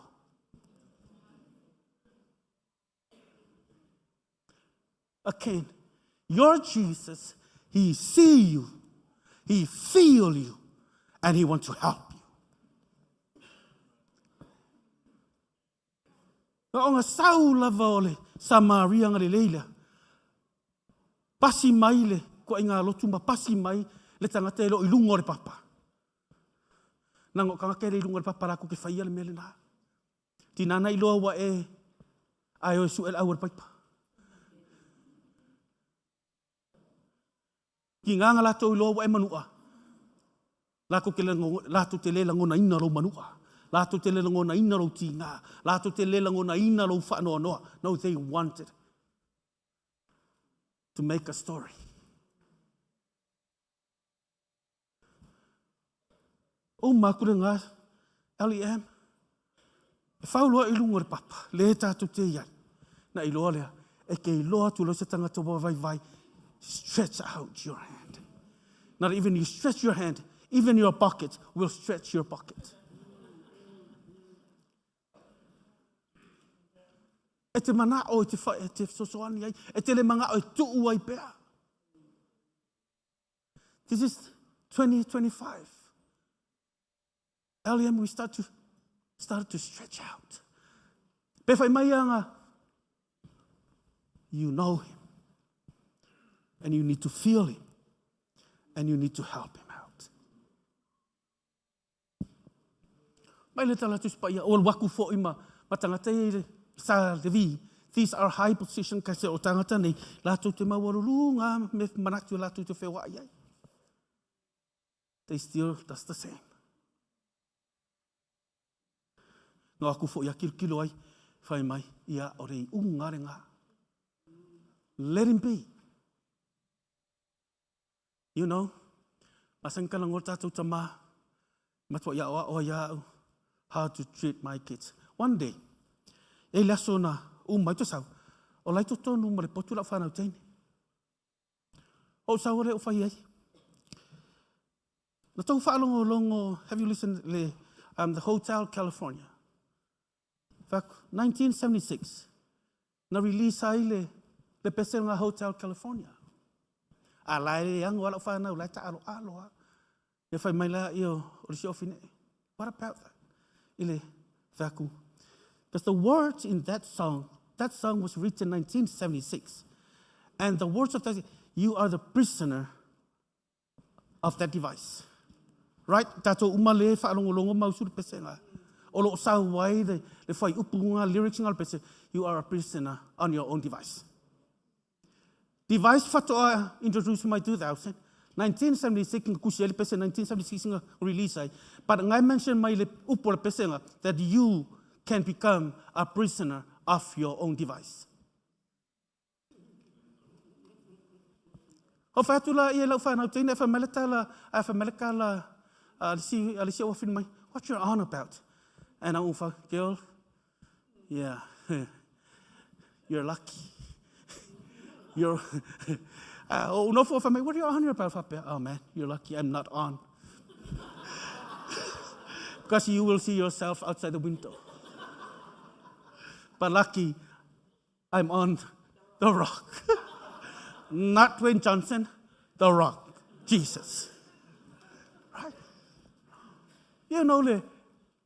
Again, your Jesus, he see you, he feel you, and he wants to help you. O nga sau lava o le Samaria Galilei. Pasi mai le, ko inga lotu ma pasi mai le tangata e lo i lungo le papa. Nango kanga kere i lungo le papa rako ke whaia le mele na. Tinana i loa wa e ai o su el awar paipa. Ki nganga lato i loa wa e manua. Lako ke lato te le langona ina ro manua. Lato te le langona ina ro tinga. Lato te le langona ina ro whanoa noa. No, they wanted to make a story. O makure ngā LEM. E whauloa i lungo re papa. Le tātou te iai. Na i loa lea. E ke i loa tu lo se tangata wa vai. Stretch out your hand. Not even you stretch your hand, even your pocket will stretch your pocket. E te mana o te whae, e te sosoani ai, e te le manga o tuu ai pēr. This is 2025. LEM, we started to stretch out. Pe whai mai anga, you know him. And you need to feel him. And you need to help him out. Mai le tala tu spaya, o waku fo ima, matangata i sa levi. These are high position kasi o tangata nei, latu te mawarulunga, me manatu latu te whewa ai. They still does the same. Ngā aku fo ia kirkilo ai, whai mai, ia o rei ungare ngā. Let him be. You know, masangka lang o tātou tama, matwa ia o ia how to treat my kids. One day, e laso na mai to sau, o lai to tonu mare potu la whanau teine. O sau re o whai ai. Na tau whaalongo longo, have you listened to the Hotel California? Fact, 1976, na release ai le pese nga Hotel California. A lai yang wala whanau, lai ta alo. E whai mai la o risi ofine. What about that? Ile vaku. Because the words in that song was written in 1976. And the words of that, you are the prisoner of that device. Right? Tato umale whaalongolongo mausuri pese nga. Olo sa wai le whai upunga lyrics nga pese, you are a prisoner on your own device. Device fatoa introduced in my 2000. 1976 kusieli pese 1976 nga release ai. But ngai mention mai le upo le pese nga that you can become a prisoner of your own device. Ho fatula ia lau whanau teine fa melekala alisi ofin mai, what you're on about? And I ufa, girl, yeah, you're lucky. You're, no for me, what are you on about? Oh man, you're lucky I'm not on. Because you will see yourself outside the window. But lucky, I'm on the rock. Not Dwayne Johnson, the rock, Jesus. Right? You know,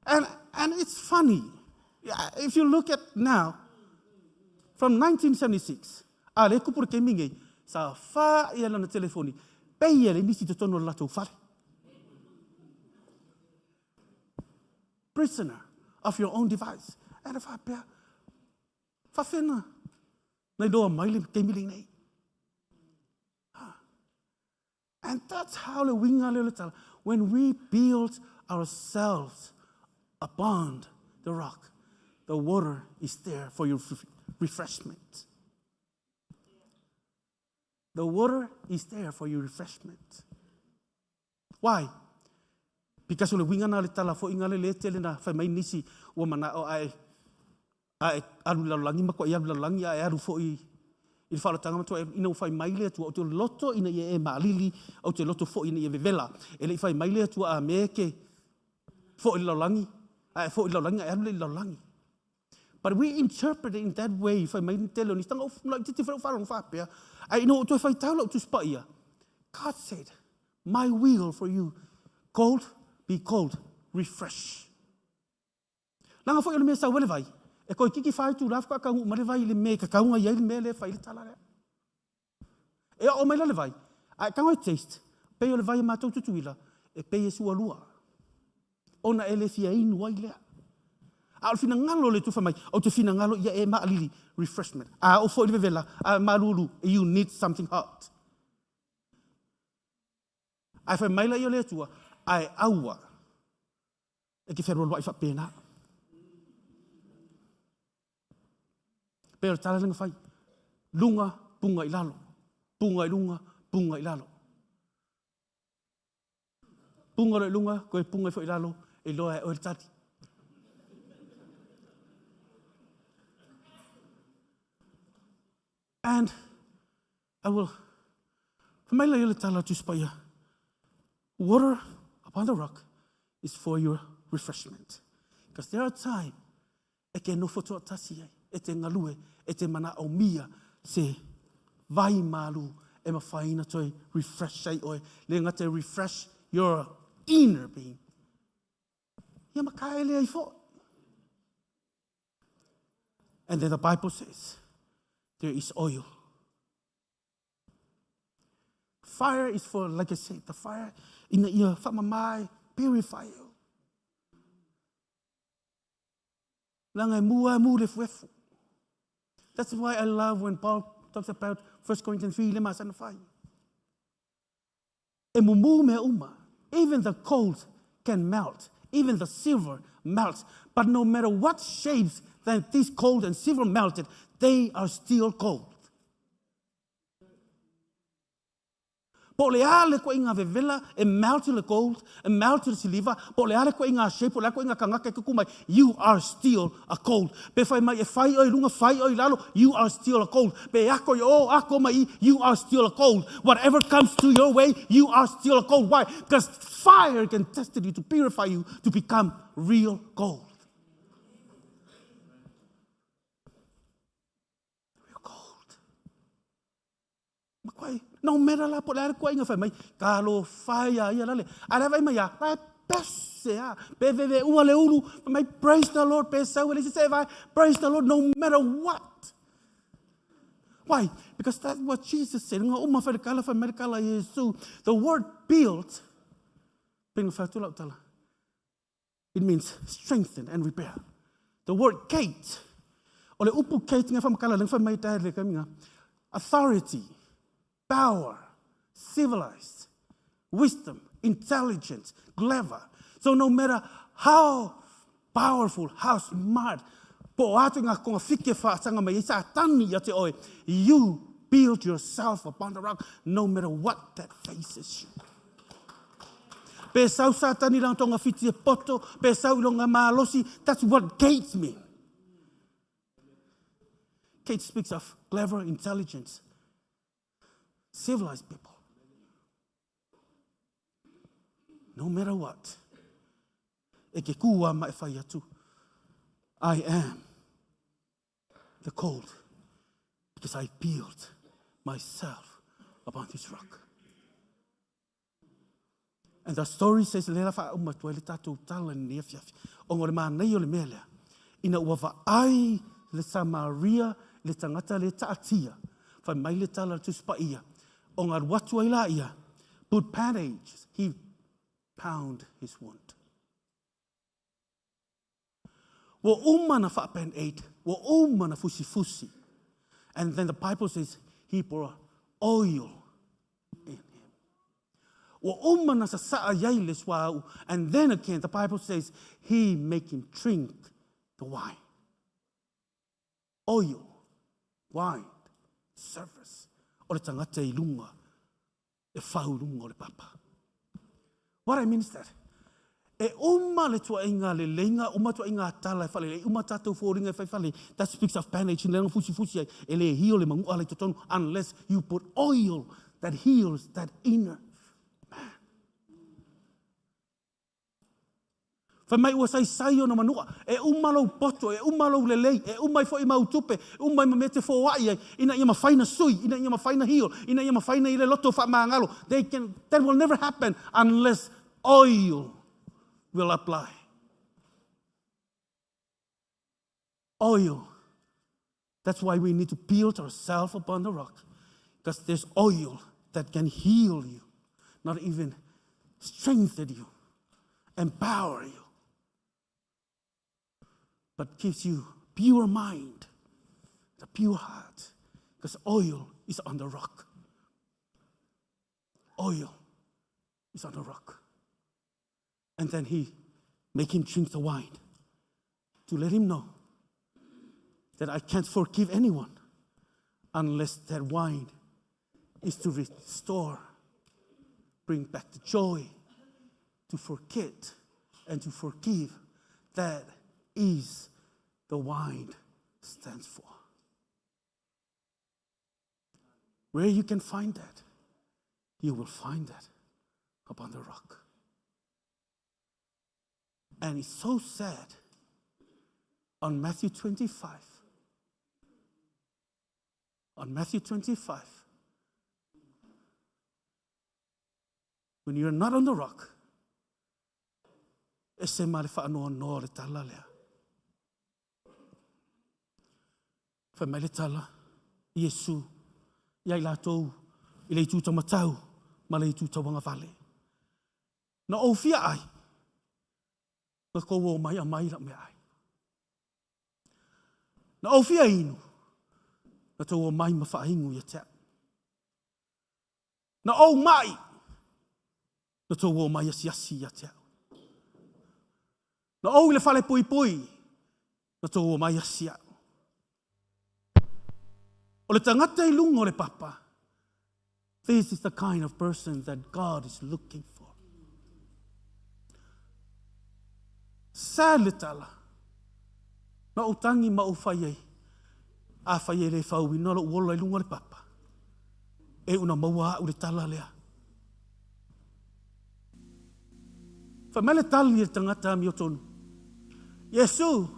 and it's funny. If you look at now, from 1976, ale kupur keminge sa fa ia lana telefoni, pei le nisi te tono lato fare. Prisoner of your own device. And if I pea, fa fena, na doa maile kemiling nei. And that's how the winga le when we build ourselves upon the rock, the water is there for your refreshment. The water is there for your refreshment. Why? Because le winga na le tala fo inga le tele na fa mai nisi o mana o ai alu lalangi mako ia lalangi ai alu fo i fa tanga to ina fa mai le tu o te loto ina e malili o te loto fo ina e vela ele fa mai le tu a meke fo i lalangi ai fo i lalangi ai alu lalangi. But we interpret it in that way. If I might tell you, I know if I tell you to spia, God said, my will for you, cold, be cold, refresh. Langa fo yo me sa wele vai. E ko kiki fai tu laf ka ka ma le vai le me ka ka ia le me le fai le tala. E o mai le vai. Ai ka taste. Pe yo le vai ma tu tuila. E pe su alua. Ona ele fia inu wai le. Al fina ngalo le tu famai, o te fina ngalo ia e maalili, refreshment. O fo i vela, malulu, you need something hot. Ai fa mai la yo le tua, ai aua. E ki ferro lo fa pena. Pero tala lenga fai. Lunga, punga i lalo. Punga i lunga, punga i lalo. Punga le lunga, ko punga i fo i lalo, e loa o tati. And I will, for my little tala to spaya, Water upon the rock is for your refreshment. Because there are times, e ke no foto tasi ai, e te ngalue, e te mana o mia, se vai malu, e mawhaina toi refresh ai oi, le ngate refresh your inner being. Ia makaele ai fo. And then the Bible says, there is oil. Fire is for, like I said, the fire in the ear, whamamai, purify you. Langai mua mu le fuefu. That's why I love when Paul talks about 1 Corinthians 3, lema and 5. E mumu me uma. Even the gold can melt. Even the silver melts. But no matter what shapes that this gold and silver melted, they are still gold. Po le ale ko inga vevela, e melted the gold, e melted the silver, po le ale ko inga shape, po le ko inga kangaka kukumai, you are still a gold. Pe fai mai e fai oi lunga fai oi lalo, you are still a gold. Pe ako yo ako mai, you are still a gold. Whatever comes to your way, you are still a gold. Why? Because fire can test you to purify you to become real gold. No matter la po la ko inga fa mai kalo fire ia lale ara vai mai vai pese a pvv u le ulu mai praise the Lord pesa we say vai praise the Lord no matter what. Why? Because that's what Jesus said. Nga uma fa kala fa medical yesu the word built ping fa tula tala it means strengthen and repair. The word gate ole upu gate nga fa kala lang fa mai ta le kaminga authority, power, civilized, wisdom, intelligence, clever. So no matter how powerful, how smart, you build yourself upon the rock no matter what that faces you. That's what gates mean. Gate speaks of clever, intelligence, civilized people. No matter what, I am the cold because I built myself upon this rock. And the story says, "Lela fa uma tuele tatu tala nefiaf ongore ma nei ole mele ina uwa ai le Samaria le tangata le taatia fa mai le tala tu spaia ongar watu ila ia put bandages he pound his wound." Wa umana fa band-aid wa umana fusi. And then the Bible says he poured oil in him. Wa umana sa saa yailes wa, and then again the Bible says he make him drink the wine. Oil, wine, service. O le tangata I lunga, e whau lunga o le papa. What I mean is that e uma le tua inga le lenga, uma tua inga tala e whale, e uma tatou fōringa e whale, that speaks of bandage, in lenga fusi ai, e le hio le mangu ale totonu, unless you put oil that heals that inner man. Whamai ua sai o na manua, e uma lau poto, e uma lau lelei, e uma I fo I mautupe, uma I mamete fo wai ai, ina ia mawhaina sui, ina ia mawhaina hio, ina ia mawhaina I le loto wha maangalo. That will never happen unless oil will apply. Oil. That's why we need to build ourselves upon the rock. Because there's oil that can heal you, not even strengthen you, empower you, but gives you pure mind, the pure heart. Because oil is on the rock. Oil is on the rock. And then he make him drink the wine to let him know that I can't forgive anyone unless that wine is to restore, bring back the joy, to forget and to forgive. That is the wine stands for. Where you can find that, you will find that upon the rock. And it's so sad. On Matthew 25, when you're not on the rock, e se male whaanoa noa le tala lea. Wha mai le tala, Iesu, iai lātou, i le tūta matau, ma le tūta wanga vale. Na o fia ai, na kou o mai a mai la me ai. Na o fia inu, na tau o mai ma whaingu ia tea. Na o mai, na tau o mai a siasi ia tea. Na o le whale pui pui, na tau o mai a sia. O le tangata I lungo le papa, this is the kind of person that God is looking for. Sad le tala, na o tangi ma o whaiei, a whaiei le whau ina lo uola I lunga le papa. E una maua au le tala lea. Whamele tali le tangata mi o tonu. Iesu,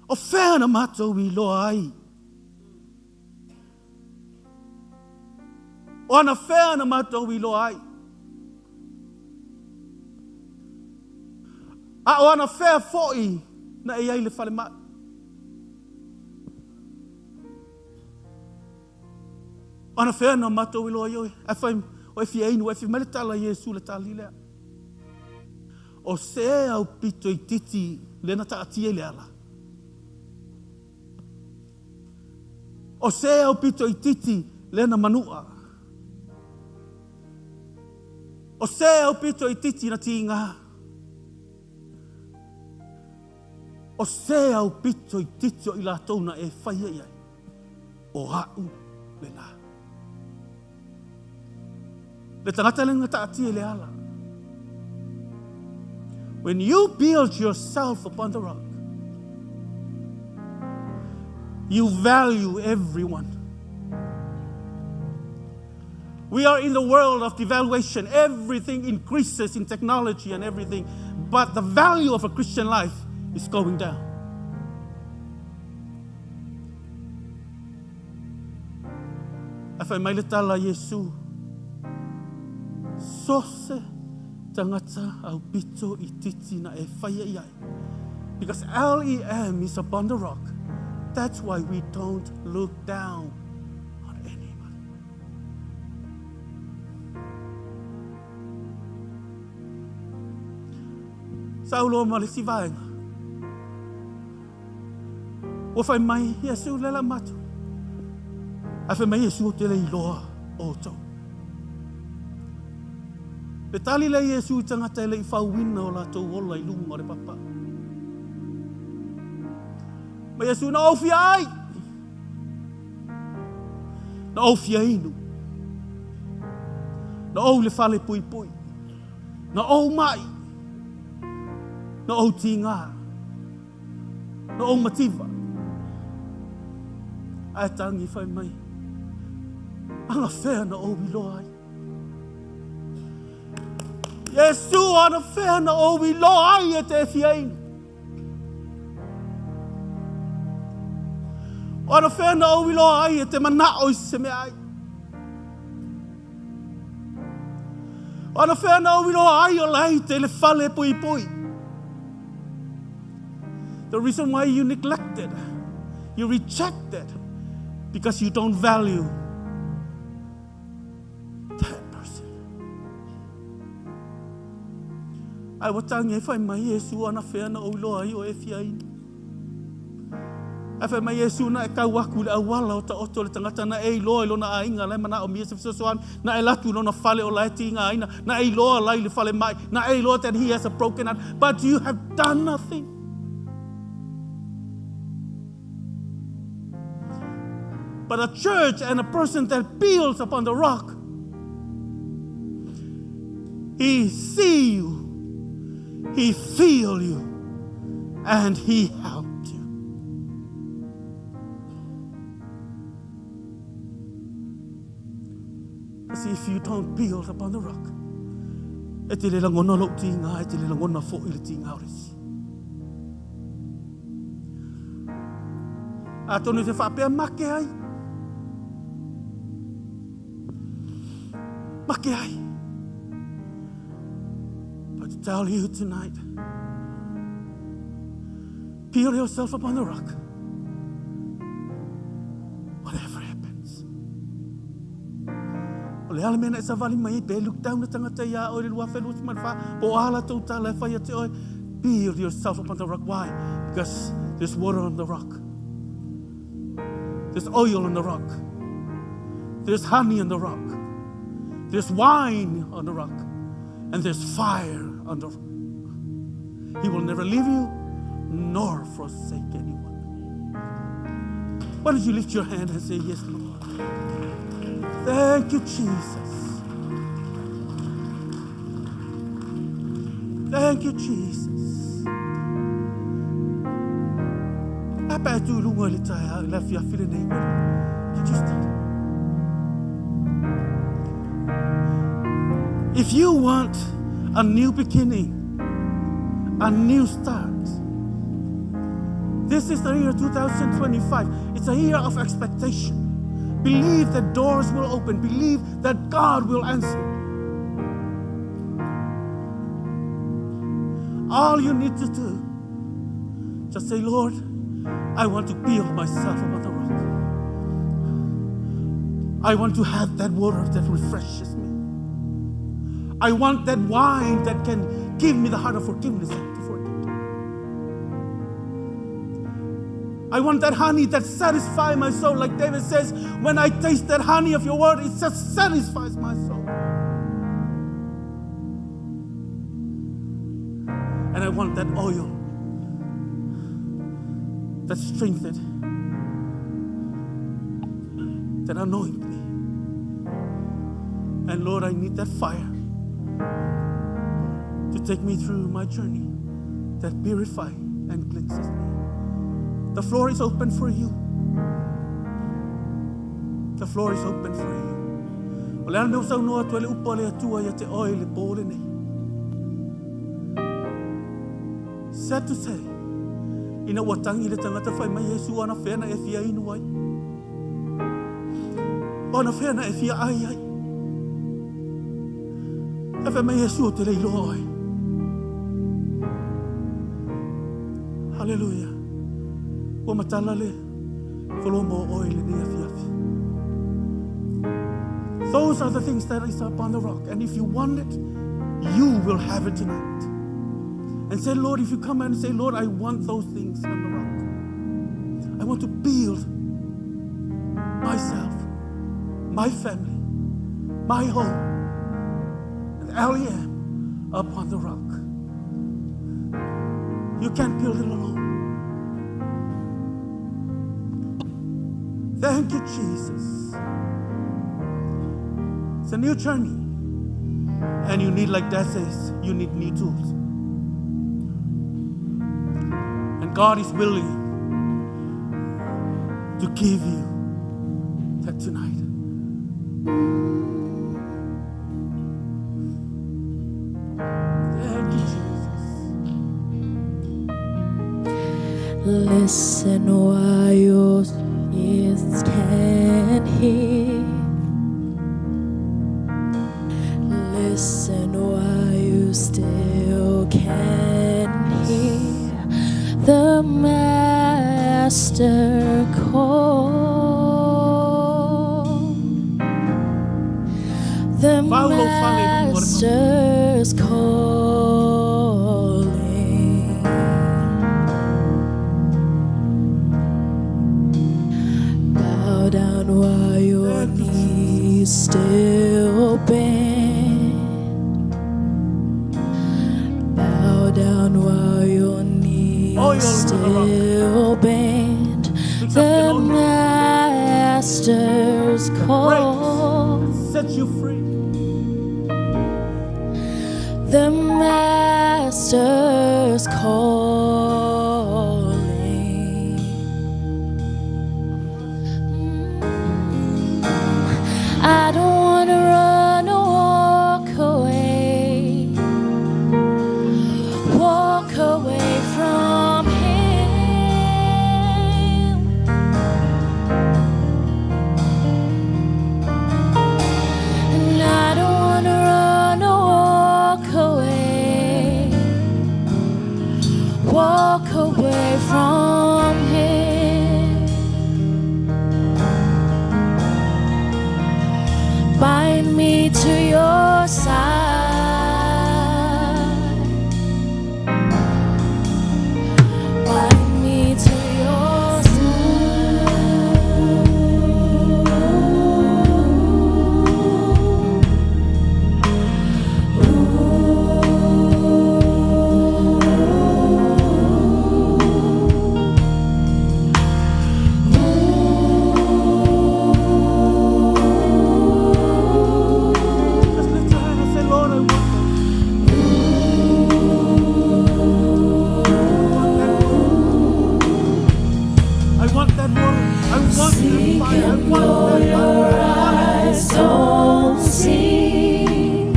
o whea na mātou I loa ai. O ana whea na mātou I loa ai. A o ana whea fo'i na e ai le whale mai. O ana whea na mātou I loa ai. E whai, o e fi einu, e fi mele tala Iesu le tali lea. O se au pito I titi le na taatia le ala. O se au pito I titi le na manua. O se au pito I titi na tinga. O se au pito I titi o I lātou na e whaia iai. O hau le nā. Le tangata le ngata atia le ala. When you build yourself upon the rock, you value everyone. We are in the world of devaluation. Everything increases in technology and everything, but the value of a Christian life is going down. Afai mai le tala Iesu, sose tangata au pito I titi na e whaia iai. Because LEM is upon the rock. That's why we don't look down on anyone. Saulo ma le sivaenga. O whai mai Iesu lela matu. A whai mai Iesu o te le iloa o tau. Le tali le Iesu I tangata le I whauina o lātou ola I lunga o le papa. Ma Iesu na ofia ai. Na ofia inu. Na o le whale pui pui. Na o mai. Na o tinga. Na o mativa. Ai tangi whai mai. Anga whea na o wiloa ai. Iesu ana whea na o wiloa ai e te whiainu. Ana whea na o wiloa ai e te manao I se mea ai. Ana whea na o wiloa ai o lai te le whale pui pui. The reason why you neglected, you rejected, because you don't value that person. Ai watangi e whai mai Iesu ana whea na o wiloa ai o e whiainu. Ai whai mai Iesu na e kau aku le awala o ta oto le tangata na e iloa ilo na ainga le mana o mia se fisosoan na e latu no na whale o lai tinga aina na e iloa lai le whale mai na e iloa that he has a broken heart, but you have done nothing. But a church and a person that builds upon the rock, he see you, he feel you, and he helped you. See, if you don't build upon the rock, E te le langona lo tinga, e te le langona fo i le tinga oresi. A tonu te whapea make ai. Make ai. But to tell you tonight, peel yourself upon the rock. Whatever happens. O le alamena e sa vali mai pe look down na tangata ia o le lua whelu te manwha po ala tau tala e whaia te oi. Peel yourself upon the rock. Why? Because there's water on the rock. There's oil on the rock. There's honey on the rock. There's wine on the rock. And there's fire on the rock. He will never leave you nor forsake anyone. Why don't you lift your hand and say, yes, Lord. Thank you, Jesus. Thank you, Jesus. Apa tu lunga le taia la fia file nei wale. Did you start? If you want a new beginning, a new start, this is the year 2025. It's a year of expectation. Believe that doors will open. Believe that God will answer. All you need to do, just say, Lord, I want to build myself upon the rock. I want to have that water that refreshes me. I want that wine that can give me the heart of forgiveness and to forgive. I want that honey that satisfies my soul. Like David says, when I taste that honey of your word, it just satisfies my soul. And I want that oil that strengthened, that anointed me. And Lord, I need that fire to take me through my journey, that purifies and cleanses me. The floor is open for you. The floor is open for you. O le ana me usau noa tue le upa le atua ia te oe le pōle nei. Sad to say, ina watangi le tangata whai mai Yesu ana whena e fia inu ai. Ana whena e fia ai ai. E whai mai Yesu o te leilo ai. Hallelujah. Wa matala le whalo mo oi le nea fiafi. Those are the things that is up on the rock. And if you want it, you will have it tonight. And say, Lord, if you come and say, Lord, I want those things on the rock. I want to build myself, my family, my home, and LEM upon the rock. You can't build it alone. Thank you, Jesus. It's a new journey. And you need, like Dad says, you need new tools. And God is willing to give you that tonight. Thank you, Jesus. Listen while your ears can hear. Listen while you still can hear the Master call. The Master's calling. Bow down while your knees still bend. Bow down while your knees still bend. The Master's call. Set you free. The Master's calling. I don't want to run or walk away. Seek Him though your eyes don't see.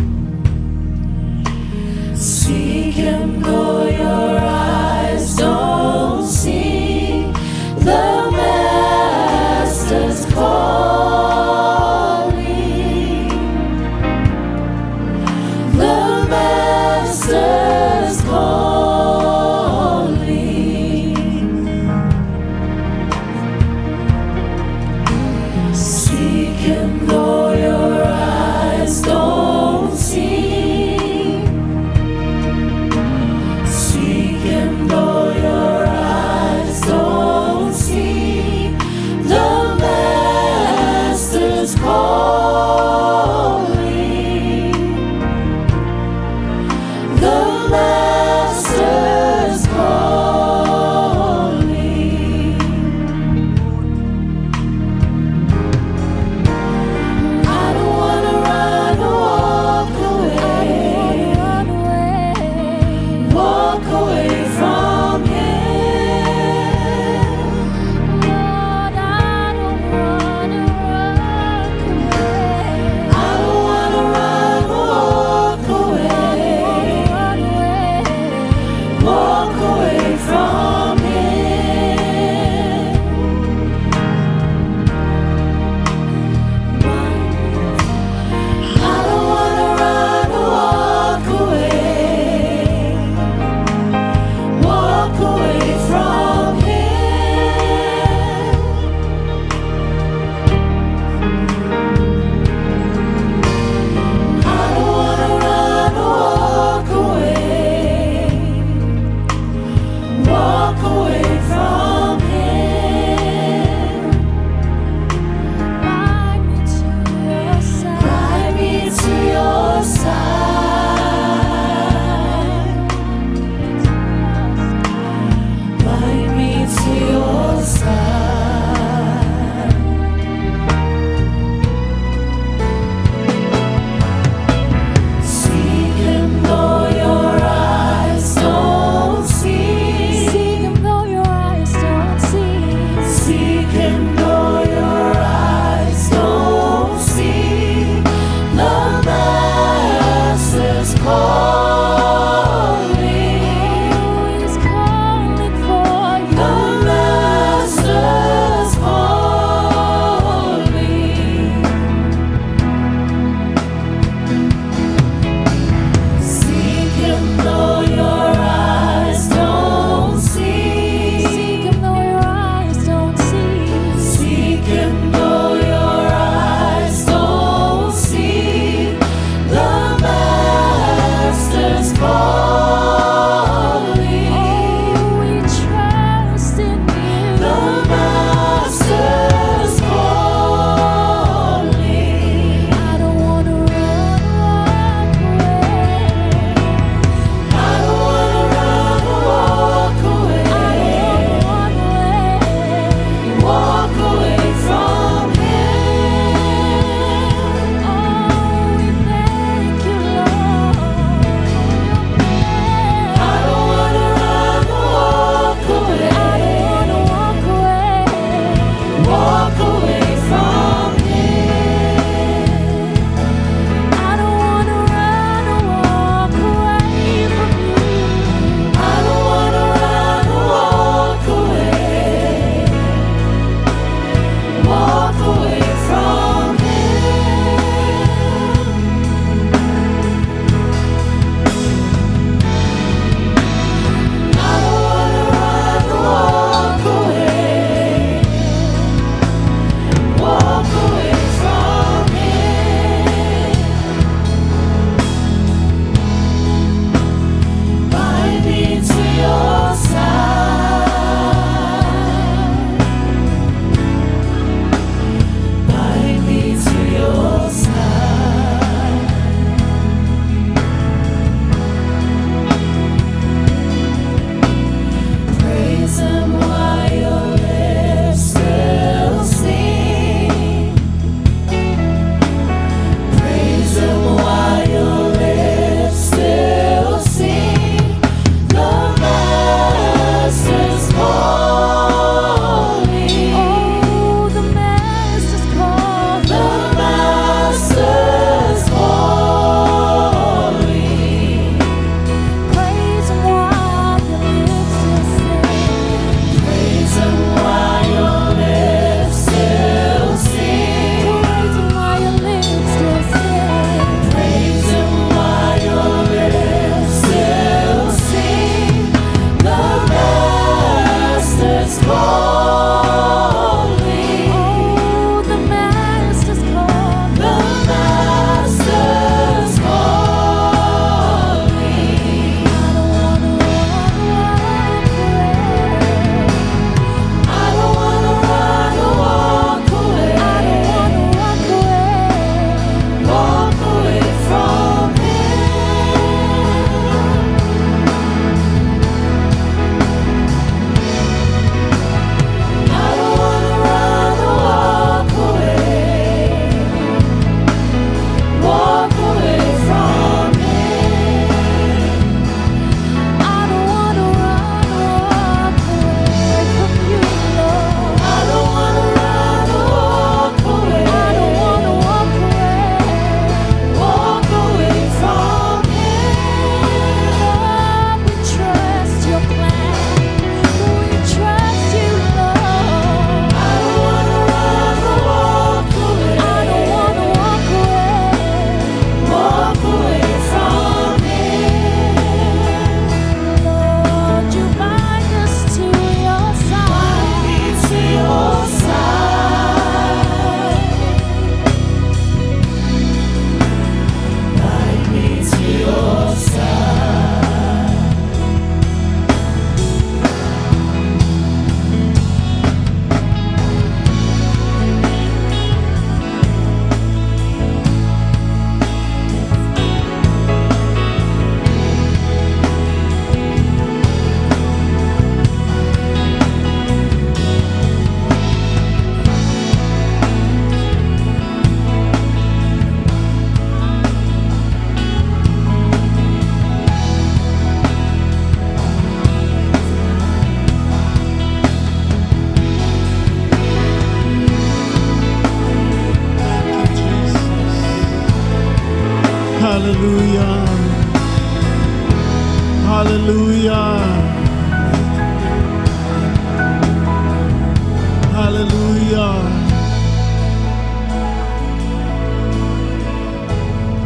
Seek Him though your eyes don't see. The Master's calling. The Master's calling. Seek Him though your eyes don't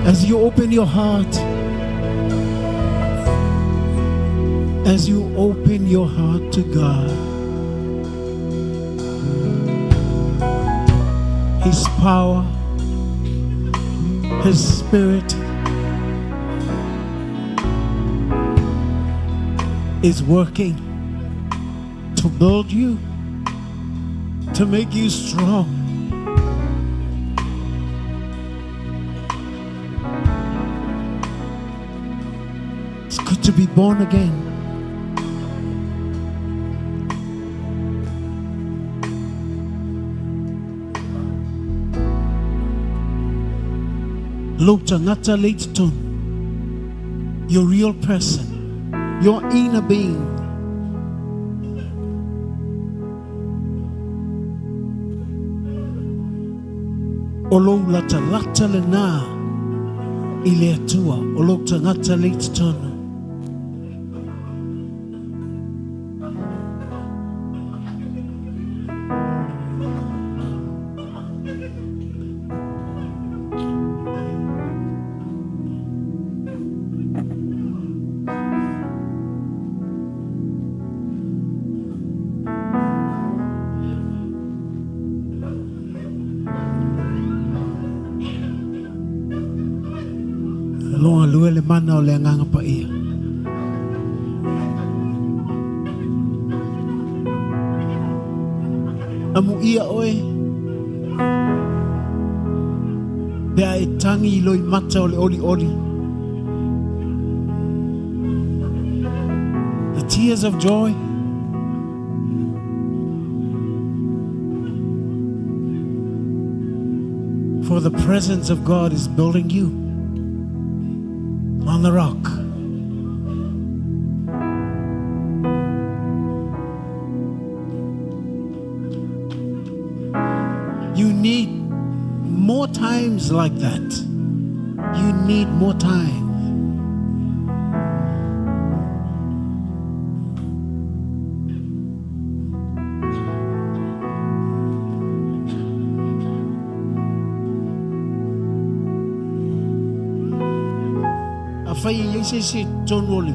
As you open your heart, as you open your heart to God, His power, His Spirit is working to build you, to make you strong. It's good to be born again. Lukta ngata leiton, your real person, your inner being. Olo lata lata le na ile atua, olo ta ngata leiton. Longa lue le mana o le anganga pa ia. Amu ia oe pea e tangi i loi mata o le oli oli. The tears of joy, for the presence of God is building you on the rock. You need more times like that. You need more time. Fai yese se tonole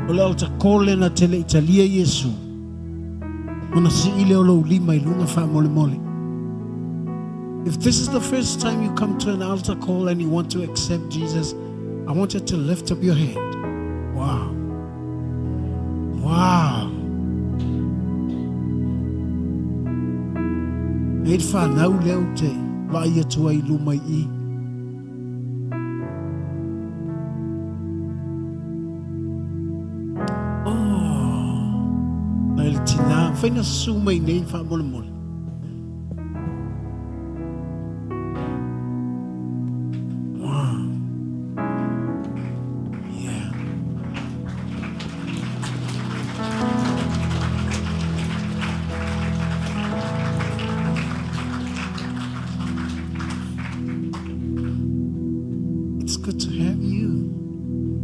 ola o takole na tele Italia Yesu ona si ile o lo lima ilunga fa mole mole. If this is the first time you come to an altar call and you want to accept Jesus, I want you to lift up your hand. Wow. Wow. Eid fa nau leo te wa ia tua i luma i. Faina suma i nei fa mole mole. Wow. Yeah. It's good to have you.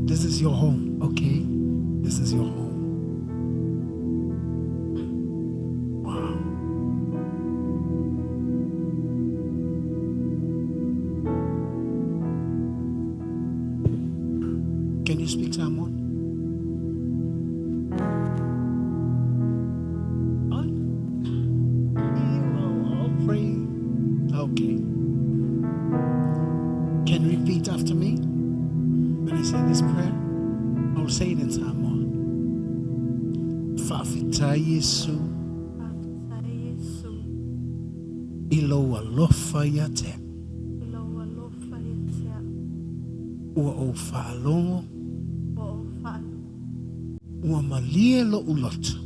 This is your home, okay? This is your home. Can you speak Samoan? I'll pray. Okay. Can you repeat after me? When I say this prayer, I'll say it in Samoan. Fa'afita Yesu. Ilo alofa ya te. Ua o whaalongo. Ua malie lo ulotu.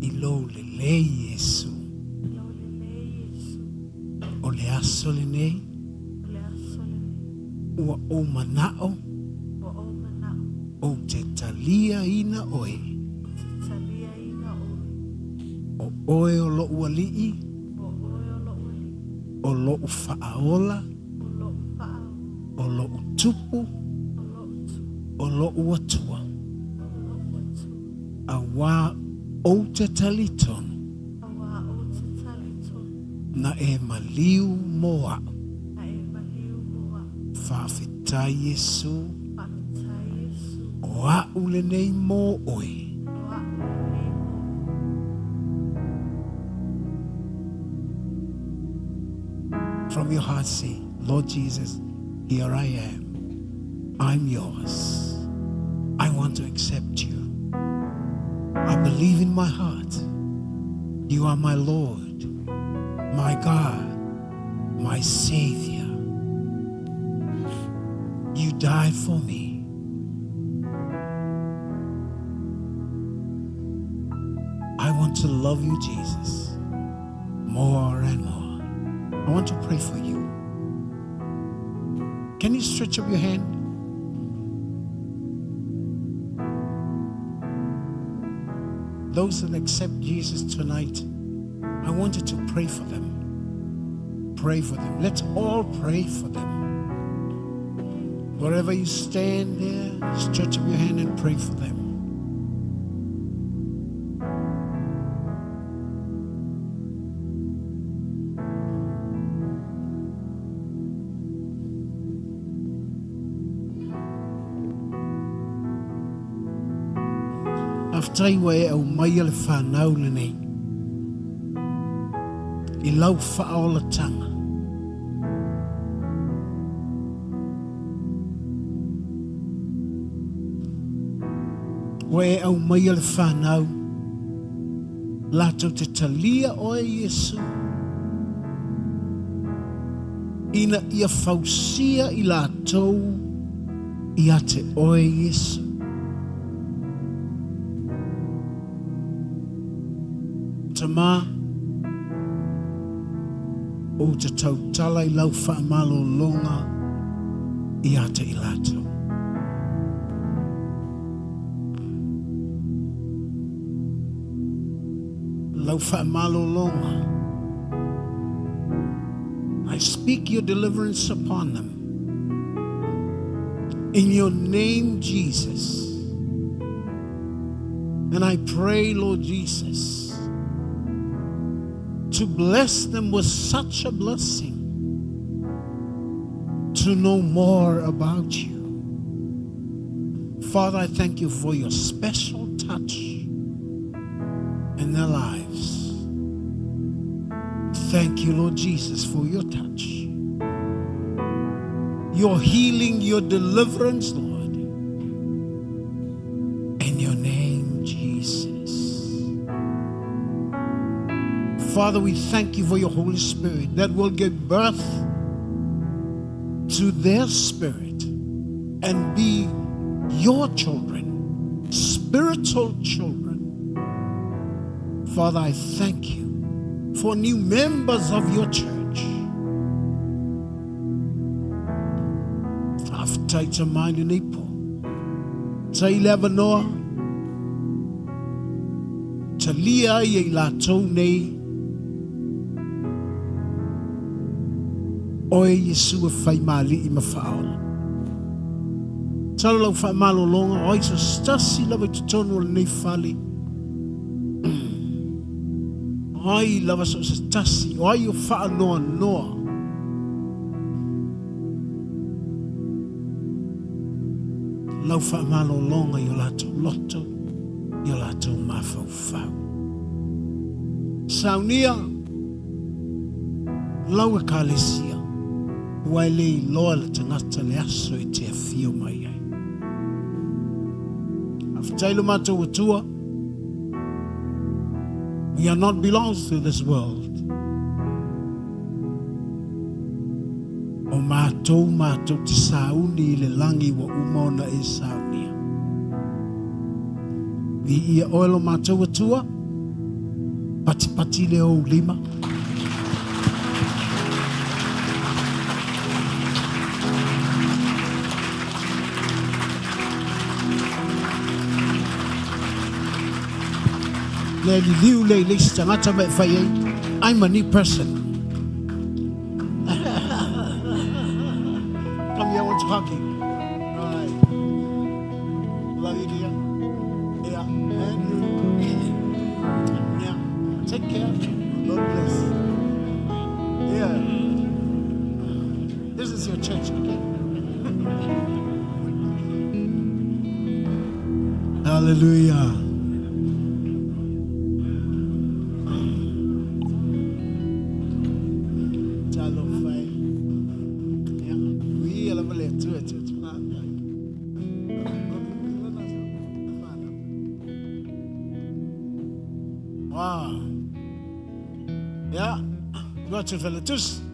I lo le Yesu. O le aso le nei. Ua o manao. O te talia ina oe. O oe o lo ua lii. O lo ufaaola. O lo utupu. O lo uatua. A wā o te talitonu. Na e maliu moa. Whawhitai Yesu. Wa ule nei mo oi. From your heart say, Lord Jesus, here I am. I'm yours. I want to accept you. I believe in my heart. You are my Lord, my God, my Savior. You died for me. I want to love you, Jesus, more and more. I want to pray for you. Can you stretch up your hand? Those that accept Jesus tonight, I want you to pray for them. Pray for them. Let's all pray for them. Wherever you stand there, stretch up your hand and pray for them. Aftai wa e au mai ale whanau le nei. I lau whaola tanga. Wa e au mai ale whanau. Lātou te talia o e Yesu. Ina ia fausia I lātou ia te o e Yesu. Tama o te tautala I lau whaamalo longa I ate I lātou. Lau whaamalo longa. I speak your deliverance upon them. In your name, Jesus. And I pray, Lord Jesus, to bless them with such a blessing to know more about you. Father, I thank you for your special touch in their lives. Thank you, Lord Jesus, for your touch, your healing, your deliverance, Lord. In your name, Jesus. Father, we thank you for your Holy Spirit that will give birth to their spirit and be your children, spiritual children. Father, I thank you for new members of your church. After to mind in April, to 11 Noah, to Leah, ye la tone. Oe Yesu e whai mali I mawhaola. Tala lau whai malo longa, oi so stasi lawa tu tonu le nei whali. Oi lawa so stasi, oi o wha noa noa. Lau whai malo longa I o lato loto, I o lato mawhau whau. Saunia, lau e kālesia. Wai le loa le tangata le aso I te awhio mai ai. Awhatailo mātou atua. We are not belongs to this world. O mātou te sauni I le langi wa umona e saunia. Vi ia oelo mātou atua. Pati le o lima. I'm a new person. Come here, I want to hug you. All right. Love you, dear. Yeah. Andrew. Yeah. Take care. God bless. Yeah. This is your church, okay? Hallelujah. Chalo fai. Ya, wi ala male tu. Wow. Ja, Gott zu verletzen.